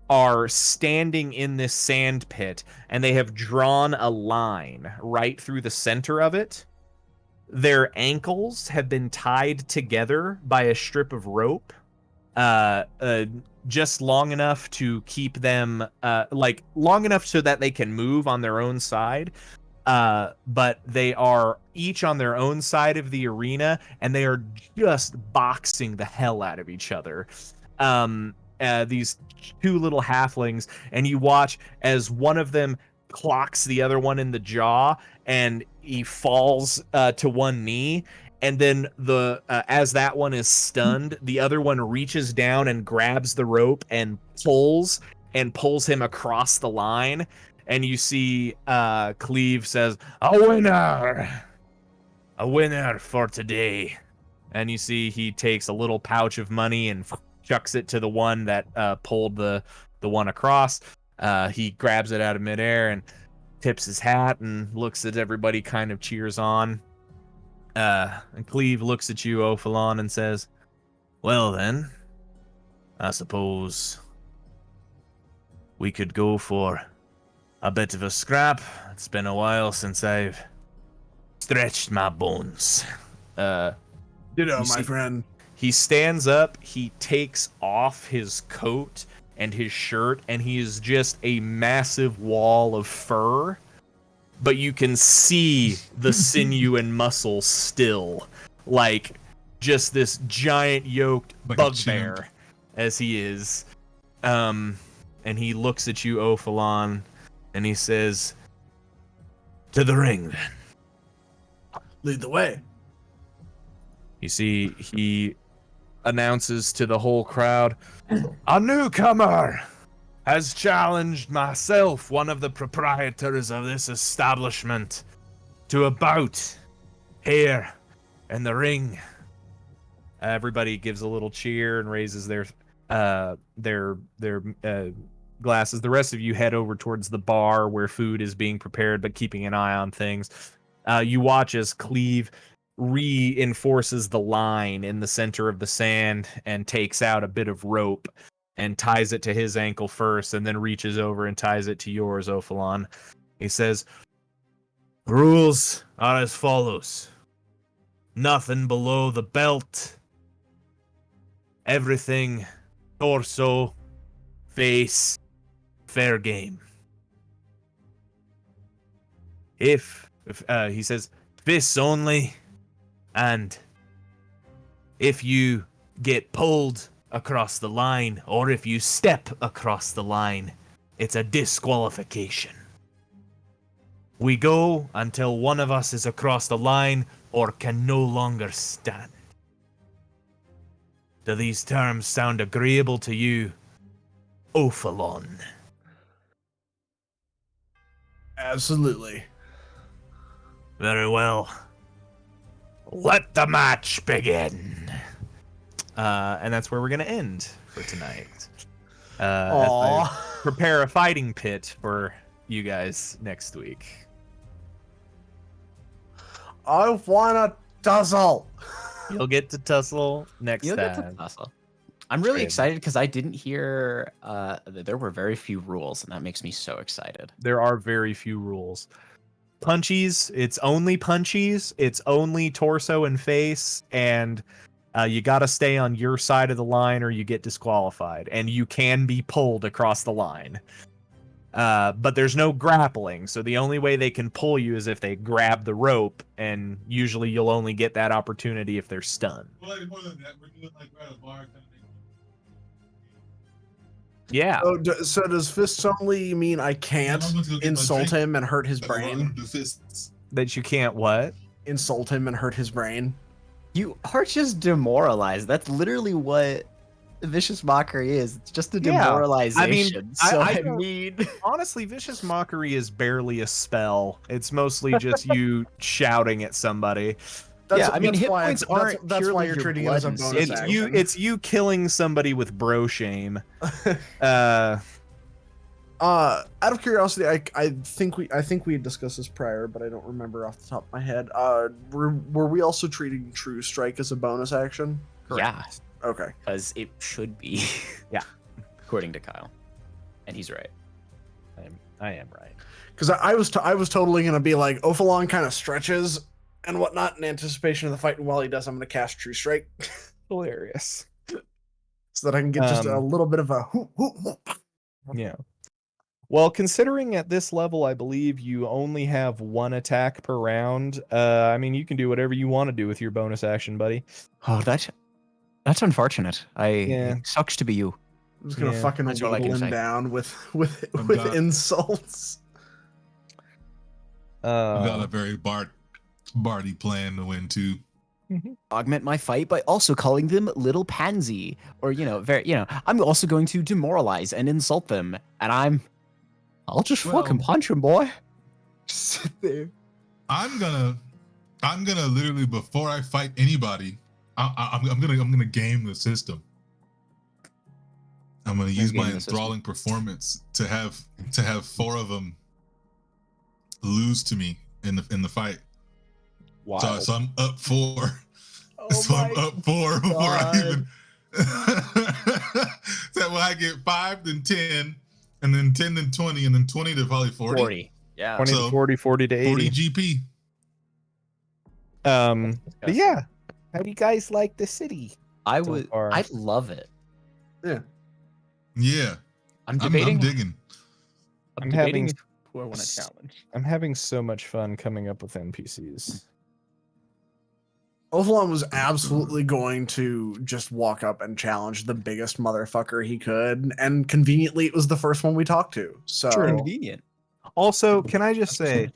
are standing in this sand pit, and they have drawn a line right through the center of it. Their ankles have been tied together by a strip of rope, just long enough to keep them, long enough so that they can move on their own side. But they are each on their own side of the arena, and they are just boxing the hell out of each other. These 2 little halflings, and you watch as one of them clocks the other one in the jaw, and he falls to one knee. And then as that one is stunned, the other one reaches down and grabs the rope and pulls him across the line. And you see Cleve says, a winner for today." And you see he takes a little pouch of money and chucks it to the one that pulled the one across. He grabs it out of midair and tips his hat and looks at everybody, kind of cheers on. And Cleve looks at you, Ophalon, and says, "Well then, I suppose we could go for a bit of a scrap. It's been a while since I've stretched my bones." Ditto, You my see- friend. He stands up, he takes off his coat and his shirt, and he is just a massive wall of fur. But you can see the sinew and muscle still. Like, just this giant yoked Like a bugbear chimp. as he is. And he looks at you, Ophalon, and he says, "To the ring, then." Lead the way. You see, he announces to the whole crowd, "A newcomer has challenged myself, one of the proprietors of this establishment, to a bout here and the ring. Everybody gives a little cheer and raises their glasses. The rest of you head over towards the bar where food is being prepared, but keeping an eye on things. You watch as Cleve reinforces the line in the center of the sand and takes out a bit of rope and ties it to his ankle first, and then reaches over and ties it to yours, Ophalon. He says, "Rules are as follows. Nothing below the belt. Everything torso, face, fair game. If he says, fists only, and if you get pulled across the line, or if you step across the line, it's a disqualification. We go until one of us is across the line or can no longer stand. Do these terms sound agreeable to you, Ophalon?" Absolutely. Very well. Let the match begin. And that's where we're going to end for tonight. As I prepare a fighting pit for you guys next week. I wanna tussle. You'll get to tussle next You'll get to time. tussle. I'm really Trade. excited because I didn't hear that there were very few rules, and that makes me so excited. There are very few rules. Punchies, it's only punchies. It's only torso and face, and you got to stay on your side of the line or you get disqualified, and you can be pulled across the line. But there's no grappling, so the only way they can pull you is if they grab the rope, and usually you'll only get that opportunity if they're stunned. Well, more than that, we're doing like we're at a bar kind of thing. Yeah. So does fists only mean I can't I'm going to go get my insult drink. him and hurt his But we're brain? gonna do fists. That you can't what? Insult him and hurt his brain? You are just demoralized. That's literally what vicious mockery is. It's just a Yeah, demoralization. So I I don't- mean, Honestly, vicious mockery is barely a spell. It's mostly just you shouting at somebody. Yeah, I mean, that's hit why points that's aren't why purely you're your treating it as a blood and bonus It's action. it's you killing somebody with bro shame. Out of curiosity, I think we had discussed this prior, but I don't remember off the top of my head. Were we also treating True Strike as a bonus action? yeah, Okay. because it should be. Yeah. according to Kyle, and he's right. I am right. Because I was totally gonna be like Ophalon kind of stretches and whatnot in anticipation of the fight, and while he does, I'm gonna cast True Strike Hilarious. so that I can get just a little bit of a whoop, whoop, whoop. Yeah. Well, considering at this level, I believe you only have one attack per round. I mean, you can do whatever you want to do with your bonus action, buddy. Oh, that's unfortunate. Yeah. It sucks to be you. I'm just gonna Yeah, fucking that's all I whittle can him say. down with I'm done. insults. I've got a very Barty plan to win too. Augment my fight by also calling them little pansy, or I'm also going to demoralize and insult them, and I'll just fucking Well- punch him, boy. Just sit there. I'm gonna literally before I fight anybody, I'm gonna game the system. I'm gonna use game my the system. enthralling performance to have 4 of them lose to me in the fight. Wild. So I'm up 4. Oh So I'm up 4 before I even. So when I get 5, then 10, and then 10, then 20, and then 20 to probably 40. 40. Yeah. 20 So, to 40, 40 to 40 80. GP. But yeah. How do you guys like the city? I so would. far. I love it. Yeah, I'm I'm debating. digging. I'm having- debating who I want to challenge. I'm having so much fun coming up with NPCs. Ophalon was absolutely going to just walk up and challenge the biggest motherfucker he could, and conveniently, it was the first one we talked to. So Convenient. Also, can I just say,